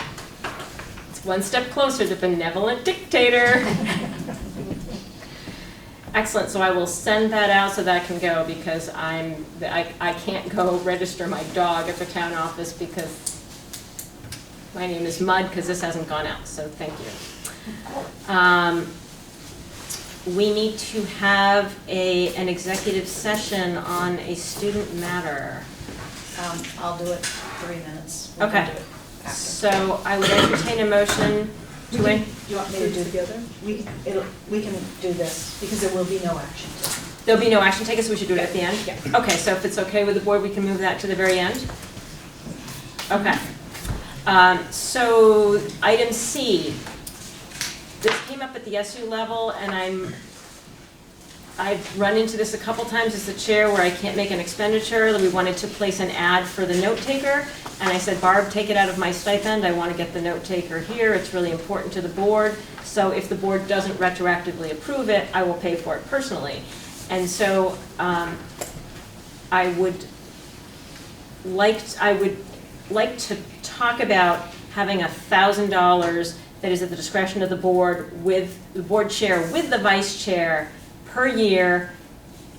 It's one step closer to benevolent dictator. Excellent, so I will send that out so that I can go, because I can't go register my dog at the town office because my name is Mud, because this hasn't gone out, so thank you. We need to have an executive session on a student matter. I'll do it 3 minutes. We can Okay. do it after. So I would entertain a motion to, You want me to do together? We can do this, because there will be no action. there'll be no action taken, so we should do it at the end? Yeah. Okay, so if it's okay with the board, we can move that to the very end? Okay. So item C, this came up at the SU level, and I've run into this a couple times as the chair where I can't make an expenditure. We wanted to place an ad for the note taker, and I said, Barb, take it out of my stipend. I want to get the note taker here. It's really important to the board. So if the board doesn't retroactively approve it, I will pay for it personally. And so I would I would like to talk about having $1,000 that is at the discretion of the board with the board chair, with the vice chair per year.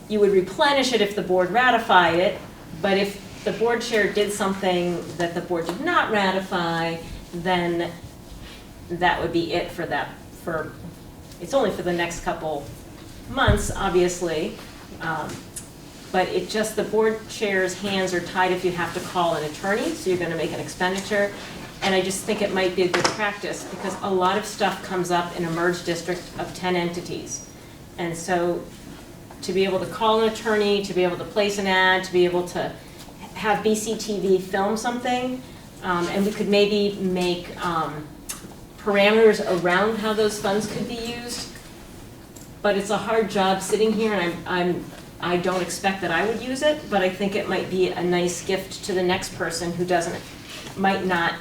You would replenish it if the board ratified it, but if the board chair did something that the board did not ratify, then that would be it for that, it's only for the next couple months, obviously. But the board chair's hands are tied if you have to call an attorney, so you're gonna make an expenditure. And I just think it might be a good practice, because a lot of stuff comes up in a merged district of 10 entities. And so to be able to call an attorney, to be able to place an ad, to be able to have BCTV film something, and we could maybe make parameters around how those funds could be used. But it's a hard job sitting here, and I don't expect that I would use it, but I think it might be a nice gift to the next person who might not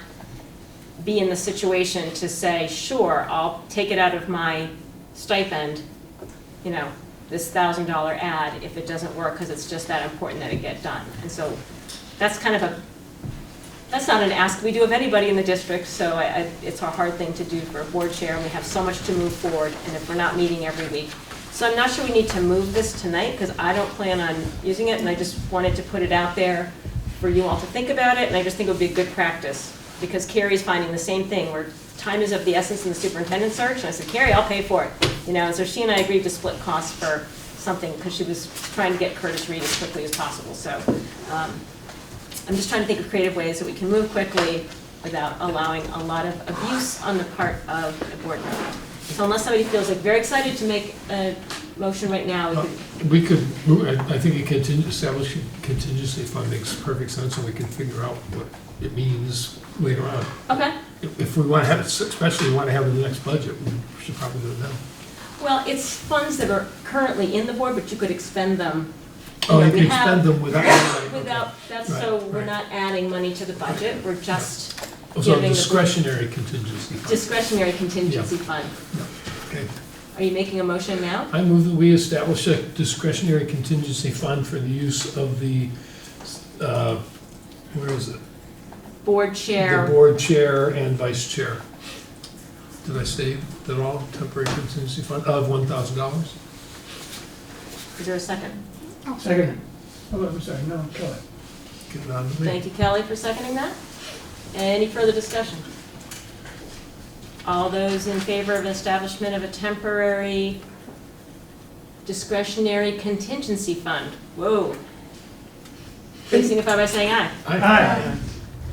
be in the situation to say, sure, I'll take it out of my stipend, this $1,000 ad if it doesn't work, because it's just that important that it get done. And so that's that's not an ask we do of anybody in the district, so it's a hard thing to do for a board chair, and we have so much to move forward, and if we're not meeting every week. So I'm not sure we need to move this tonight, because I don't plan on using it, and I just wanted to put it out there for you all to think about it, and I just think it would be a good practice, because Carrie's finding the same thing, where time is of the essence in the superintendent search, and I said, Carrie, I'll pay for it. And so she and I agreed to split costs for something, because she was trying to get Curtis Reed as quickly as possible. So I'm just trying to think of creative ways that we can move quickly without allowing a lot of abuse on the part of the board member. So unless somebody feels like very excited to make a motion right now, We could, I think establishing contingency fund makes perfect sense, and we can figure out what it means later on. Okay. If we want to have it, especially want to have it in the next budget, we should probably do it now. well, it's funds that are currently in the board, but you could expend them. Oh, you can expend them without. That's Right, so we're right. not adding money to the budget, we're just So giving the discretionary contingency fund. discretionary contingency Yeah. fund. Okay. Are you making a motion now? I move that we establish a discretionary contingency fund for the use of the, where is it? Board chair. The board chair and vice chair. Did I say that all? Temporary contingency fund of $1,000? Is there a second? Second. Oh, I'm sorry, no, Kelly. Get it on to me. Thank you, Kelly, for seconding that. Any further discussion? All those in favor of establishment of a temporary discretionary contingency fund? Whoa. Please signify by saying aye. Aye.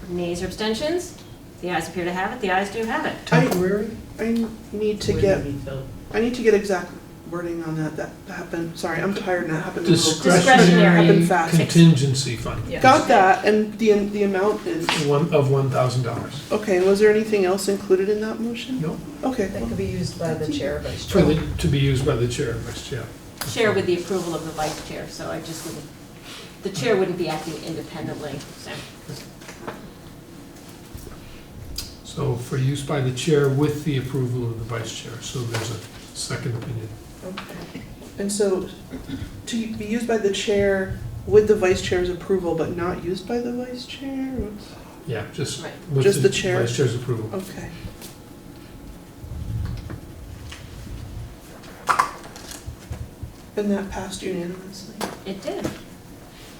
Nays or abstentions? The ayes appear to have it. The ayes do have it. Temporary? I need to get exact wording on that. That happened, sorry, I'm tired and that happened. Discretionary Happened fast. contingency fund Got that, and the amount is, of $1,000. okay, was there anything else included in that motion? No. Okay. That could be used by the chair, vice For chair. to be used by the chair and vice chair. Chair with the approval of the vice chair, so I just wouldn't, the chair wouldn't be acting independently, so. So for use by the chair with the approval of the vice chair, so there's a second opinion. Okay. And so, to be used by the chair with the vice chair's approval, but not used by the vice chair? What's- Yeah, just Right. with Just the chair? vice chair's approval. Okay. And that passed unanimously. It did.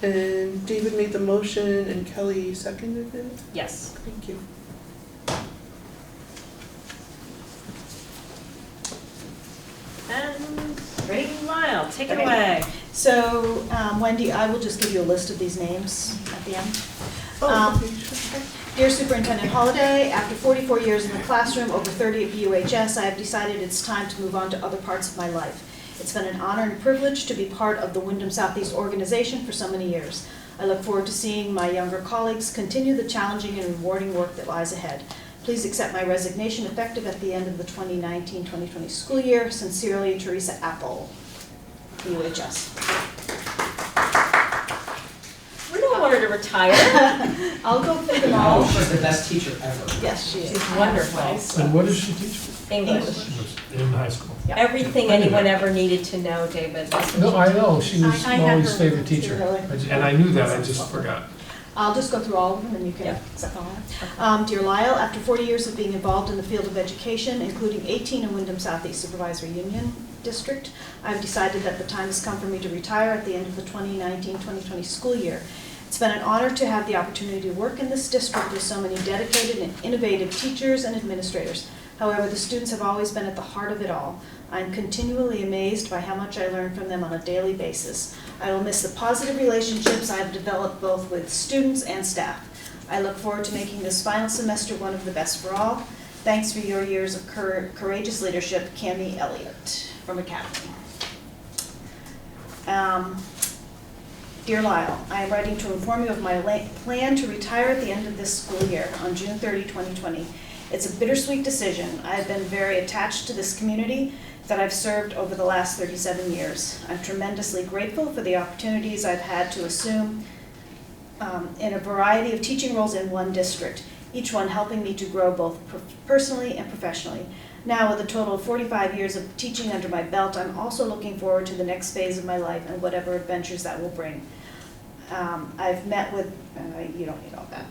And David made the motion and Kelly seconded it? Yes. Thank you. And Ray Lyle, take it Okay. away. So, Wendy, I will just give you a list of these names at the end. Okay, sure. Dear Superintendent Holliday, after 44 years in the classroom, over 30 at BUHS, I have decided it's time to move on to other parts of my life. It's been an honor and privilege to be part of the Windham Southeast organization for so many years. I look forward to seeing my younger colleagues continue the challenging and rewarding work that lies ahead. Please accept my resignation effective at the end of the 2019-2020 school year. Sincerely, Teresa Apple, BUHS. We don't want her to retire. I'll go through them all. She's the best teacher ever. Yes, she is. She's wonderful. And what does she teach? English. In high school. Everything anyone ever needed to know, David. No, I know, she was I had Molly's her favorite teacher. really. And I knew that, I just forgot. I'll just go through all of them and you can accept all of them. Dear Lyle, after 40 years of being involved in the field of education, including 18 in Windham Southeast Supervisory Union District, I've decided that the time has come for me to retire at the end of the 2019-2020 school year. It's been an honor to have the opportunity to work in this district with so many dedicated and innovative teachers and administrators. However, the students have always been at the heart of it all. I'm continually amazed by how much I learn from them on a daily basis. I will miss the positive relationships I have developed both with students and staff. I look forward to making this final semester one of the best for all. Thanks for your years of courageous leadership, Cammie Elliott from Academy. Dear Lyle, I am writing to inform you of my plan to retire at the end of this school year on June 30, 2020. It's a bittersweet decision. I have been very attached to this community that I've served over the last 37 years. I'm tremendously grateful for the opportunities I've had to assume in a variety of teaching roles in one district, each one helping me to grow both personally and professionally. Now, with a total of 45 years of teaching under my belt, I'm also looking forward to the next phase of my life and whatever adventures that will bring. I've met with, you don't need all that.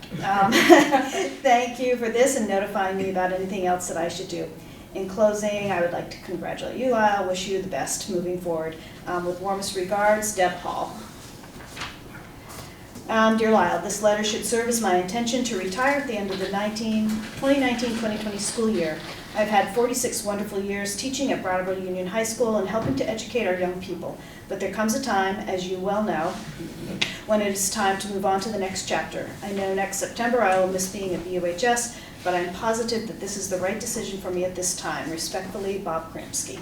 Thank you for this and notifying me about anything else that I should do. In closing, I would like to congratulate you, Lyle, wish you the best moving forward. With warmest regards, Deb Hall. Dear Lyle, this letter should serve as my intention to retire at the end of the 2019-2020 school year. I've had 46 wonderful years teaching at Brattleboro Union High School and helping to educate our young people. But there comes a time, as you well know, when it is time to move on to the next chapter. I know next September I will miss being at BUHS, but I'm positive that this is the right decision for me at this time. Respectfully, Bob Kramsky.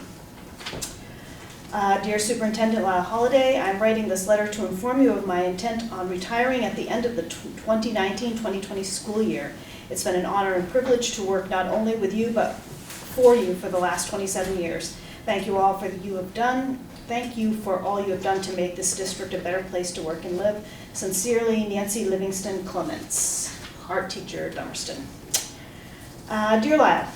Dear Superintendent Lyle Holliday, I'm writing this letter to inform you of my intent on retiring at the end of the 2019-2020 school year. It's been an honor and privilege to work not only with you, but for you for the last 27 years. Thank you all for you have done. Thank you for all you have done to make this district a better place to work and live. Sincerely, Nancy Livingston Clements, art teacher, Dummerston. Dear Lyle,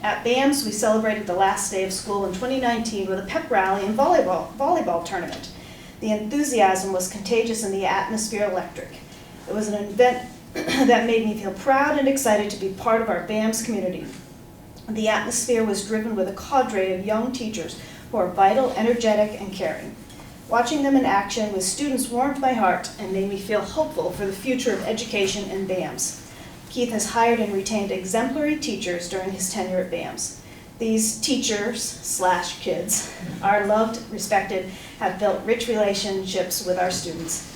at BAMS we celebrated the last day of school in 2019 with a pep rally and volleyball tournament. The enthusiasm was contagious and the atmosphere electric. It was an event that made me feel proud and excited to be part of our BAMS community. The atmosphere was driven with a cadre of young teachers who are vital, energetic, and caring. Watching them in action with students warmed my heart and made me feel hopeful for the future of education in BAMS. Keith has hired and retained exemplary teachers during his tenure at BAMS. These teachers/kids are loved, respected, have built rich relationships with our students.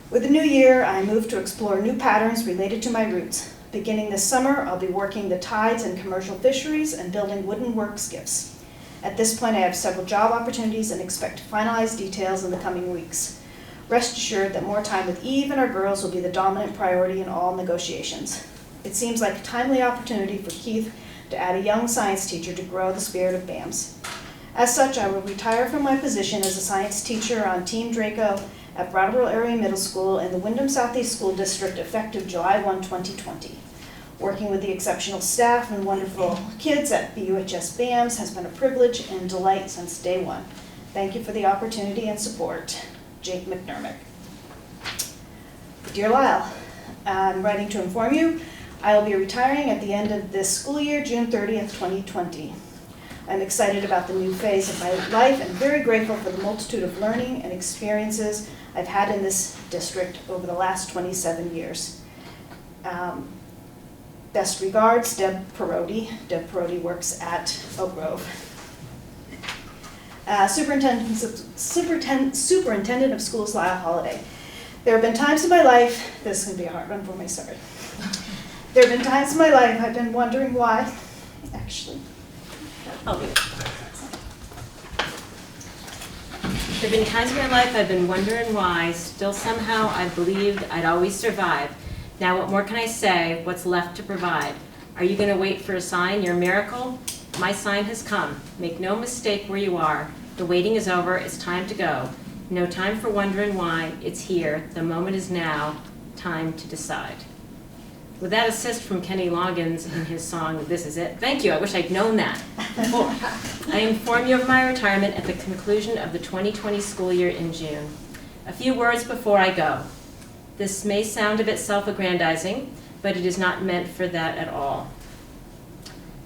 With the new year, I move to explore new patterns related to my roots. Beginning this summer, I'll be working the tides in commercial fisheries and building wooden work skiffs. At this point, I have several job opportunities and expect to finalize details in the coming weeks. Rest assured that more time with Eve and our girls will be the dominant priority in all negotiations. It seems like a timely opportunity for Keith to add a young science teacher to grow the spirit of BAMS. As such, I will retire from my position as a science teacher on Team Draco at Brattleboro Area Middle School in the Windham Southeast School District effective July 1, 2020. Working with the exceptional staff and wonderful kids at BUHS BAMS has been a privilege and delight since day one. Thank you for the opportunity and support. Jake McNermick. Dear Lyle, I'm writing to inform you I will be retiring at the end of this school year, June 30th, 2020. I'm excited about the new phase of my life and very grateful for the multitude of learning and experiences I've had in this district over the last 27 years. Best regards, Deb Perotti. Deb Perotti works at Oak Grove. Superintendent of Schools Lyle Holliday. There have been times in my life, this is going to be a hard one for me, sorry. There have been times in my life I've been wondering why, actually. I'll do it. There have been times in my life I've been wondering why, still somehow I believed I'd always survive. Now what more can I say? What's left to provide? Are you going to wait for a sign, your miracle? My sign has come. Make no mistake where you are. The waiting is over. It's time to go. No time for wondering why. It's here. The moment is now. Time to decide. With that assist from Kenny Loggins in his song, This Is It. Thank you. I wish I'd known that. I inform you of my retirement at the conclusion of the 2020 school year in June. A few words before I go. This may sound a bit self-aggrandizing, but it is not meant for that at all.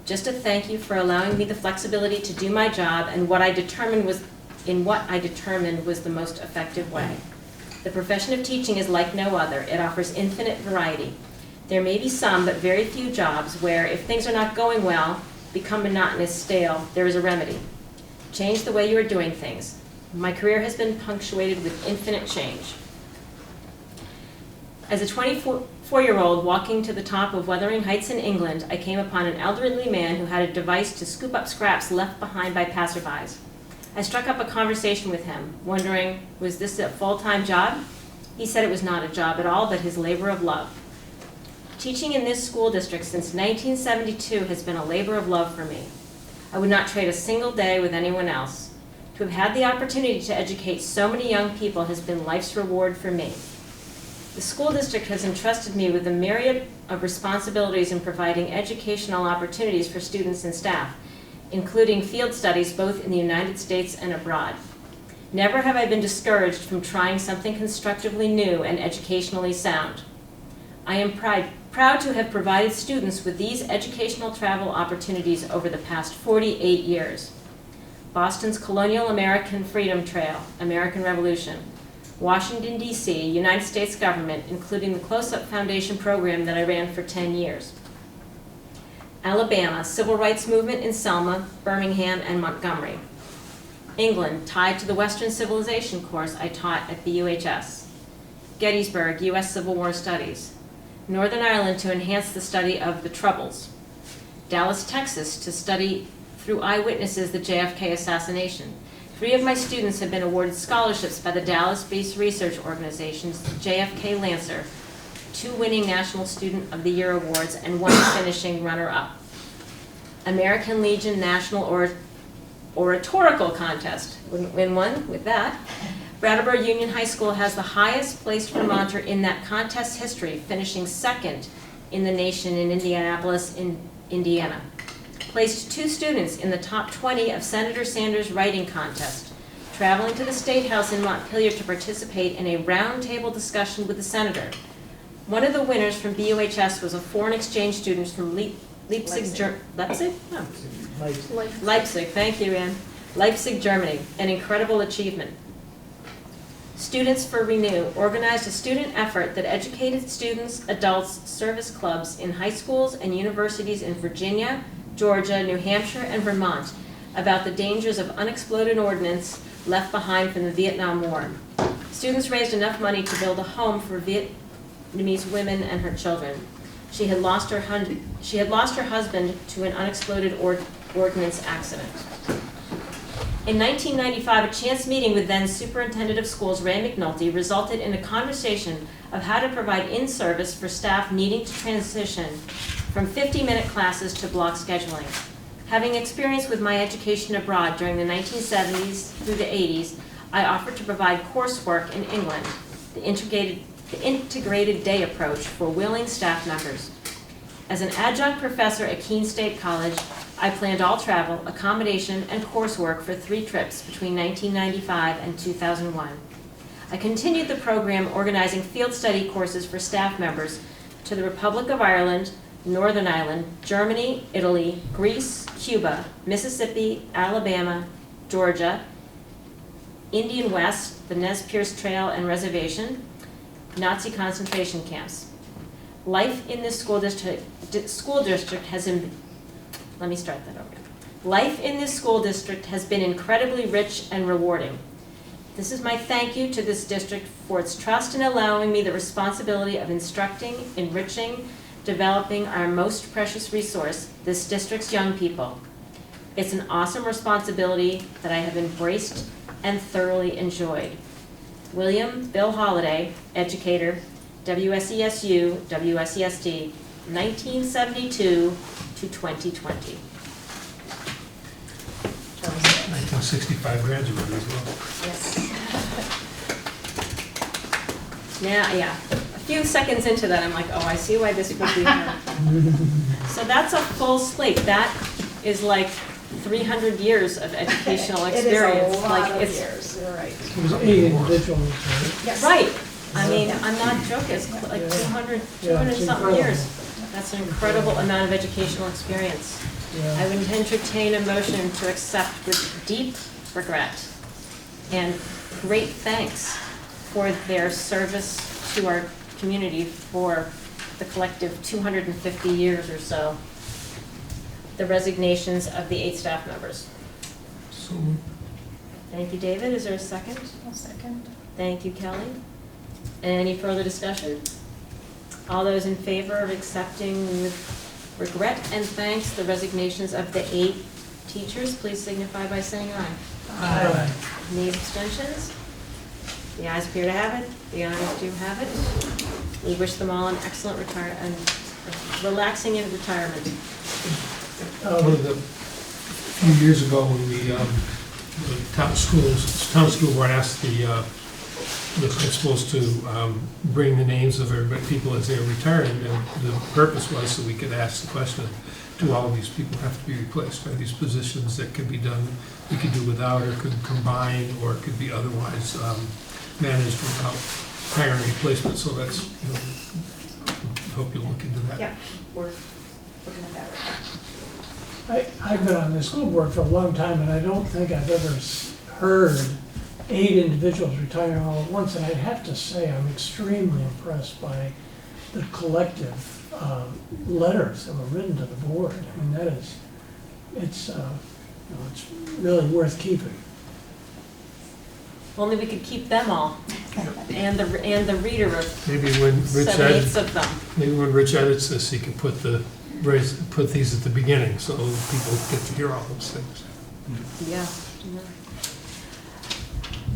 Just a thank you for allowing me the flexibility to do my job and what I determined was the most effective way. The profession of teaching is like no other. It offers infinite variety. There may be some, but very few jobs where if things are not going well, become monotonous, stale, there is a remedy. Change the way you are doing things. My career has been punctuated with infinite change. As a 24-year-old walking to the top of Wuthering Heights in England, I came upon an elderly man who had a device to scoop up scraps left behind by passerbys. I struck up a conversation with him, wondering, was this a full-time job? He said it was not a job at all, but his labor of love. Teaching in this school district since 1972 has been a labor of love for me. I would not trade a single day with anyone else. To have had the opportunity to educate so many young people has been life's reward for me. The school district has entrusted me with a myriad of responsibilities in providing educational opportunities for students and staff, including field studies both in the United States and abroad. Never have I been discouraged from trying something constructively new and educationally sound. I am proud to have provided students with these educational travel opportunities over the past 48 years. Boston's Colonial American Freedom Trail, American Revolution, Washington, D.C., United States government, including the Close-Up Foundation program that I ran for 10 years. Alabama, Civil Rights Movement in Selma, Birmingham, and Montgomery. England, tied to the Western Civilization course I taught at BUHS. Gettysburg, U.S. Civil War Studies. Northern Ireland to enhance the study of the Troubles. Dallas, Texas to study through eyewitnesses the JFK assassination. 3 of my students have been awarded scholarships by the Dallas-based research organizations, JFK Lancer, 2 winning National Student of the Year awards, and 1 finishing runner-up. American Legion National Oratorical Contest, wouldn't win one with that. Brattleboro Union High School has the highest placed Vermonter in that contest history, finishing 2nd in the nation in Indianapolis, Indiana. Placed 2 students in the top 20 of Senator Sanders' writing contest, traveling to the State House in Montpelier to participate in a roundtable discussion with the senator. One of the winners from BUHS was a foreign exchange student from Leipzig, thank you, Ann. Leipzig, Germany, an incredible achievement. Students for Renew organized a student effort that educated students, adults, service clubs in high schools and universities in Virginia, Georgia, New Hampshire, and Vermont about the dangers of unexploded ordnance left behind from the Vietnam War. Students raised enough money to build a home for Vietnamese women and her children. She had lost her husband to an unexploded ordnance accident. In 1995, a chance meeting with then Superintendent of Schools Ray McNulty resulted in a conversation of how to provide in-service for staff needing to transition from 50-minute classes to block scheduling. Having experience with my education abroad during the 1970s through the 80s, I offered to provide coursework in England, the integrated day approach for willing staff members. As an adjunct professor at Keene State College, I planned all travel, accommodation, and coursework for 3 trips between 1995 and 2001. I continued the program organizing field study courses for staff members to the Republic of Ireland, Northern Ireland, Germany, Italy, Greece, Cuba, Mississippi, Alabama, Georgia, Indian West, the Nez Perce Trail and Reservation, Nazi concentration camps. Life in this school district has been, Life in this school district has been incredibly rich and rewarding. This is my thank you to this district for its trust in allowing me the responsibility of instructing, enriching, developing our most precious resource, this district's young people. It's an awesome responsibility that I have embraced and thoroughly enjoyed. William Bill Holliday, educator, WSESU, WSESD, 1972 to 2020. 1965 graduate as well. Yes. Now, yeah, a few seconds into that, I'm like, oh, I see why this would be hard. So that's a full slate. That is like 300 years of educational experience. It is a lot of years, you're right. It was 8 individuals, right? Yes. Right. I mean, I'm not joking, it's like 200 Yeah, it's something incredible. years. That's an incredible amount of educational experience. Yeah. I would entertain a motion to accept with deep regret and great thanks for their service to our community for the collective 250 years or so. The resignations of the 8 staff members. So, Thank you, David. Is there a second? I'll second. Thank you, Kelly. Any further discussion? All those in favor of accepting with regret and thanks the resignations of the 8 teachers, please signify by saying aye. Aye. Any abstentions? The ayes appear to have it. The ayes do have it. We wish them all an excellent and relaxing in retirement. one of the few years ago when the town school board asked the principals to bring the names of everybody, people as they were retiring, and the purpose was so we could ask the question, do all of these people have to be replaced? Are these positions that could be done, we could do without, or could combine, or could be otherwise managed without hiring replacement? So that's, hope you'll look into that. Yeah, we're looking at that right now. I've been on the school board for a long time, and I don't think I've ever heard 8 individuals retiring all at once, and I'd have to say I'm extremely impressed by the collective letters that were written to the board. I mean, that is, it's really worth keeping. If only we could keep them all, and the reader of Maybe when Rich 7/8 of them. Maybe when Rich edits this, he can put these at the beginning, so people get to hear all those things. Yeah.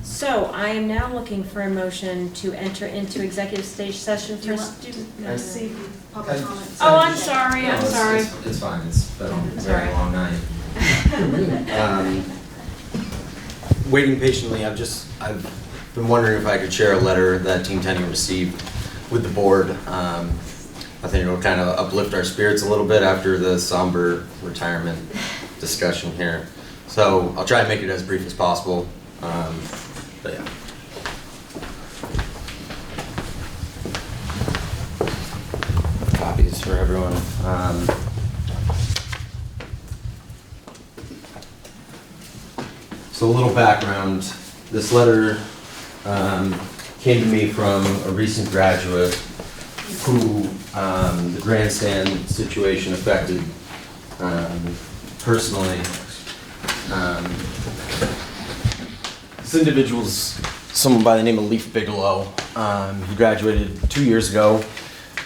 So I am now looking for a motion to enter into executive session for student. See public comments. Oh, I'm sorry, No, I'm sorry. It's fine, it's been a very Sorry. long night. Waiting patiently, I've been wondering if I could share a letter that Team Tenny received with the board. I think it'll kind of uplift our spirits a little bit after the somber retirement discussion here. So I'll try and make it as brief as possible. But yeah. Copies for everyone. So a little background. This letter came to me from a recent graduate who the grandstand situation affected personally. This individual's someone by the name of Leaf Bigelow. He graduated 2 years ago.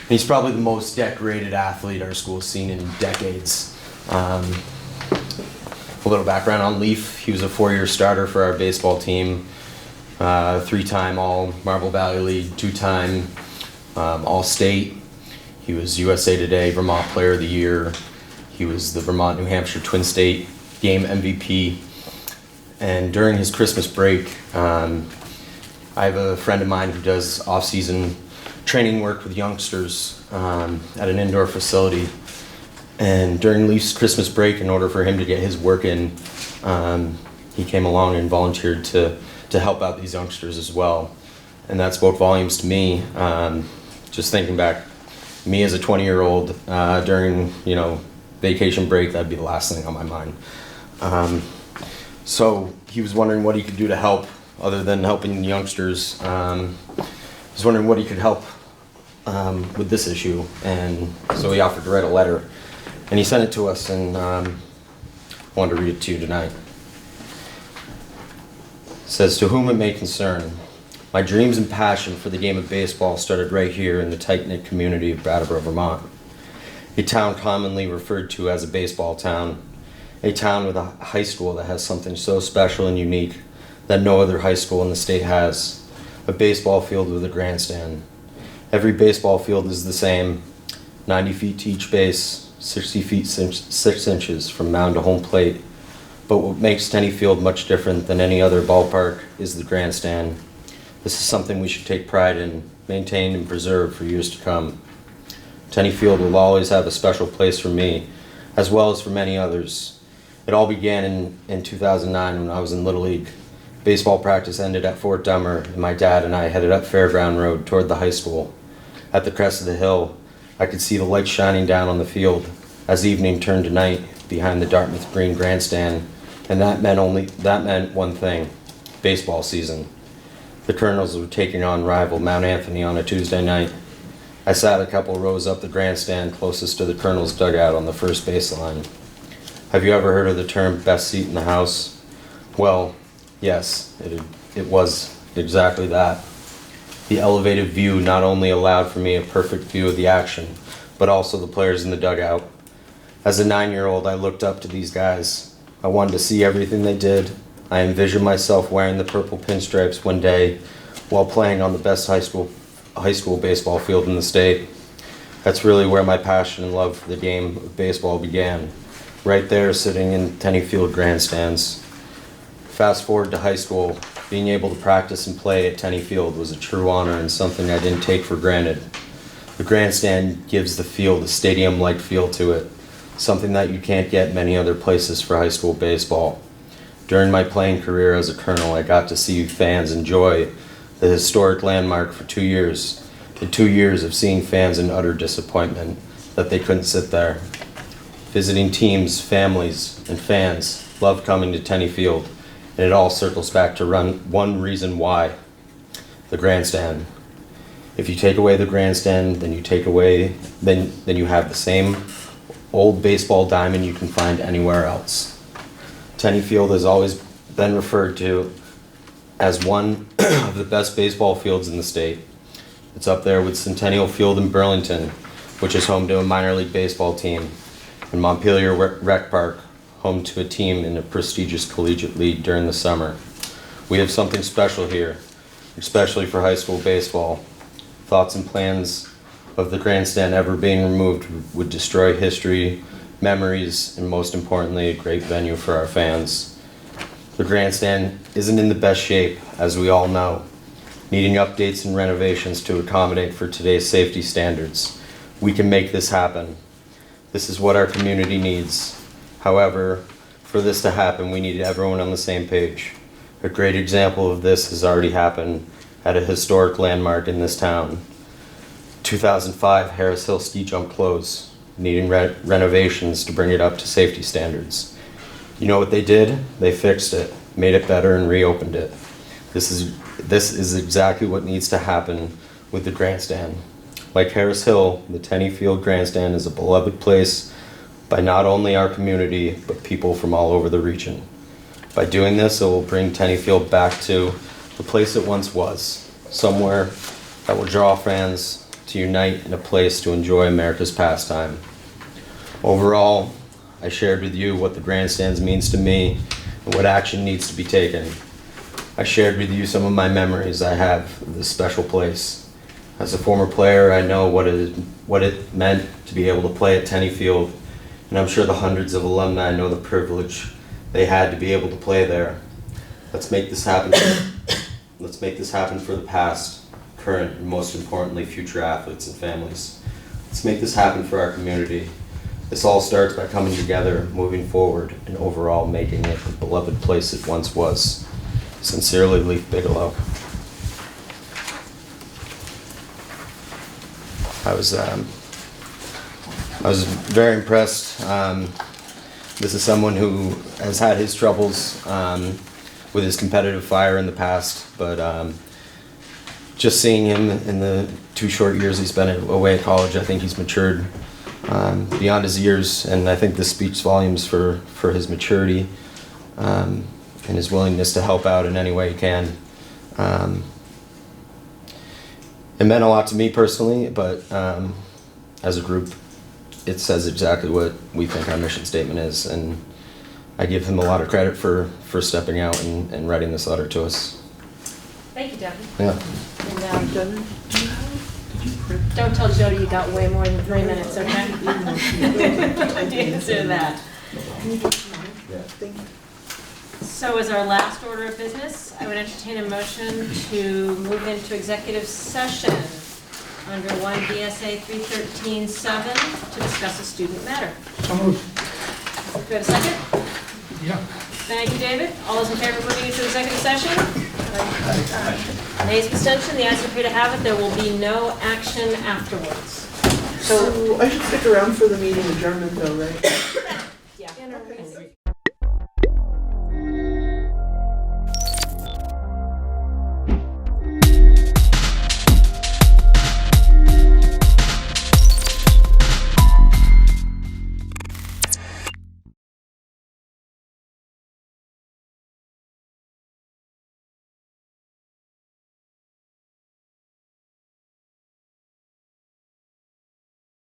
He's probably the most decorated athlete our school's seen in decades. A little background on Leaf. He was a 4-year starter for our baseball team, 3-time All-Marble Valley League, 2-time All-State. He was USA Today Vermont Player of the Year. He was the Vermont-New Hampshire Twin State Game MVP. And during his Christmas break, I have a friend of mine who does off-season training work with youngsters at an indoor facility. And during Leaf's Christmas break, in order for him to get his work in, he came along and volunteered to help out these youngsters as well. And that spoke volumes to me. Just thinking back, me as a 20-year-old during vacation break, that'd be the last thing on my mind. So he was wondering what he could do to help other than helping youngsters. He was wondering what he could help with this issue, and so he offered to write a letter. And he sent it to us, and wanted to read it to you tonight. It says, "To whom it may concern, my dreams and passion for the game of baseball started right here in the tight-knit community of Brattleboro, Vermont, a town commonly referred to as a baseball town, a town with a high school that has something so special and unique that no other high school in the state has, a baseball field with a grandstand. Every baseball field is the same, 90 feet to each base, 60 feet 6 inches from mound to home plate. But what makes Tenny Field much different than any other ballpark is the grandstand. This is something we should take pride in, maintain, and preserve for years to come. Tenny Field will always have a special place for me, as well as for many others. It all began in 2009 when I was in Little League. Baseball practice ended at Fort Dummer, and my dad and I headed up Fairground Road toward the high school. At the crest of the hill, I could see the lights shining down on the field as evening turned to night behind the Dartmouth Green grandstand, and that meant one thing: baseball season. The Colonels were taking on rival Mount Anthony on a Tuesday night. I sat a couple rows up the grandstand closest to the Colonels' dugout on the first baseline. Have you ever heard of the term best seat in the house? Well, yes, it was exactly that. The elevated view not only allowed for me a perfect view of the action, but also the players in the dugout. As a 9-year-old, I looked up to these guys. I wanted to see everything they did. I envisioned myself wearing the purple pinstripes one day while playing on the best high school baseball field in the state. That's really where my passion and love for the game of baseball began, right there sitting in Tenny Field grandstands. Fast forward to high school, being able to practice and play at Tenny Field was a true honor and something I didn't take for granted. The grandstand gives the field a stadium-like feel to it, something that you can't get many other places for high school baseball. During my playing career as a Colonel, I got to see fans enjoy the historic landmark for 2 years, and 2 years of seeing fans in utter disappointment that they couldn't sit there. Visiting teams, families, and fans loved coming to Tenny Field, and it all circles back to one reason why: the grandstand. If you take away the grandstand, then you have the same old baseball diamond you can find anywhere else. Tenny Field has always been referred to as one of the best baseball fields in the state. It's up there with Centennial Field in Burlington, which is home to a minor league baseball team, and Montpelier Rec Park, home to a team in a prestigious collegiate league during the summer. We have something special here, especially for high school baseball. Thoughts and plans of the grandstand ever being removed would destroy history, memories, and most importantly, a great venue for our fans. The grandstand isn't in the best shape, as we all know, needing updates and renovations to accommodate for today's safety standards. We can make this happen. This is what our community needs. However, for this to happen, we need everyone on the same page. A great example of this has already happened at a historic landmark in this town. 2005 Harris Hill Ski Jump closed, needing renovations to bring it up to safety standards. You know what they did? They fixed it, made it better, and reopened it. This is exactly what needs to happen with the grandstand. Like Harris Hill, the Tenny Field grandstand is a beloved place by not only our community, but people from all over the region. By doing this, it will bring Tenny Field back to the place it once was, somewhere that will draw fans to unite in a place to enjoy America's pastime. Overall, I shared with you what the grandstands means to me and what action needs to be taken. I shared with you some of my memories I have of this special place. As a former player, I know what it meant to be able to play at Tenny Field, and I'm sure the hundreds of alumni know the privilege they had to be able to play there. Let's make this happen. Let's make this happen for the past, current, and most importantly, future athletes and families. Let's make this happen for our community. This all starts by coming together, moving forward, and overall making it the beloved place it once was. Sincerely, Leif Bigelow. I was very impressed. This is someone who has had his troubles with his competitive fire in the past, but just seeing him in the 2 short years he's been away at college, I think he's matured beyond his years, and I think this speaks volumes for his maturity and his willingness to help out in any way he can. It meant a lot to me personally, but as a group, it says exactly what we think our mission statement is, and I give him a lot of credit for stepping out and writing this letter to us. Thank you, Devin. Yeah. And, don't tell Jody you got way more than 3 minutes, okay? To answer that. So as our last order of business, I would entertain a motion to move into executive session under 1 VSA 313(7) to discuss a student matter. So moved. Do we have a second? Yeah. Thank you, David. All those in favor of moving into executive session? Nays, abstention, the ayes appear to have it. There will be no action afterwards. So I should stick around for the meeting adjournment though, right? Yeah. Okay.